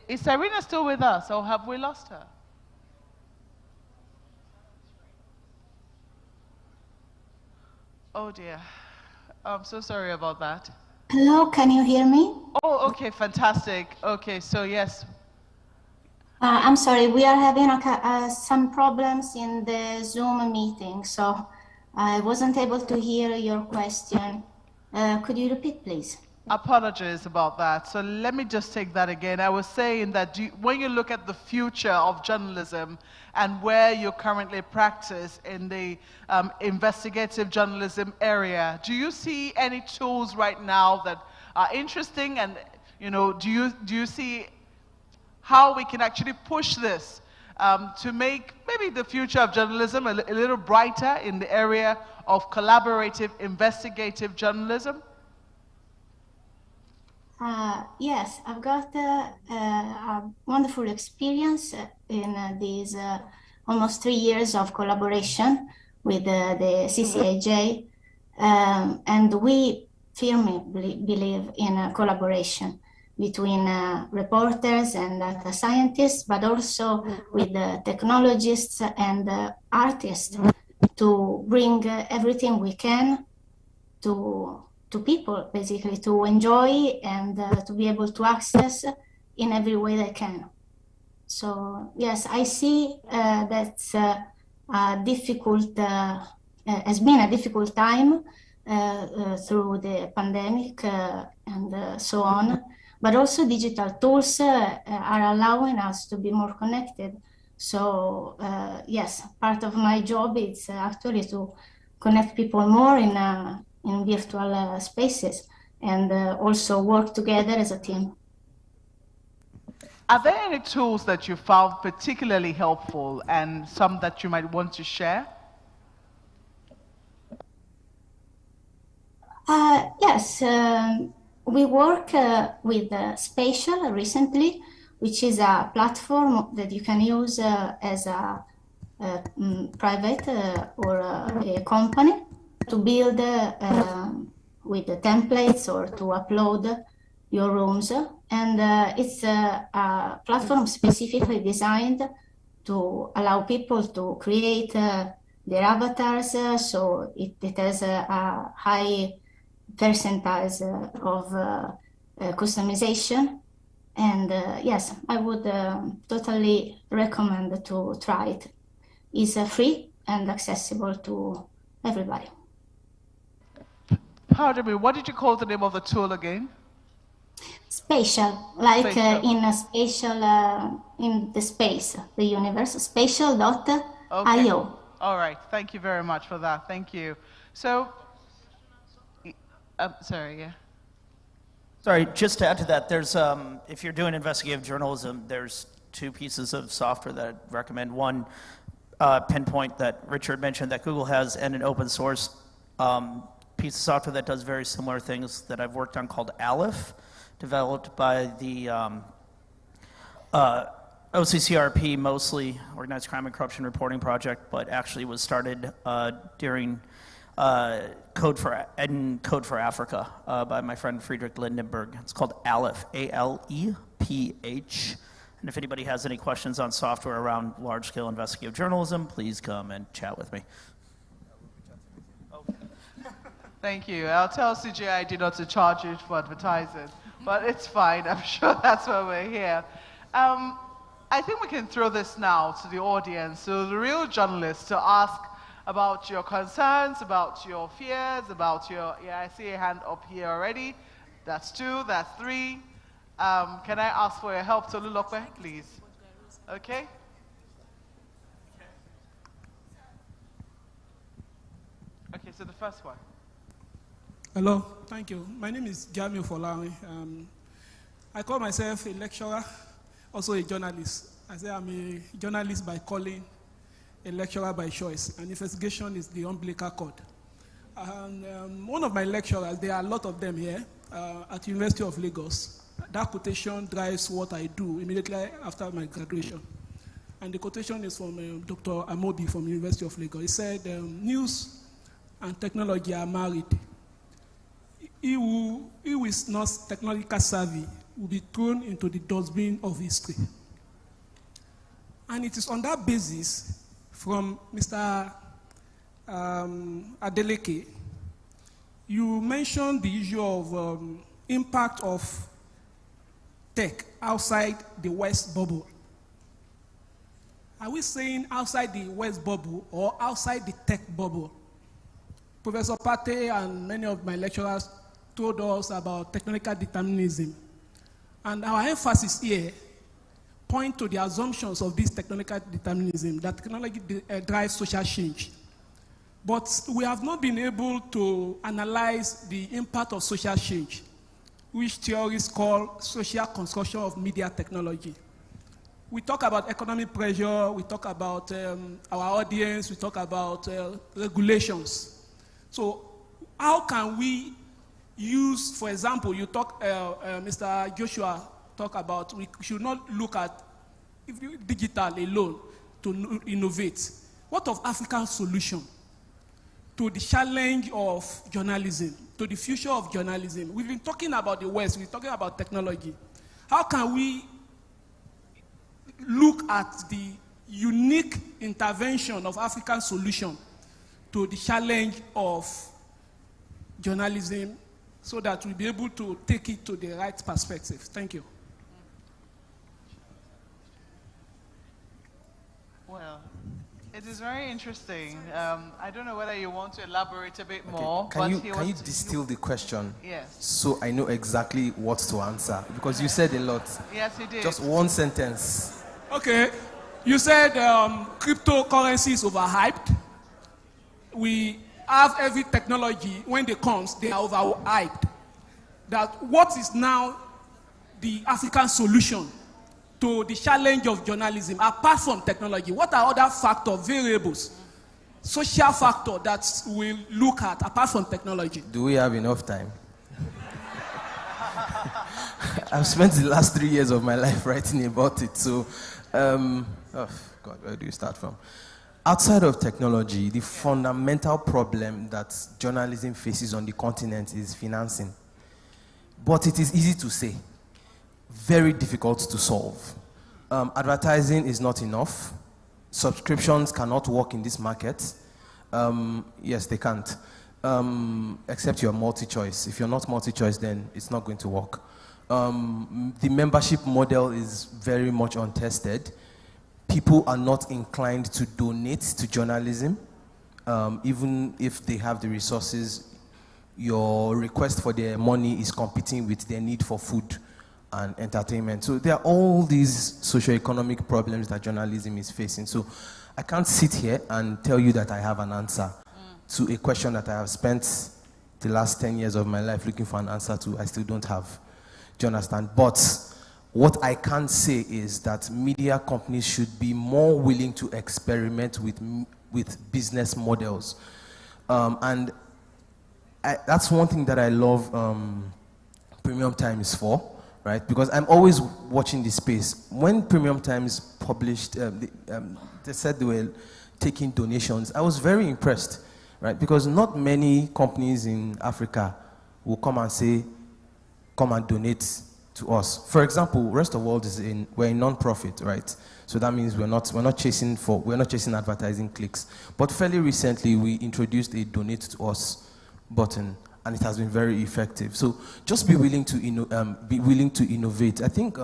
Is Irina still with us, or have we lost her? Oh dear, I'm so sorry about that. Hello, can you hear me? Oh, okay, fantastic. Okay, so yes. I'm sorry, we are having some problems in the Zoom meeting, so I wasn't able to hear your question. Could you repeat, please? Apologies about that. So let me just take that again. I was saying that when you look at the future of journalism and where you currently practice in the investigative journalism area, do you see any tools right now that are interesting? And you know, do you see how we can actually push this to make maybe the future of journalism a little brighter in the area of collaborative investigative journalism? Yes, I've got a wonderful experience in these almost 3 years of collaboration with the CCIJ, and we firmly believe in collaboration between reporters and data scientists, but also with the technologists and artists to bring everything we can to people, basically, to enjoy and to be able to access in every way they can. So yes, I see that's a difficult, has been a difficult time through the pandemic and so on, but also digital tools are allowing us to be more connected. So yes, part of my job is actually to connect people more in virtual spaces and also work together as a team. Are there any tools that you found particularly helpful and some that you might want to share? Yes, we work with Spatial recently, which is a platform that you can use as a private or a company to build with the templates or to upload your rooms. And it's a platform specifically designed to allow people to create their avatars, so it has a high percentage of customization. And yes, I would totally recommend to try it. It's free and accessible to everybody. Pardon me, what did you call the name of the tool again? Spatial, like Spatial. in a spatial, in the space, the universe, spatial.io. Okay. All right, thank you very much for that. Thank you. So, sorry, yeah. Sorry, just to add to that, there's, if you're doing investigative journalism, there's 2 pieces of software that I'd recommend. One, Pinpoint that Richard mentioned that Google has, and an open source piece of software that does very similar things that I've worked on called Aleph, developed by the OCCRP, mostly Organized Crime and Corruption Reporting Project, but actually was started during Code for Africa by my friend Friedrich Lindenberg. It's called Aleph, A-L-E-P-H. And if anybody has any questions on software around large-scale investigative journalism, please come and chat with me. Thank you. I'll tell CJID not to charge you for advertising, but it's fine. I'm sure that's why we're here. I think we can throw this now to the audience, so the real journalists, to ask about your concerns, about your fears, about your, yeah, I see a hand up here already. That's 2, that's 3. Can I ask for your help, Tolulope, please? Okay. Okay, so the first one. Hello, thank you. My name is Jamiu Folawi. I call myself a lecturer, also a journalist. I say I'm a journalist by calling, a lecturer by choice. And investigation is the umbilical cord. And one of my lecturers, there are a lot of them here, at University of Lagos. That quotation drives what I do immediately after my graduation. and the quotation is from Dr. Amobi from University of Lagos. He said, news and technology are married. He who is not technological savvy will be thrown into the dustbin of history. And it is on that basis, from Mr. Adeleke, you mentioned the issue of impact of tech outside the West bubble. Are we saying outside the West bubble or outside the tech bubble? Professor Pate and many of my lecturers told us about technological determinism. And our emphasis here point to the assumptions of this technological determinism, that technology drives social change. But we have not been able to analyze the impact of social change, which theorists call social construction of media technology. We talk about economic pressure, we talk about our audience, we talk about regulations. So how can we use, for example, you talk, Mr. Joshua talk about, we should not look at digital alone to innovate. What of African solution to the challenge of journalism, to the future of journalism? We've been talking about the West, we're talking about technology. How can we look at the unique intervention of African solution to the challenge of journalism so that we'll be able to take it to the right perspective? Thank you. Well, it is very interesting. I don't know whether you want to elaborate a bit more. Can you distill the question? Yes. So I know exactly what to answer, because you said a lot. Yes, you did. Just one sentence. Okay. You said cryptocurrency is overhyped. We have every technology, when they come, they are overhyped. That what is now the African solution to the challenge of journalism, apart from technology? What are other factors, variables, social factors that we'll look at apart from technology? Do we have enough time? I've spent the last 3 years of my life writing about it. So, oh God, where do you start from? Outside of technology, the fundamental problem that journalism faces on the continent is financing. But it is easy to say, very difficult to solve. Advertising is not enough. Subscriptions cannot work in this market. Yes, they can't. Except you're multi-choice. If you're not multi-choice, then it's not going to work. The membership model is very much untested. People are not inclined to donate to journalism. Even if they have the resources, your request for their money is competing with their need for food and entertainment. So there are all these socioeconomic problems that journalism is facing. So I can't sit here and tell you that I have an answer to a question that I have spent the last 10 years of my life looking for an answer to. I still don't have. Do you understand? But what I can say is that media companies should be more willing to experiment with business models. That's one thing that I love Premium Times for, right? Because I'm always watching this space. When Premium Times published, they said they were taking donations, I was very impressed, right? Because not many companies in Africa will come and say, come and donate to us. For example, Rest of World we're a non-profit, right? So that means we're not chasing advertising clicks. But fairly recently, we introduced a donate to us button, and it has been very effective. So just be willing to innovate. I think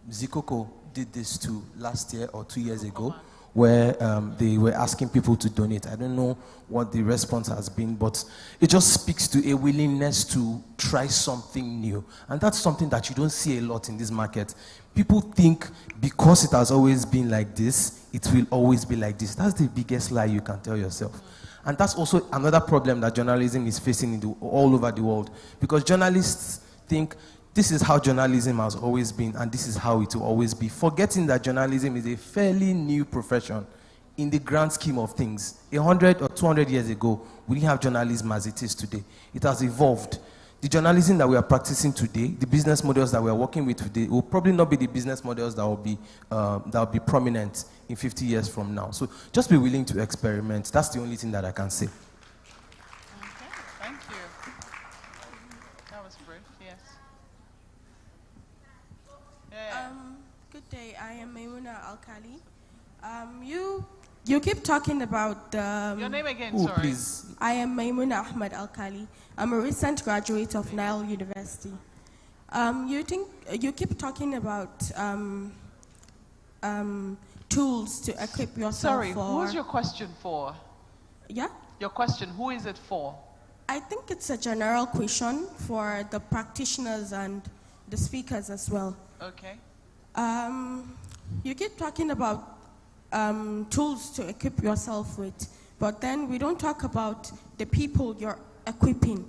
Zikoko did this too last year or 2 years ago, where they were asking people to donate. I don't know what the response has been, but it just speaks to a willingness to try something new. And that's something that you don't see a lot in this market. People think because it has always been like this, it will always be like this. That's the biggest lie you can tell yourself. And that's also another problem that journalism is facing all over the world. Because journalists think this is how journalism has always been, and this is how it will always be, forgetting that journalism is a fairly new profession in the grand scheme of things. 100 or 200 years ago, we didn't have journalism as it is today. It has evolved. the journalism that we are practicing today, the business models that we are working with today, will probably not be the business models that will be prominent in 50 years from now. So just be willing to experiment. That's the only thing that I can say. Thank you. That was brief, yes. Good day, I am Maimuna Alkali. You keep talking about the... Your name again, sorry. Please. I am Maimuna Ahmad Alkali. I'm a recent graduate of Nile University. You keep talking about tools to equip yourself Sorry, for... who's your question for? Yeah? Your question, who is it for? I think it's a general question for the practitioners and the speakers as well. Okay. You keep talking about tools to equip yourself with, but then we don't talk about the people you're equipping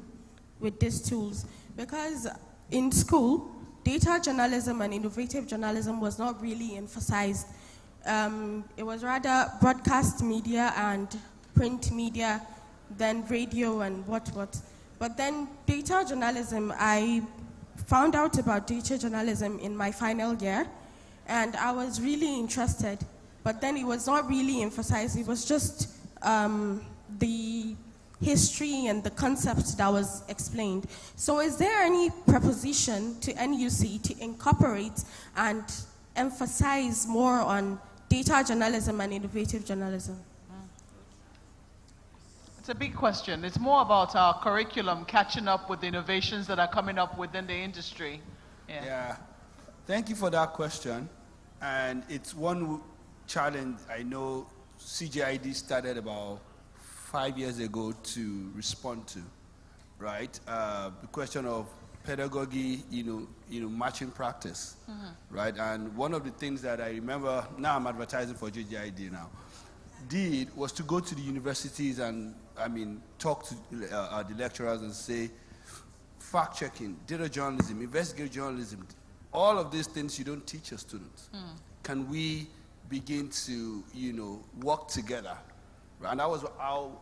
with these tools. Because in school, data journalism and innovative journalism was not really emphasized. It was rather broadcast media and print media, then radio and what. But then data journalism, I found out about data journalism in my final year, and I was really interested. But then it was not really emphasized. It was just the history and the concept that was explained. So is there any proposition to NUC to incorporate and emphasize more on data journalism and innovative journalism? It's a big question. It's more about our curriculum catching up with the innovations that are coming up within the industry. Yeah. Thank you for that question. And it's one challenge I know CJID started about 5 years ago to respond to, right? The question of pedagogy, matching practice, right? And one of the things that I remember, now I'm advertising for JJID now, did was to go to the universities and, talk to the lecturers and say, fact-checking, data journalism, investigative journalism, all of these things you don't teach your students. Can we begin to, work together? Right? And that was how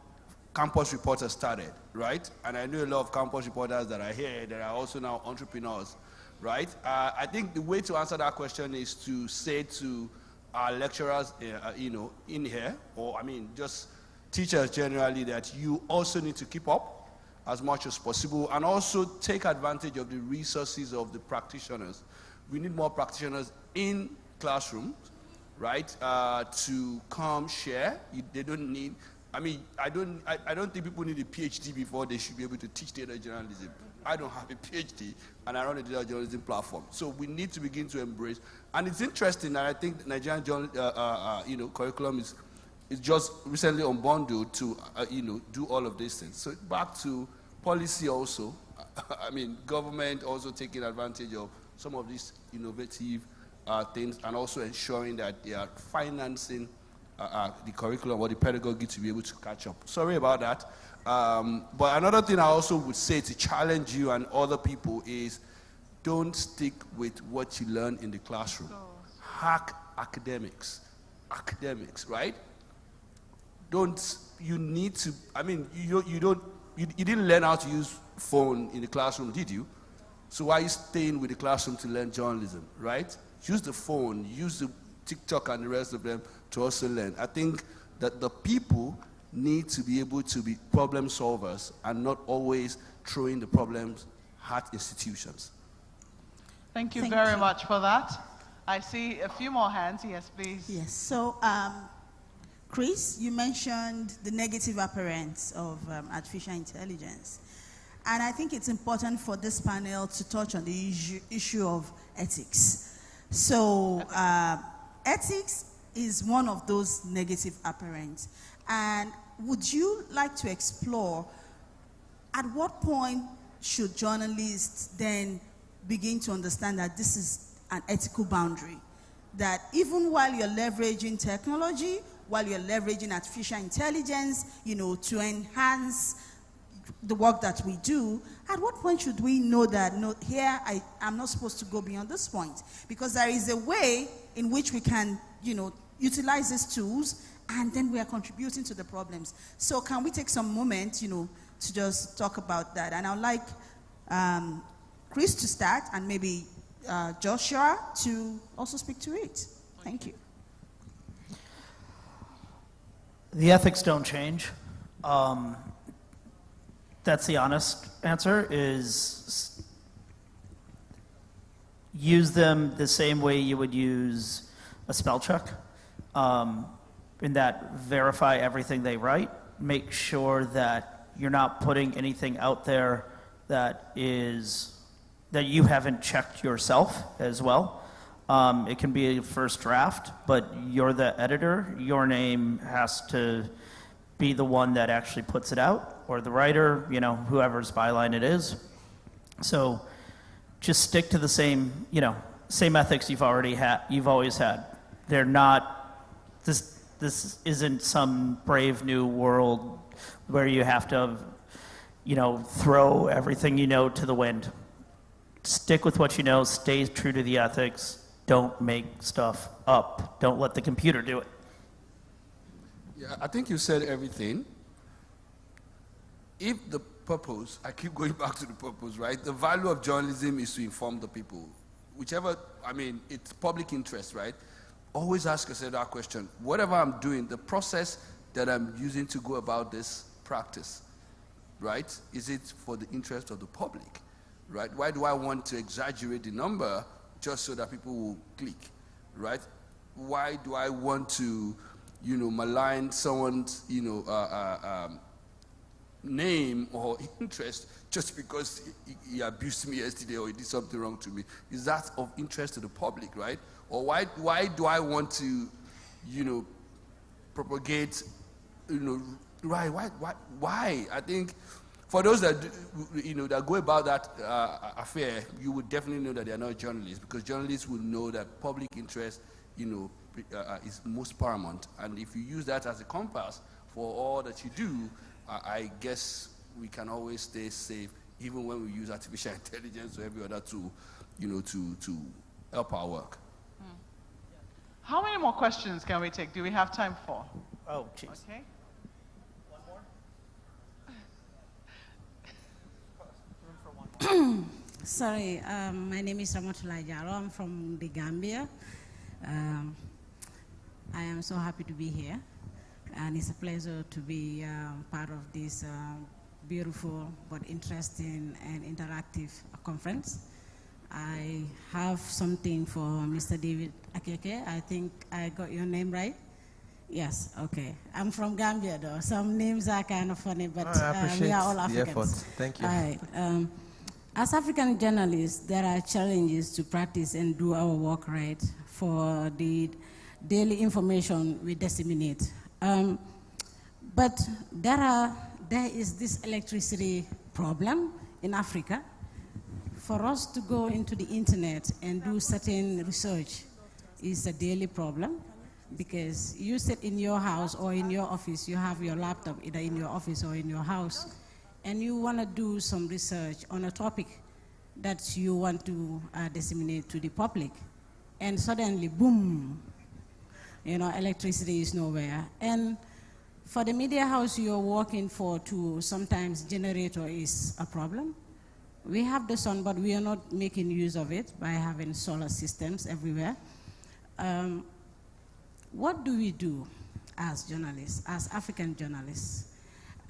Campus Reporters started, right? And I know a lot of campus reporters that are here that are also now entrepreneurs, right? I think the way to answer that question is to say to our lecturers, in here, or just teachers generally, that you also need to keep up as much as possible and also take advantage of the resources of the practitioners. We need more practitioners in classrooms, right, to come share. They don't need, I don't think people need a PhD before they should be able to teach data journalism. I don't have a PhD, and I run a data journalism platform. So we need to begin to embrace. And it's interesting that I think the Nigerian curriculum is just recently unbundled to, do all of these things. So back to policy also. Government also taking advantage of some of these innovative things and also ensuring that they are financing the curriculum or the pedagogy to be able to catch up. Sorry about that. But another thing I also would say to challenge you and other people is don't stick with what you learn in the classroom. Hack academics. Academics, right? You need to, you didn't learn how to use phone in the classroom, did you? So why are you staying with the classroom to learn journalism, right? Use the phone, use the TikTok and the rest of them to also learn. I think that the people need to be able to be problem solvers and not always throwing the problems at institutions. Thank you very much for that. I see a few more hands. Yes, please. Yes. So, Chris, you mentioned the negative appearance of artificial intelligence. And I think it's important for this panel to touch on the issue of ethics. So, ethics is one of those negative appearance. And would you like to explore at what point should journalists then begin to understand that this is an ethical boundary? That even while you're leveraging technology, while you're leveraging artificial intelligence, to enhance the work that we do, at what point should we know that, no, here I'm not supposed to go beyond this point? Because there is a way in which we can, utilize these tools and then we are contributing to the problems. So can we take some moment, to just talk about that? And I'd like Chris to start, and maybe Joshua to also speak to it. Thank you. The ethics don't change. That's the honest answer, is use them the same way you would use a spell check. In that, verify everything they write. Make sure that you're not putting anything out there that you haven't checked yourself as well. It can be a first draft, but you're the editor. Your name has to be the one that actually puts it out, or the writer, you know, whoever's byline it is. So just stick to the same, you know, same ethics you've always had. They're not, this isn't some brave new world where you have to, you know, throw everything you know to the wind. Stick with what you know, stay true to the ethics, don't make stuff up. Don't let the computer do it. Yeah, I think you said everything. If the purpose, I keep going back to the purpose, right? The value of journalism is to inform the people. Whichever, I mean, it's public interest, right? Always ask yourself that question. Whatever I'm doing, the process that I'm using to go about this practice, right? Is it for the interest of the public, right? Why do I want to exaggerate the number just so that people will click, right? Why do I want to, you know, malign someone's, you know, name or interest just because he abused me yesterday or he did something wrong to me? Is that of interest to the public, right? Or why do I want to, you know, propagate, you know, right? Why? I think for those that, you know, that go about that affair, you would definitely know that they are not journalists, because journalists will know that public interest, you know, is most paramount. And if you use that as a compass for all that you do, I guess we can always stay safe, even when we use artificial intelligence or every other tool, you know, to help our work. How many more questions can we take? Do we have time for? Oh, jeez. Okay. Sorry, my name is Ramotulai Jaro. I'm from the Gambia. I am so happy to be here, and it's a pleasure to be part of this beautiful but interesting and interactive conference. I have something for Mr. David Akeke. I think I got your name right? Yes, okay. I'm from Gambia though. Some names are kind of funny, but we are all Africans. The effort. Thank you. All right. As African journalists, there are challenges to practice and do our work right for the daily information we disseminate. But there is this electricity problem in Africa. For us to go into the internet and do certain research is a daily problem, because you sit in your house or in your office, you have your laptop either in your office or in your house, and you want to do some research on a topic that you want to disseminate to the public, and suddenly, boom, you know, electricity is nowhere. And for the media house you're working for too, sometimes generator is a problem. We have the sun, but we are not making use of it by having solar systems everywhere. What do we do as journalists, as African journalists?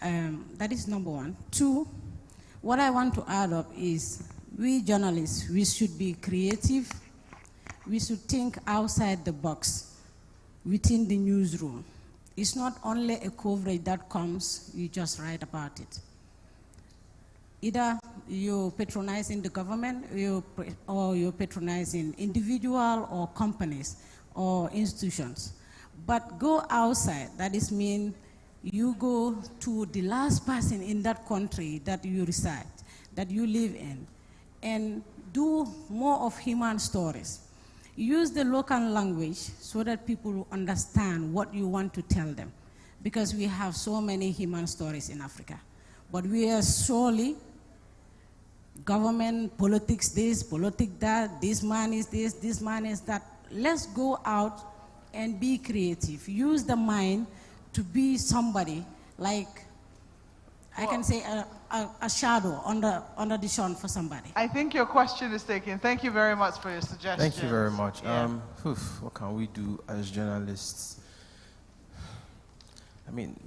That is number one. Two, what I want to add up is we journalists, we should be creative. We should think outside the box within the newsroom. It's not only a coverage that comes, you just write about it. Either you're patronizing the government or you're patronizing individual or companies or institutions. But go outside, that is mean you go to the last person in that country that you reside, that you live in, and do more of human stories. Use the local language so that people understand what you want to tell them, because we have so many human stories in Africa. But we are solely government, politics this, politics that, this man is this man is that. Let's go out and be creative. Use the mind to be somebody like I can say a shadow under the sun for somebody. I think your question is taken. Thank you very much for your suggestion. Thank you very much. Yeah. What can we do as journalists? I mean,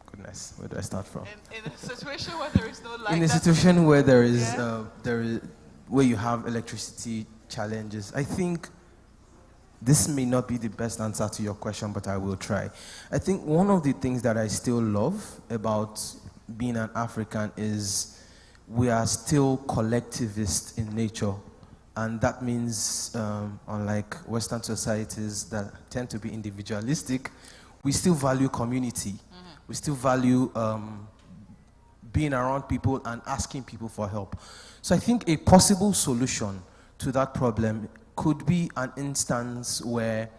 goodness, where do I start from? In a situation where there is no light. In a situation where there is, where you have electricity challenges, I think this may not be the best answer to your question, but I will try. I think one of the things that I still love about being an African is we are still collectivist in nature. And that means, unlike Western societies that tend to be individualistic, we still value community. We still value being around people and asking people for help. So I think a possible solution to that problem could be an instance where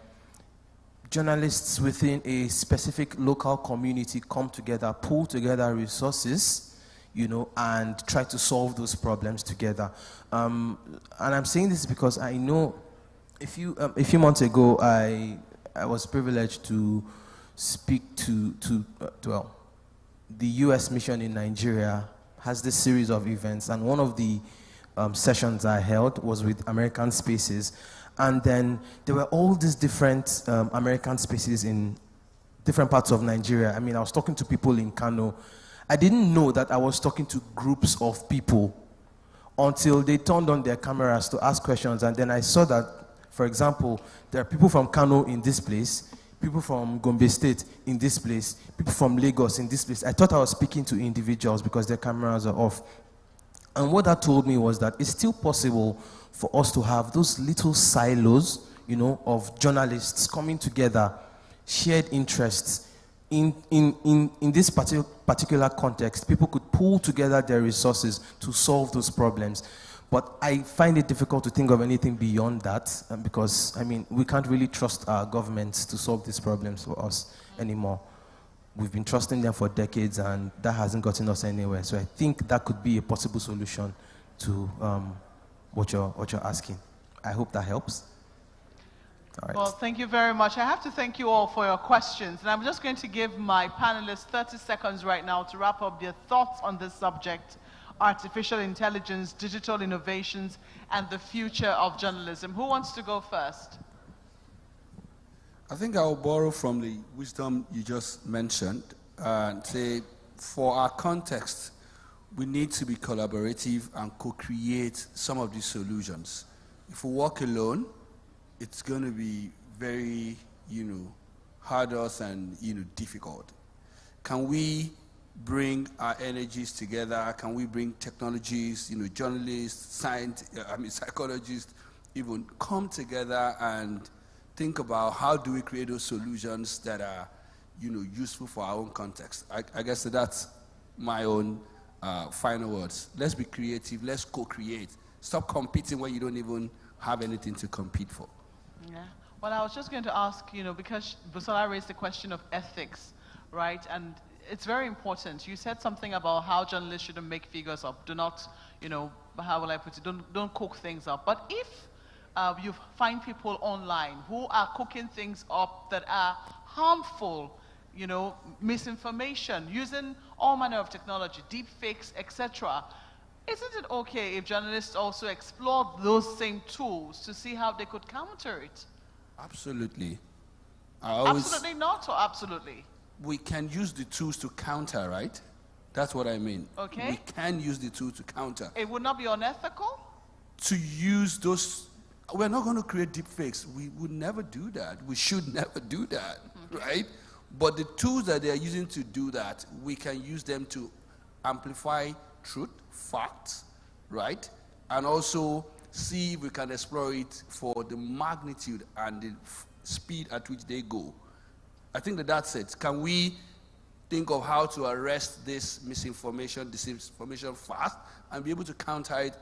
journalists within a specific local community come together, pull together resources, you know, and try to solve those problems together. And I'm saying this because I know a few months ago, I was privileged to speak to the U.S. mission in Nigeria has this series of events, and one of the sessions I held was with American Spaces, and then there were all these different American Spaces in different parts of Nigeria. I mean, I was talking to people in Kano. I didn't know that I was talking to groups of people until they turned on their cameras to ask questions, and then I saw that, for example, there are people from Kano in this place, people from Gombe State in this place, people from Lagos in this place. I thought I was speaking to individuals because their cameras are off. And what that told me was that it's still possible for us to have those little silos, you know, of journalists coming together, shared interests. In this particular context, people could pull together their resources to solve those problems. But I find it difficult to think of anything beyond that because, I mean, we can't really trust our governments to solve these problems for us anymore. We've been trusting them for decades, and that hasn't gotten us anywhere. So I think that could be a possible solution to what you're asking. I hope that helps. All right. Well, thank you very much. I have to thank you all for your questions. And I'm just going to give my panelists 30 seconds right now to wrap up their thoughts on this subject: artificial intelligence, digital innovations, and the future of journalism. Who wants to go first? I think I'll borrow from the wisdom you just mentioned and say, for our context, we need to be collaborative and co-create some of these solutions. If we work alone, it's going to be very, harder and, difficult. Can we bring our energies together? Can we bring technologies, journalists, psychologists, even come together and think about how do we create those solutions that are, useful for our own context. I guess that's my own final words. Let's be creative. Let's co-create. Stop competing when you don't even have anything to compete for. Yeah. Well, I was just going to ask, because Busola raised the question of ethics, right? And it's very important. You said something about how journalists shouldn't make figures up. Do not, how will I put it? Don't cook things up. But if you find people online who are cooking things up that are harmful, misinformation, using all manner of technology, deep fakes, etc. Isn't it okay if journalists also explore those same tools to see how they could counter it? Absolutely. Absolutely not, or absolutely? We can use the tools to counter, right? That's what I mean. Okay. We can use the tool to counter. It would not be unethical? To use those. We're not going to create deep fakes. We would never do that. We should never do that, right? But the tools that they're using to do that, we can use them to amplify truth, facts, right? And also see if we can explore it for the magnitude and the speed at which they go. I think that's it. Can we think of how to arrest this misinformation, disinformation fast, and be able to counter it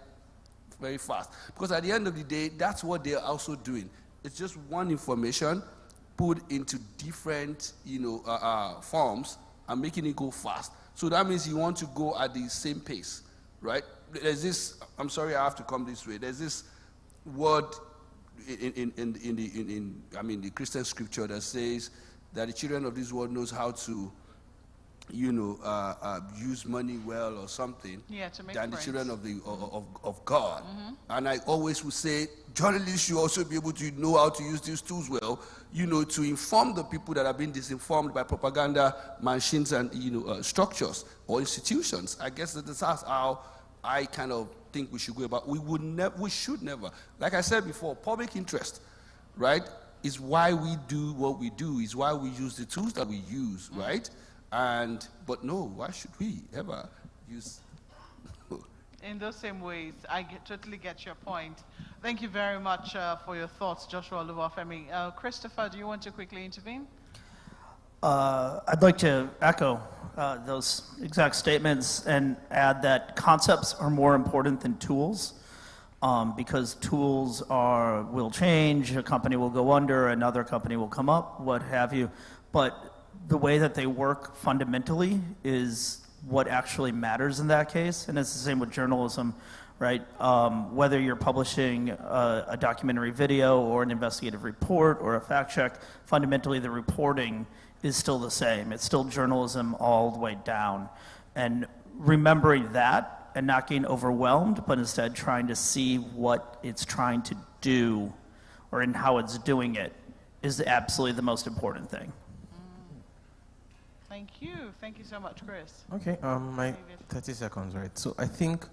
very fast? Because at the end of the day, that's what they're also doing. It's just one information put into different, forms and making it go fast. So that means you want to go at the same pace, right? There's this. I'm sorry, I have to come this way. There's this word in the Christian scripture that says that the children of this world knows how to use money well or something, to make than the friends. children of God. And I always would say, journalists should also be able to know how to use these tools well, to inform the people that are being disinformed by propaganda machines and, structures or institutions. I guess that's how I kind of think we should go about. We should never, like I said before, public interest, right, is why we do what we do, is why we use the tools that we use, right? But no, why should we ever use? In those same ways, I totally get your point. Thank you very much for your thoughts, Joshua Oluwafemi. Christopher, do you want to quickly intervene? I'd like to echo those exact statements and add that concepts are more important than tools, because tools will change, a company will go under, another company will come up, what have you. But the way that they work fundamentally is what actually matters in that case, and it's the same with journalism, right? Whether you're publishing a documentary video or an investigative report or a fact check, fundamentally the reporting is still the same. It's still journalism all the way down. And remembering that and not getting overwhelmed, but instead trying to see what it's trying to do or in how it's doing it is absolutely the most important thing. Thank you. Thank you so much, Chris. Okay, my 30 seconds, right? So I think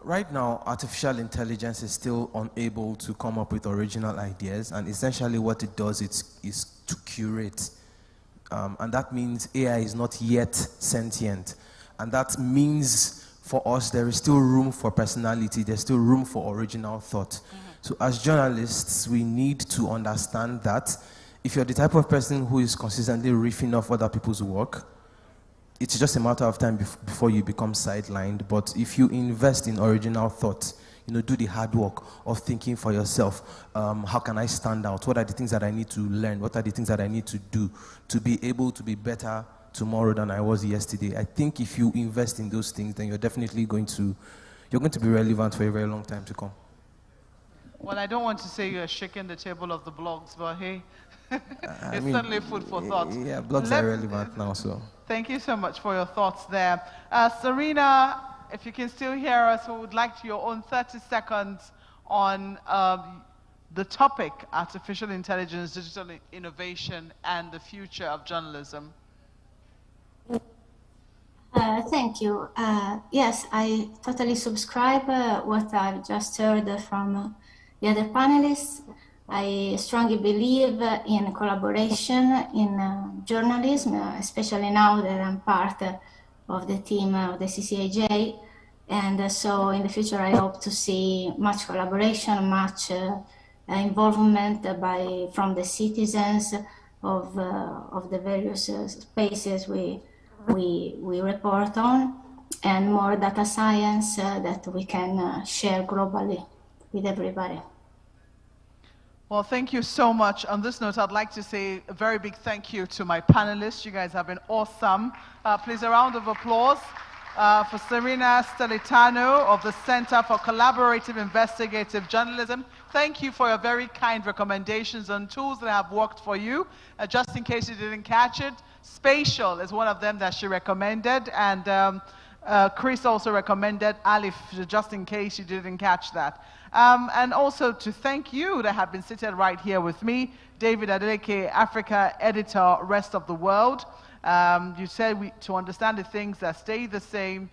right now, artificial intelligence is still unable to come up with original ideas, and essentially what it does is to curate. And that means AI is not yet sentient. And that means for us, there is still room for personality, there's still room for original thought. So as journalists, we need to understand that if you're the type of person who is consistently riffing off other people's work, it's just a matter of time before you become sidelined. But if you invest in original thought, do the hard work of thinking for yourself, how can I stand out? What are the things that I need to learn? What are the things that I need to do to be able to be better tomorrow than I was yesterday? I think if you invest in those things, then you're definitely going to be relevant for a very long time to come. Well, I don't want to say you're shaking the table of the blogs, but hey, it's certainly food for thought. Yeah, blogs are relevant now, so. Thank you so much for your thoughts there. Serena, if you can still hear us, we would like your own 30 seconds on the topic, artificial intelligence, digital innovation, and the future of journalism. Thank you. Yes, I totally subscribe what I've just heard from the other panelists. I strongly believe in collaboration in journalism, especially now that I'm part of the team of the CCAJ. And so in the future, I hope to see much collaboration, much involvement from the citizens of the various spaces we report on, and more data science that we can share globally with everybody. Well, thank you so much. On this note, I'd like to say a very big thank you to my panelists. You guys have been awesome. Please, a round of applause for Serena Stelitano of the Center for Collaborative Investigative Journalism. Thank you for your very kind recommendations on tools that have worked for you. Just in case you didn't catch it, Spatial is one of them that she recommended, and Chris also recommended Alif, just in case you didn't catch that. And also to thank you that have been seated right here with me, David Adeleke, Africa editor, Rest of the World. You said to understand the things that stay the same,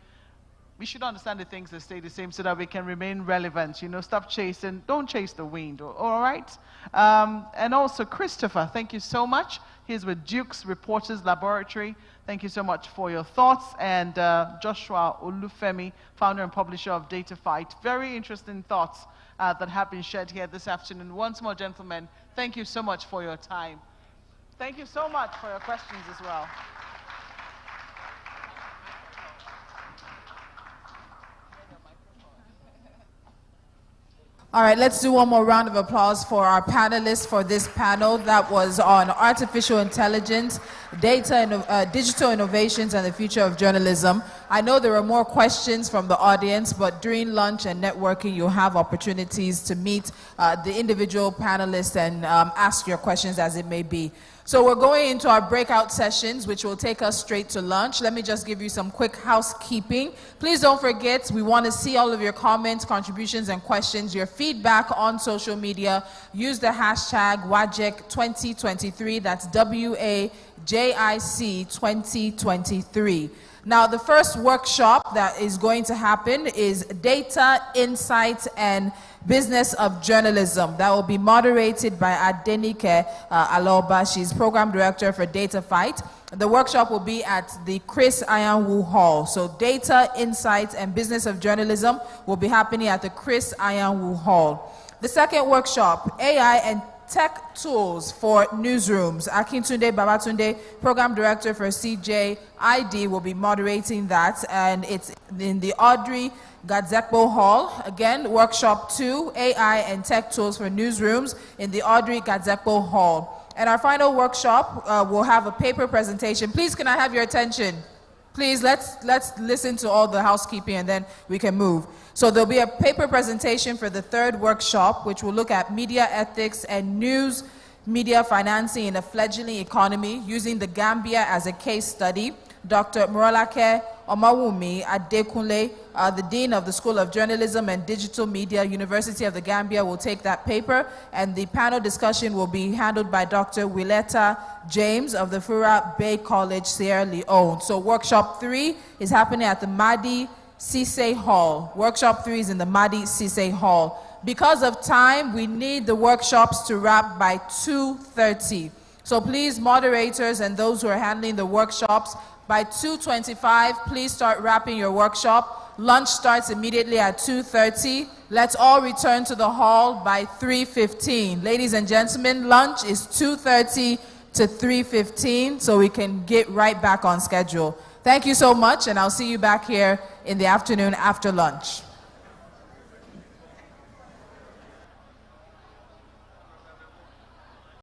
we should understand the things that stay the same so that we can remain relevant. Stop chasing, don't chase the wind, all right? And also Christopher, thank you so much. He's with Duke's Reporters Laboratory. Thank you so much for your thoughts. And Joshua Olufemi, founder and publisher of DataFight. Very interesting thoughts that have been shared here this afternoon. Once more, gentlemen, thank you so much for your time. Thank you so much for your questions as well. All right, let's do one more round of applause for our panelists for this panel that was on artificial intelligence, digital innovations, and the future of journalism. I know there are more questions from the audience, but during lunch and networking, you'll have opportunities to meet the individual panelists and ask your questions as it may be. So we're going into our breakout sessions, which will take us straight to lunch. Let me just give you some quick housekeeping. Please don't forget, we want to see all of your comments, contributions, and questions, your feedback on social media. Use the hashtag WAJIC2023, that's WAJIC 2023. Now, the first workshop that is going to happen is Data, Insight, and Business of Journalism. That will be moderated by Adenike Aloba. She's Program Director for Data Fight. The workshop will be at the Chris Ayanwu Hall. So Data, Insight, and Business of Journalism will be happening at the Chris Ayanwu Hall. The second workshop, AI and Tech Tools for Newsrooms. Akintunde Babatunde, Program Director for CJID, will be moderating that, and it's in the Audrey Gadzekbo Hall. Again, Workshop 2, AI and Tech Tools for Newsrooms, in the Audrey Gadzekbo Hall. And our final workshop will have a paper presentation. Please, can I have your attention? Please, let's listen to all the housekeeping and then we can move. So there'll be a paper presentation for the third workshop, which will look at media ethics and news media financing in a fledgling economy, using the Gambia as a case study. Dr. Morolake Omawumi Adekunle, the Dean of the School of Journalism and Digital Media, University of the Gambia, will take that paper, and the panel discussion will be handled by Dr. Willetta James of the Fura Bay College, Sierra Leone. So workshop 3 is happening at the Madi Cisse Hall. Workshop 3 is in the Madi Cisse Hall. Because of time, we need the workshops to wrap by 2:30. So please, moderators and those who are handling the workshops, by 2:25, please start wrapping your workshop. Lunch starts immediately at 2:30. Let's all return to the hall by 3:15. Ladies and gentlemen, lunch is 2:30 to 3:15, so we can get right back on schedule. Thank you so much, and I'll see you back here in the afternoon after lunch.